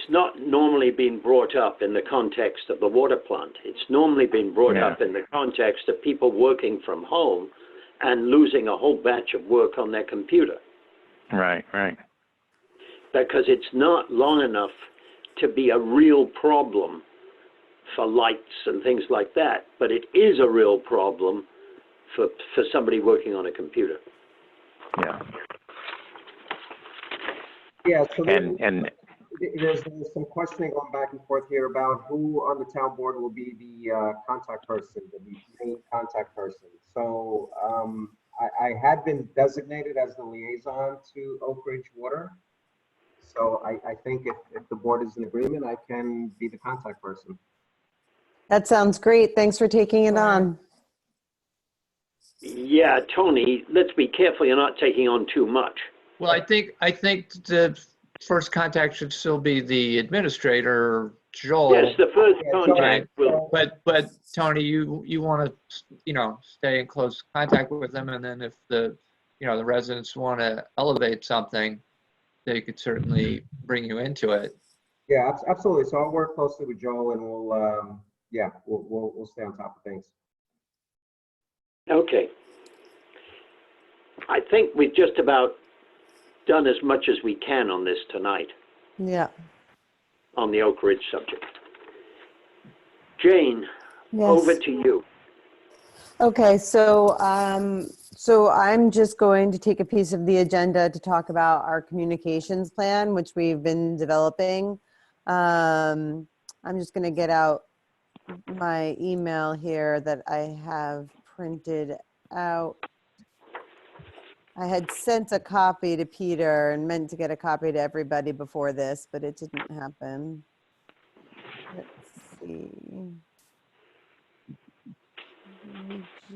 not normally being brought up in the context of the water plant. It's normally been brought up in the context of people working from home and losing a whole batch of work on their computer. Right. Because it's not long enough to be a real problem for lights and things like that, but it is a real problem for somebody working on a computer. Yeah. Yeah, so and there's some questioning going back and forth here about who on the town board will be the contact person, the main contact person. So I had been designated as the liaison to Oak Ridge Water. So I think if the board is in agreement, I can be the contact person. That sounds great. Thanks for taking it on. Yeah, Tony, let's be careful you're not taking on too much. Well, I think to first contact should still be the administrator, Joel. Yes, the first contact will. But Tony, you want to, stay in close contact with them, and then if the residents want to elevate something, they could certainly bring you into it. Yeah, absolutely. So I'll work closely with Joe, and we'll stay on top of things. Okay. I think we've just about done as much as we can on this tonight. Yeah. On the Oak Ridge subject. Jane, Yes. over to you. Okay, so so I'm just going to take a piece of the agenda to talk about our communications plan, which we've been developing. I'm just going to get out my email here that I have printed out. I had sent a copy to Peter and meant to get a copy to everybody before this, but it didn't happen. Let's see.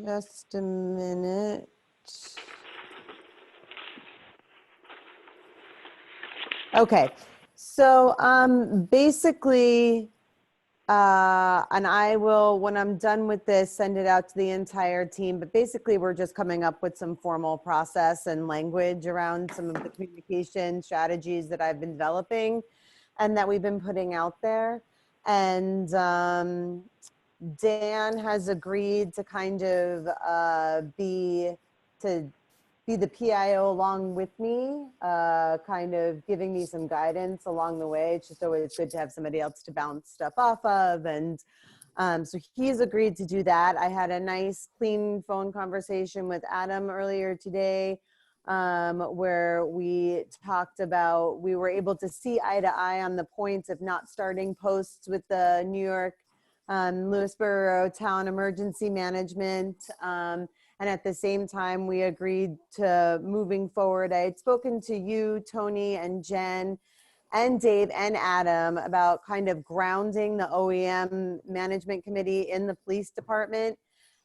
Just a minute. Okay, so basically, and I will, when I'm done with this, send it out to the entire team. But basically, we're just coming up with some formal process and language around some of the communication strategies that I've been developing and that we've been putting out there. And Dan has agreed to kind of be the PIO along with me, kind of giving me some guidance along the way. It's just always good to have somebody else to bounce stuff off of. And so he's agreed to do that. I had a nice clean phone conversation with Adam earlier today, where we talked about, we were able to see eye to eye on the points of not starting posts with the New York Lewisboro Town Emergency Management. And at the same time, we agreed to moving forward. I had spoken to you, Tony, and Jen, and Dave, and Adam about kind of grounding the OEM management committee in the police department.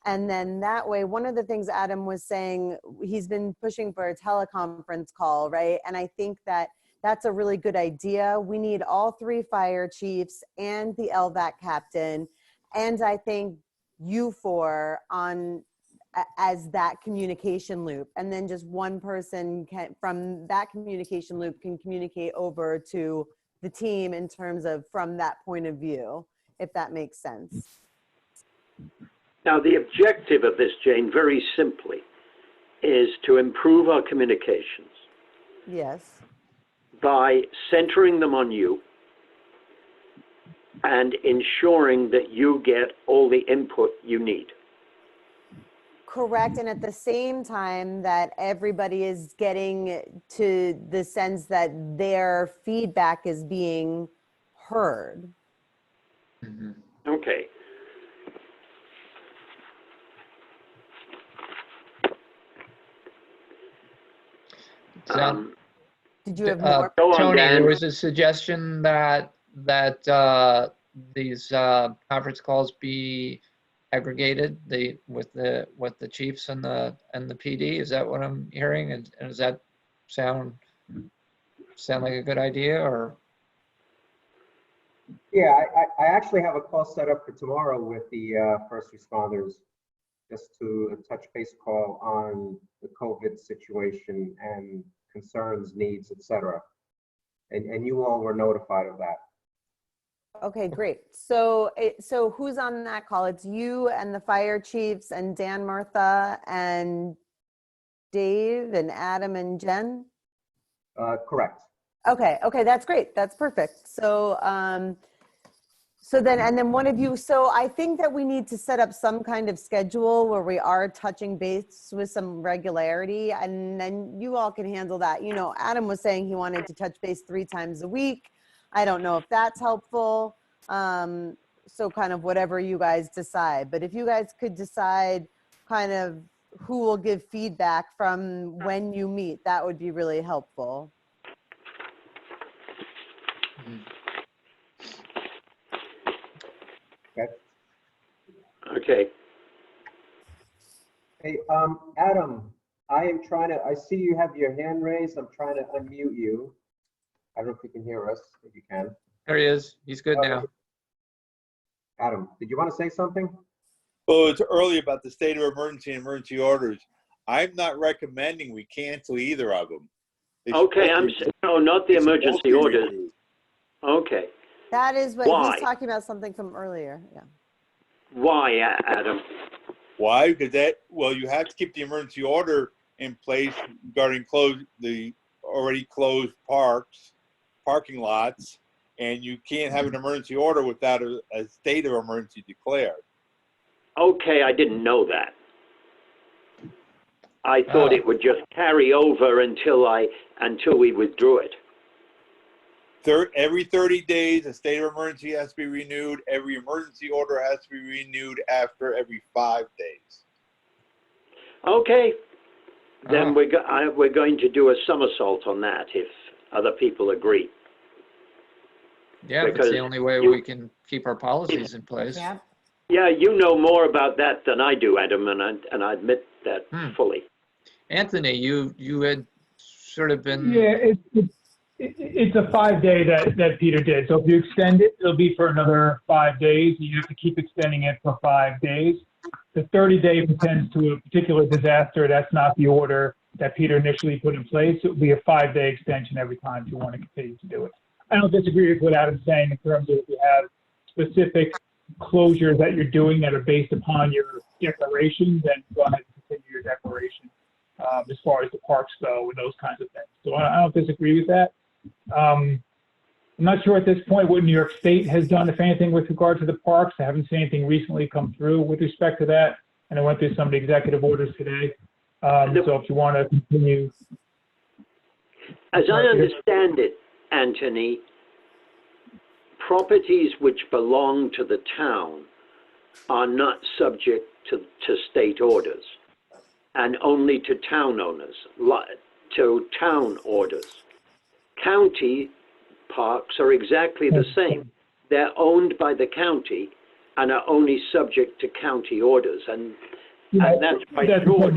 And then that way, one of the things Adam was saying, he's been pushing for a teleconference call, right? And I think that that's a really good idea. We need all 3 fire chiefs and the LVAC captain. And I think you 4 on as that communication loop, and then just one person can, from that communication loop, can communicate over to the team in terms of from that point of view, if that makes sense. Now, the objective of this, Jane, very simply, is to improve our communications. Yes. By centering them on you and ensuring that you get all the input you need. Correct. And at the same time that everybody is getting to the sense that their feedback is being heard. Mm-hmm. Okay. Did you have more? Tony, there was a suggestion that these conference calls be aggregated with the chiefs and the PD. Is that what I'm hearing? And does that sound like a good idea, or? Yeah, I actually have a call set up for tomorrow with the first responders, just to a touch base call on the COVID situation and concerns, needs, etc. And you all were notified of that. Okay, great. So so who's on that call? It's you and the fire chiefs and Dan, Martha, and Dave and Adam and Jen? Correct. Okay, that's great. That's perfect. So so then, and then one of you, so I think that we need to set up some kind of schedule where we are touching base with some regularity, and then you all can handle that. You know, Adam was saying he wanted to touch base 3 times a week. I don't know if that's helpful. So kind of whatever you guys decide, but if you guys could decide kind of who will give feedback from when you meet, that would be really helpful. Okay. Hey, Adam, I see you have your hand raised. I'm trying to unmute you. I don't know if you can hear us. If you can. There he is. He's good now. Adam, did you want to say something? Well, it's early about the state of emergency and emergency orders. I'm not recommending we cancel either of them. Okay, no, not the emergency orders. Okay. That is what Why? he's talking about, something from earlier. Yeah. Why, Adam? Why? Because you have to keep the emergency order in place regarding the already closed parking lots, and you can't have an emergency order without a state of emergency declared. Okay, I didn't know that. I thought it would just carry over until we withdrew it. Every 30 days, a state of emergency has to be renewed. Every emergency order has to be renewed after every 5 days. Okay, then we're going to do a somersault on that if other people agree. Yeah, Because that's the only way we can keep our policies in place. Yeah. Yeah, you know more about that than I do, Adam, and I admit that fully. Anthony, you had sort of been. Yeah, it's a 5-day that Peter did. So if you extend it, it'll be for another 5 days. You have to keep extending it for 5 days. The 30-day pertains to a particular disaster. That's not the order that Peter initially put in place. It will be a 5-day extension every time you want to continue to do it. I don't disagree with what Adam's saying in terms of if you have specific closures that you're doing that are based upon your declaration, then go ahead and continue your declaration as far as the parks go and those kinds of things. So I don't disagree with that. I'm not sure at this point what New York State has done, if anything, with regard to the parks. I haven't seen anything recently come through with respect to that, and I went through some of the executive orders today. So if you want to continue. As I understand it, Anthony, properties which belong to the town are not subject to state orders, and only to town owners, to town orders. County parks are exactly the same. They're owned by the county and are only subject to county orders. And that's why George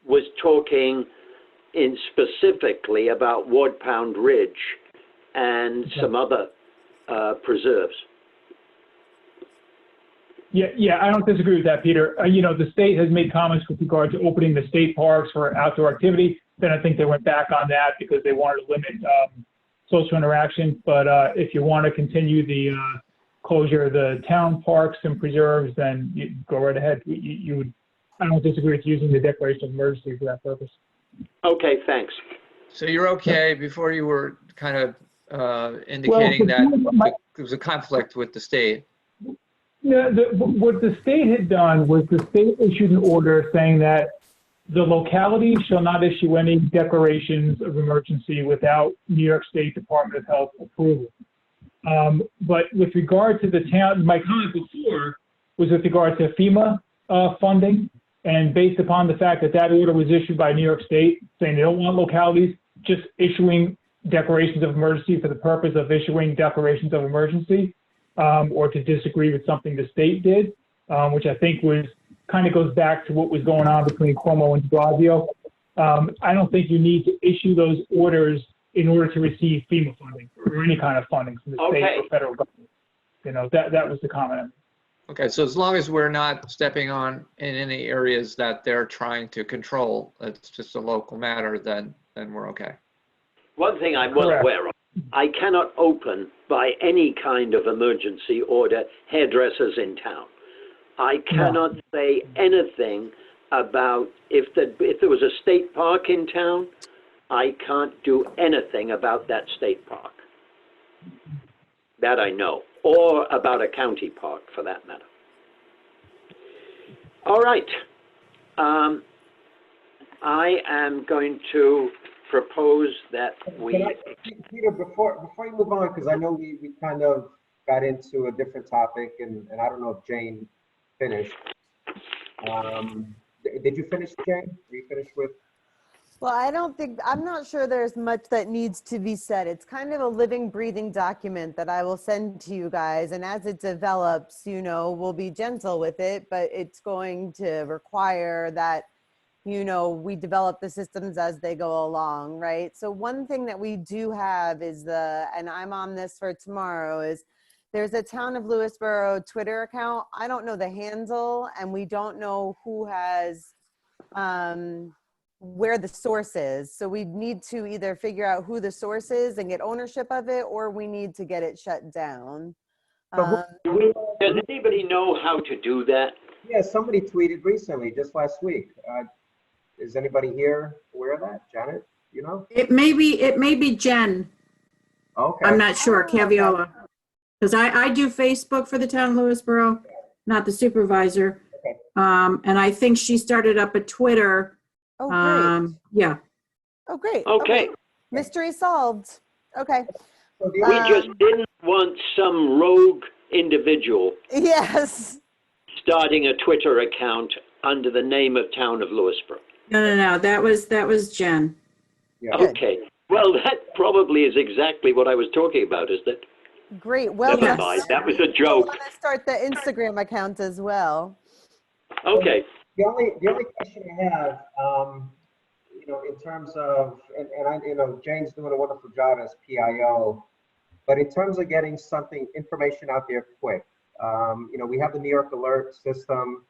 was talking specifically about Ward Pound Ridge and some other preserves. Yeah, I don't disagree with that, Peter. The state has made comments with regard to opening the state parks for outdoor activity. Then I think they went back on that because they wanted to limit social interaction. But if you want to continue the closure of the town parks and preserves, then you go right ahead. I don't disagree with using the declaration of emergency for that purpose. Okay, thanks. So you're okay. Before you were kind of indicating that there was a conflict with the state. Yeah, what the state had done was the state issued an order saying that the locality shall not issue any declarations of emergency without New York State Department of Health approval. But with regard to the town, my comment before was with regard to FEMA funding, and based upon the fact that that order was issued by New York State saying they don't want localities just issuing declarations of emergency for the purpose of issuing declarations of emergency, or to disagree with something the state did, which I think kind of goes back to what was going on between Cuomo and de Blasio. I don't think you need to issue those orders in order to receive FEMA funding or any kind of funding from the state or federal government. That was the comment. Okay, so as long as we're not stepping on in any areas that they're trying to control, it's just a local matter, then we're okay. One thing I'm well aware of, I cannot open by any kind of emergency order hairdressers in town. I cannot say anything about if there was a state park in town, I can't do anything about that state park. That I know, or about a county park for that matter. All right. I am going to propose that we... Peter, before you move on, because I know we kind of got into a different topic, and I don't know if Jane finished. Did you finish, Jane? Are you finished with? Well, I'm not sure there's much that needs to be said. It's kind of a living, breathing document that I will send to you guys. And as it develops, we'll be gentle with it, but it's going to require that we develop the systems as they go along, right? So one thing that we do have is and I'm on this for tomorrow, is there's a Town of Lewisboro Twitter account. I don't know the handle, and we don't know who has, where the source is. So we need to either figure out who the source is and get ownership of it, or we need to get it shut down. Does anybody know how to do that? Yeah, somebody tweeted recently, just last week. Is anybody here aware of that? Janet, you know? It may be Jen. Okay. I'm not sure, okay. Caviola. Because I do Facebook for the town of Lewisboro, not the supervisor. Okay. And I think she started up a Twitter. Oh, great. Yeah. Oh, great. Okay. Mystery solved. Okay. We just didn't want some rogue individual Yes. starting a Twitter account under the name of Town of Lewisboro. No. That was Jen. Yeah. Okay. Well, that probably is exactly what I was talking about, is that? Great. Well, Never mind. That was a joke. I want to start the Instagram account as well. Okay. The only question I have, in terms of, and I, Jane's doing a wonderful job as PIO, but in terms of getting information out there quick, we have the New York alert system.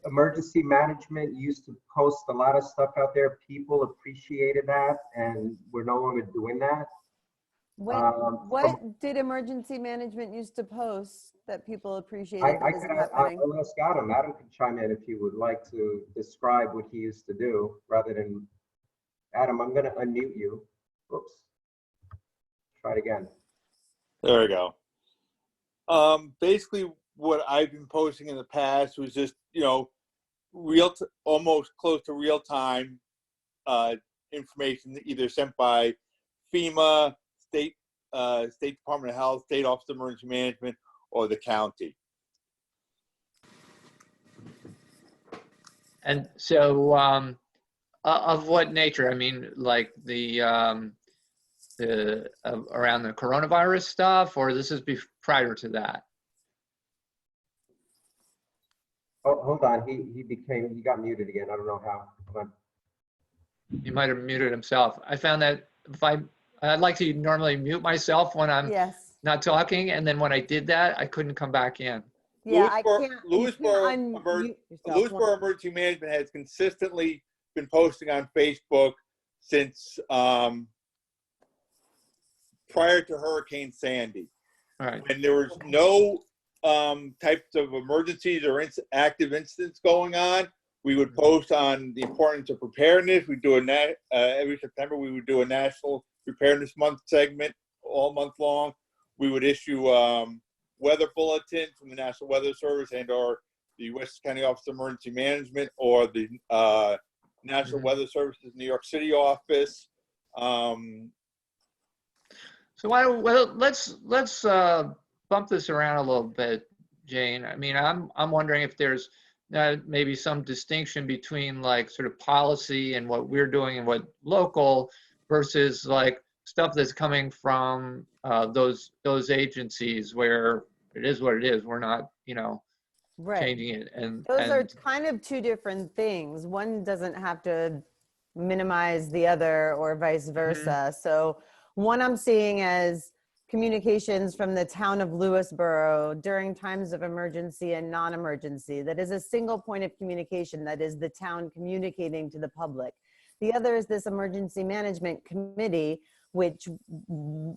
Emergency management used to post a lot of stuff out there. People appreciated that, and we're no longer doing that. What did emergency management used to post that people appreciated? I'll ask Adam. Adam can chime in if he would like to describe what he used to do rather than. Adam, I'm going to unmute you. Oops. Try it again. There we go. Basically, what I've been posting in the past was just, almost close to real time information either sent by FEMA, State Department of Health, State Office of Emergency Management, or the county. And so, of what nature? I mean, like the around the coronavirus stuff, or this is prior to that? Oh, hold on. He got muted again. I don't know how. Hold on. He might have muted himself. I found that I'd like to normally mute myself when I'm not talking, and then when I did that, I couldn't come back in. Yeah, Lewisboro Emergency Management has consistently been posting on Facebook since prior to Hurricane Sandy. All right. And there was no types of emergencies or active incidents going on. We would post on the importance of preparedness. We do every September. We would do a National Preparedness Month segment all month long. We would issue weather bulletin from the National Weather Service and/or the Westchester County Office of Emergency Management or the National Weather Service's New York City office. So let's bump this around a little bit, Jane. I mean, I'm wondering if there's maybe some distinction between like sort of policy and what we're doing and what local versus like stuff that's coming from those agencies where it is what it is. We're not, changing it. And those are kind of two different things. One doesn't have to minimize the other or vice versa. So one I'm seeing as communications from the town of Lewisboro during times of emergency and non-emergency. That is a single point of communication. That is the town communicating to the public. The other is this emergency management committee, which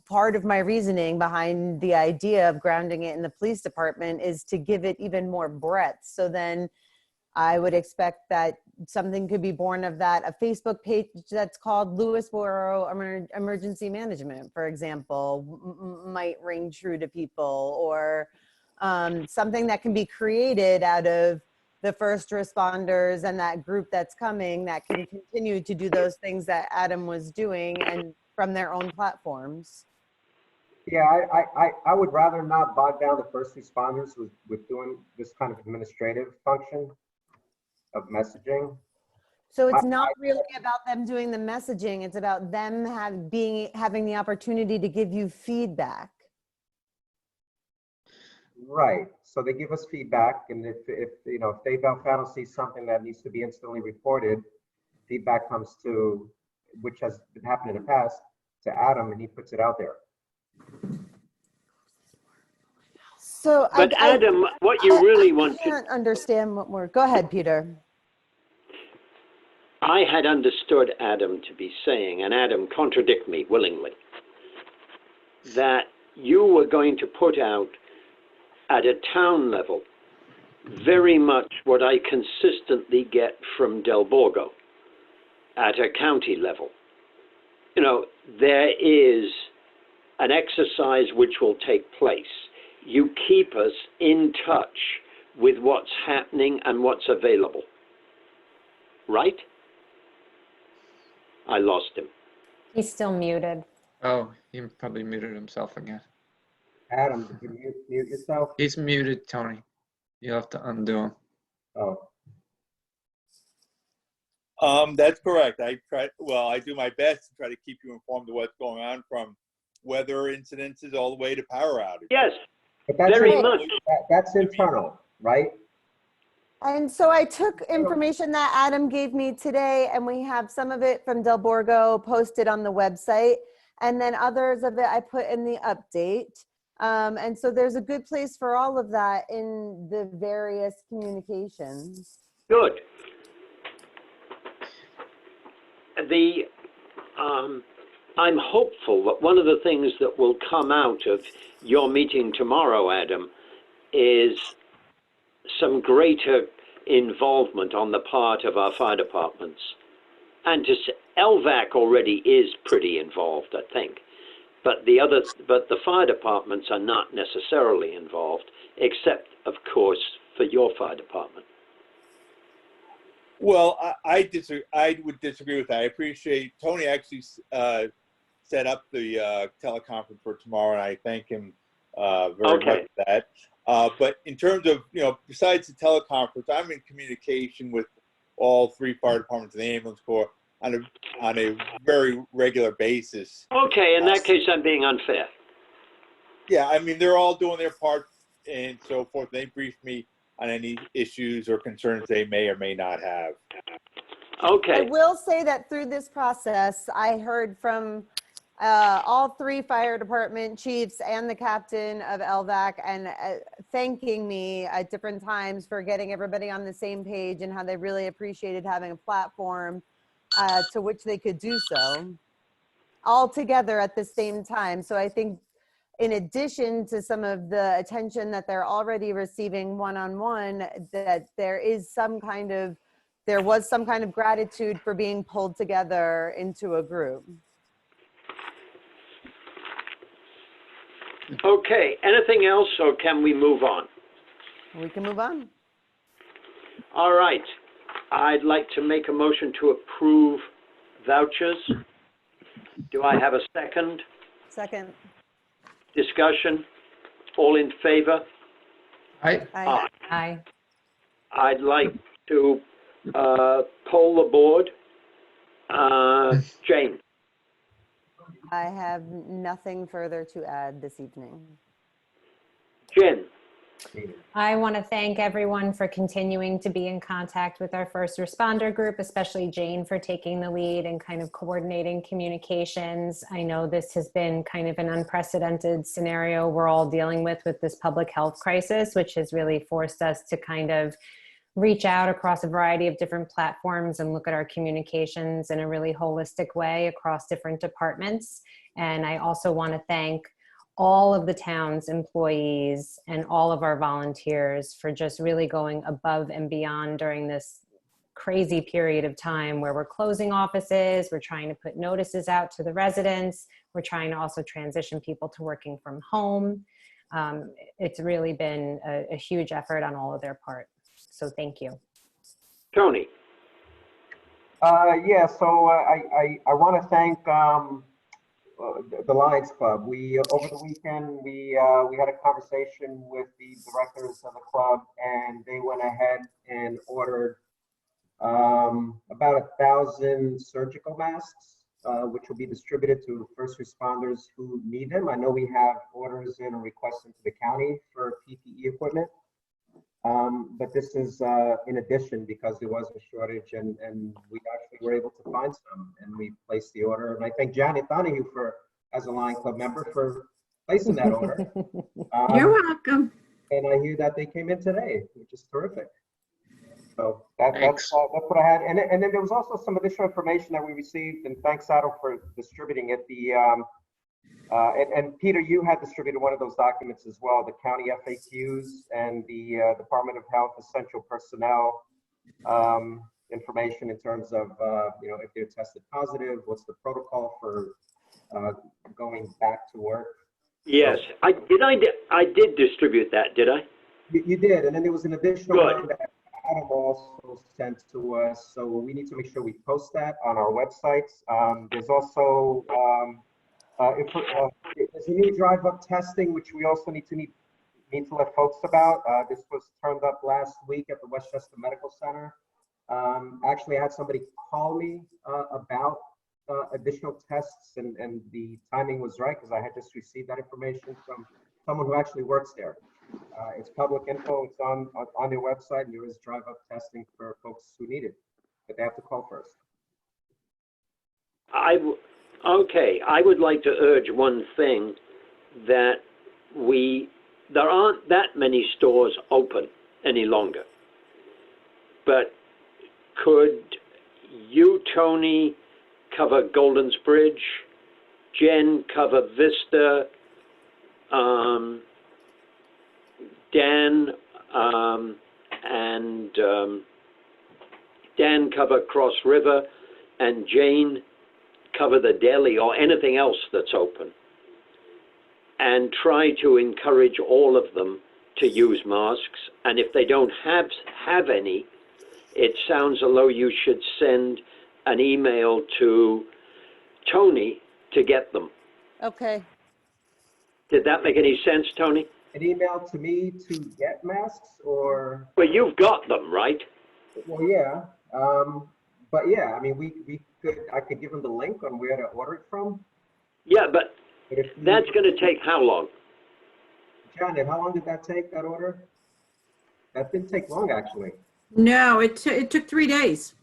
part of my reasoning behind the idea of grounding it in the police department is to give it even more breadth. So then I would expect that something could be born of that. A Facebook page that's called Lewisboro Emergency Management, for example, might ring true to people, or something that can be created out of the first responders and that group that's coming that can continue to do those things that Adam was doing and from their own platforms. Yeah, I would rather not bog down the first responders with doing this kind of administrative function of messaging. So it's not really about them doing the messaging. It's about them having the opportunity to give you feedback. Right. So they give us feedback, and if you know, if Dave Alfano sees something that needs to be instantly reported, feedback comes to, which has been happening in the past, to Adam, and he puts it out there. So But Adam, what you really want I can't understand what more. Go ahead, Peter. I had understood Adam to be saying, and Adam, contradict me willingly, that you were going to put out at a town level very much what I consistently get from Del Borgo at a county level. You know, there is an exercise which will take place. You keep us in touch with what's happening and what's available. Right? I lost him. He's still muted. Oh, he probably muted himself again. Adam, did you mute yourself? He's muted, Tony. You'll have to undo him. Oh. That's correct. I do my best to try to keep you informed of what's going on, from weather incidences all the way to power outages. Yes, but that's very much. That's internal, right? And so I took information that Adam gave me today, and we have some of it from Del Borgo posted on the website, and then others of it I put in the update. And so there's a good place for all of that in the various communications. Good. I'm hopeful that one of the things that will come out of your meeting tomorrow, Adam, is some greater involvement on the part of our fire departments. And LVAC already is pretty involved, I think. But the fire departments are not necessarily involved, except, of course, for your fire department. Well, I disagree. I would disagree with that. I appreciate Tony actually set up the teleconference for tomorrow, and I thank him very much for that. But in terms of, besides the teleconference, I'm in communication with all 3 fire departments and the ambulance corps on a very regular basis. Okay, in that case, I'm being unfair. Yeah, I mean, they're all doing their part and so forth. They brief me on any issues or concerns they may or may not have. Okay. I will say that through this process, I heard from all 3 fire department chiefs and the captain of LVAC, and thanking me at different times for getting everybody on the same page and how they really appreciated having a platform to which they could do so all together at the same time. So I think in addition to some of the attention that they're already receiving one-on-one, that there was some kind of gratitude for being pulled together into a group. Okay, anything else, or can we move on? We can move on. All right. I'd like to make a motion to approve vouchers. Do I have a second? Second. Discussion? All in favor? Aye. Aye. Aye. I'd like to poll the board. Jane? I have nothing further to add this evening. Jen? I want to thank everyone for continuing to be in contact with our first responder group, especially Jane for taking the lead and kind of coordinating communications. I know this has been kind of an unprecedented scenario we're all dealing with this public health crisis, which has really forced us to kind of reach out across a variety of different platforms and look at our communications in a really holistic way across different departments. And I also want to thank all of the town's employees and all of our volunteers for just really going above and beyond during this crazy period of time where we're closing offices, we're trying to put notices out to the residents, we're trying to also transition people to working from home. It's really been a huge effort on all of their part. So thank you. Tony? Yeah, so I want to thank the Lions Club. We over the weekend we had a conversation with the directors of the club, and they went ahead and ordered about 1,000 surgical masks which will be distributed to first responders who need them. I know we have orders in and requests into the county for PPE equipment. But this is in addition because there was a shortage and we actually were able to find some and we placed the order. And I thank Janet Donahue as a Lion Club member for placing that order. You're welcome. And I hear that they came in today, which is terrific. So that's what I had. And then there was also some additional information that we received, and thanks, Sato, for distributing it. And Peter, you had distributed one of those documents as well, the county FAQs and the Department of Health essential personnel information in terms of, if they're tested positive, what's the protocol for going back to work. Yes, I did distribute that, did I? You did, and then there was an additional one that Adam also sent to us, so we need to make sure we post that on our websites. There's also there's a new drive-up testing, which we also need to let folks about. This was turned up last week at the Westchester Medical Center. Actually, I had somebody call me about additional tests, and the timing was right because I had just received that information from someone who actually works there. It's public info. It's on their website, and there is drive-up testing for folks who need it, but they have to call first. Okay, I would like to urge one thing, that there aren't that many stores open any longer. But could you, Tony, cover Golden's Bridge, Jen cover Vista, Dan Dan cover Cross River, and Jane cover the deli or anything else that's open, and try to encourage all of them to use masks. And if they don't have any, it sounds as though you should send an email to Tony to get them. Okay. Did that make any sense, Tony? An email to me to get masks, or? Well, you've got them, right? Well, yeah. But yeah, I mean, I could give them the link on where to order it from. Yeah, but that's going to take how long? Janet, how long did that take, that order? That didn't take long, actually. No, it took 3 days.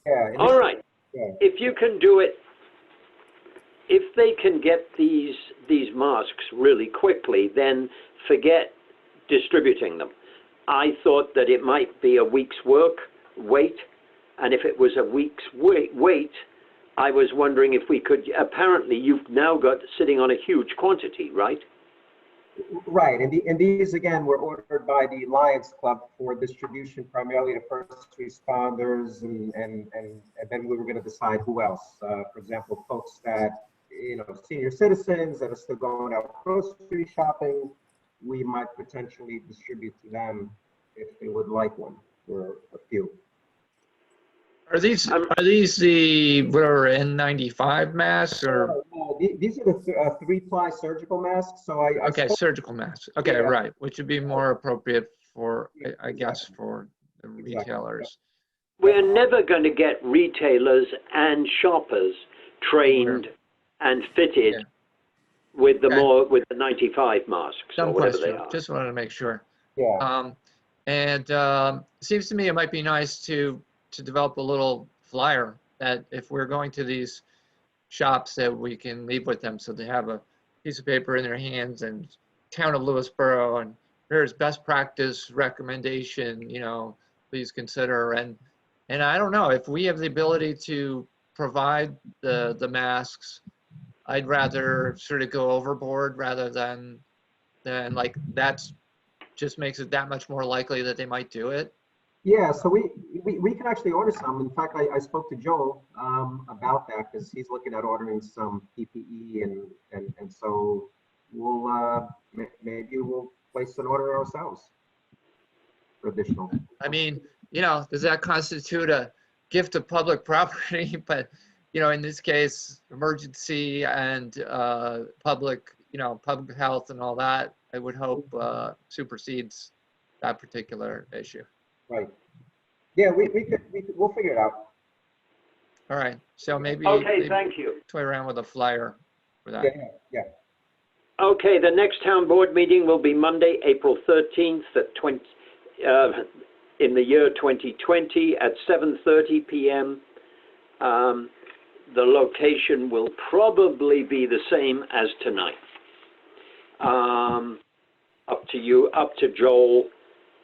Yeah. All right. Yeah. If you can do it, if they can get these masks really quickly, then forget distributing them. I thought that it might be a week's wait, and if it was a week's wait, I was wondering if we could, apparently you've now got sitting on a huge quantity, right? Right, and these again were ordered by the Lions Club for distribution primarily to first responders, and then we were going to decide who else. For example, folks that, senior citizens that are still going out grocery shopping, we might potentially distribute to them if they would like one for a few. Are these the whatever N95 masks or? No, these are the 3-ply surgical masks. So okay, surgical masks. Okay, yeah. Right, which would be more appropriate for, I guess, for the retailers. We're never going to get retailers and shoppers trained and fitted with the with the 95 masks or whatever they are. Just wanted to make sure. Yeah. It seems to me it might be nice to develop a little flyer that if we're going to these shops that we can leave with them, so they have a piece of paper in their hands and town of Lewisboro and here's best practice recommendation, please consider. And I don't know, if we have the ability to provide the masks, I'd rather sort of go overboard rather than like that's just makes it that much more likely that they might do it. Yeah, so we can actually order some. In fact, I spoke to Joel about that because he's looking at ordering some PPE, and so we'll maybe we'll place an order ourselves for additional. I mean, does that constitute a gift of public property? But in this case, emergency and public health and all that, I would hope supersedes that particular issue. Right. Yeah, we'll figure it out. All right, so maybe. Okay, thank you. Toy around with a flyer for that. Yeah. Okay, the next town board meeting will be Monday, April 13th at in the year 2020 at 7:30 p.m. The location will probably be the same as tonight. Up to you, up to Joel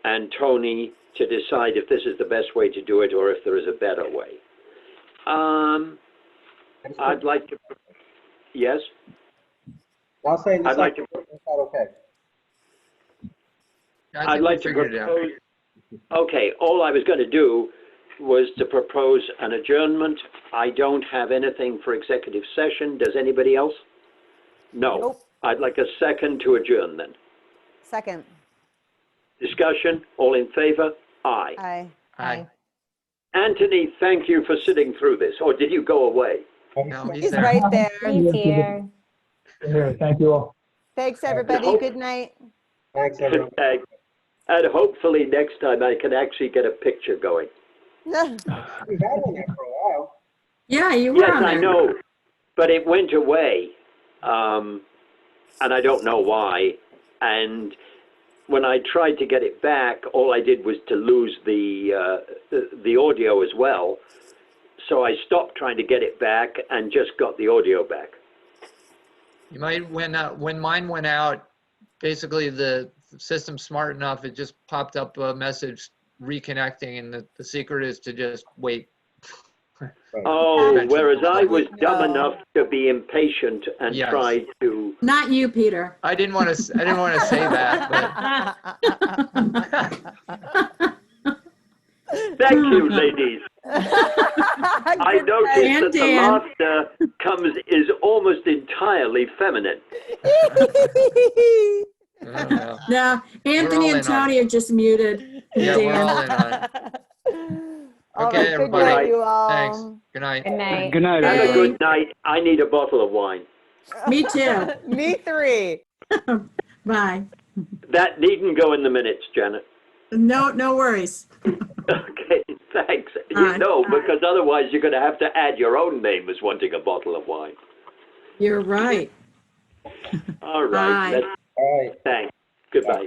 and Tony to decide if this is the best way to do it or if there is a better way. I'd like to, yes? I'll say I'd like to, okay. I'd like to propose, okay, all I was going to do was to propose an adjournment. I don't have anything for executive session. Does anybody else? No. Nope. I'd like a second to adjourn then. Second. Discussion, all in favor? Aye. Aye. Aye. Anthony, thank you for sitting through this, or did you go away? No, He's right there. He's here. Here, thank you all. Thanks, everybody. Good night. Thanks, everyone. And hopefully next time I can actually get a picture going. We've had one there for a while. Yeah, you were Yes, on I there. know, but it went away, and I don't know why. And when I tried to get it back, all I did was to lose the audio as well. So I stopped trying to get it back and just got the audio back. You might, when mine went out, basically the system's smart enough, it just popped up a message reconnecting, and the secret is to just wait. Oh, whereas I was dumb enough to be impatient and Yes. try to. Not you, Peter. I didn't want to say that, but Thank you, ladies. I noticed that the laughter is almost entirely feminine. No, Anthony and Tony are just muted. Yeah, we're Dan. all in on it. All Okay, right, good everybody. night, you all. Thanks. Good night. Good night. Good night, Have a everybody. good night. I need a bottle of wine. Me too. Me 3. Bye. That needn't go in the minutes, Janet. No worries. Okay, thanks. Bye. Because otherwise you're going to have to add your own name as wanting a bottle of wine. You're right. All right. Bye. Thanks. Goodbye.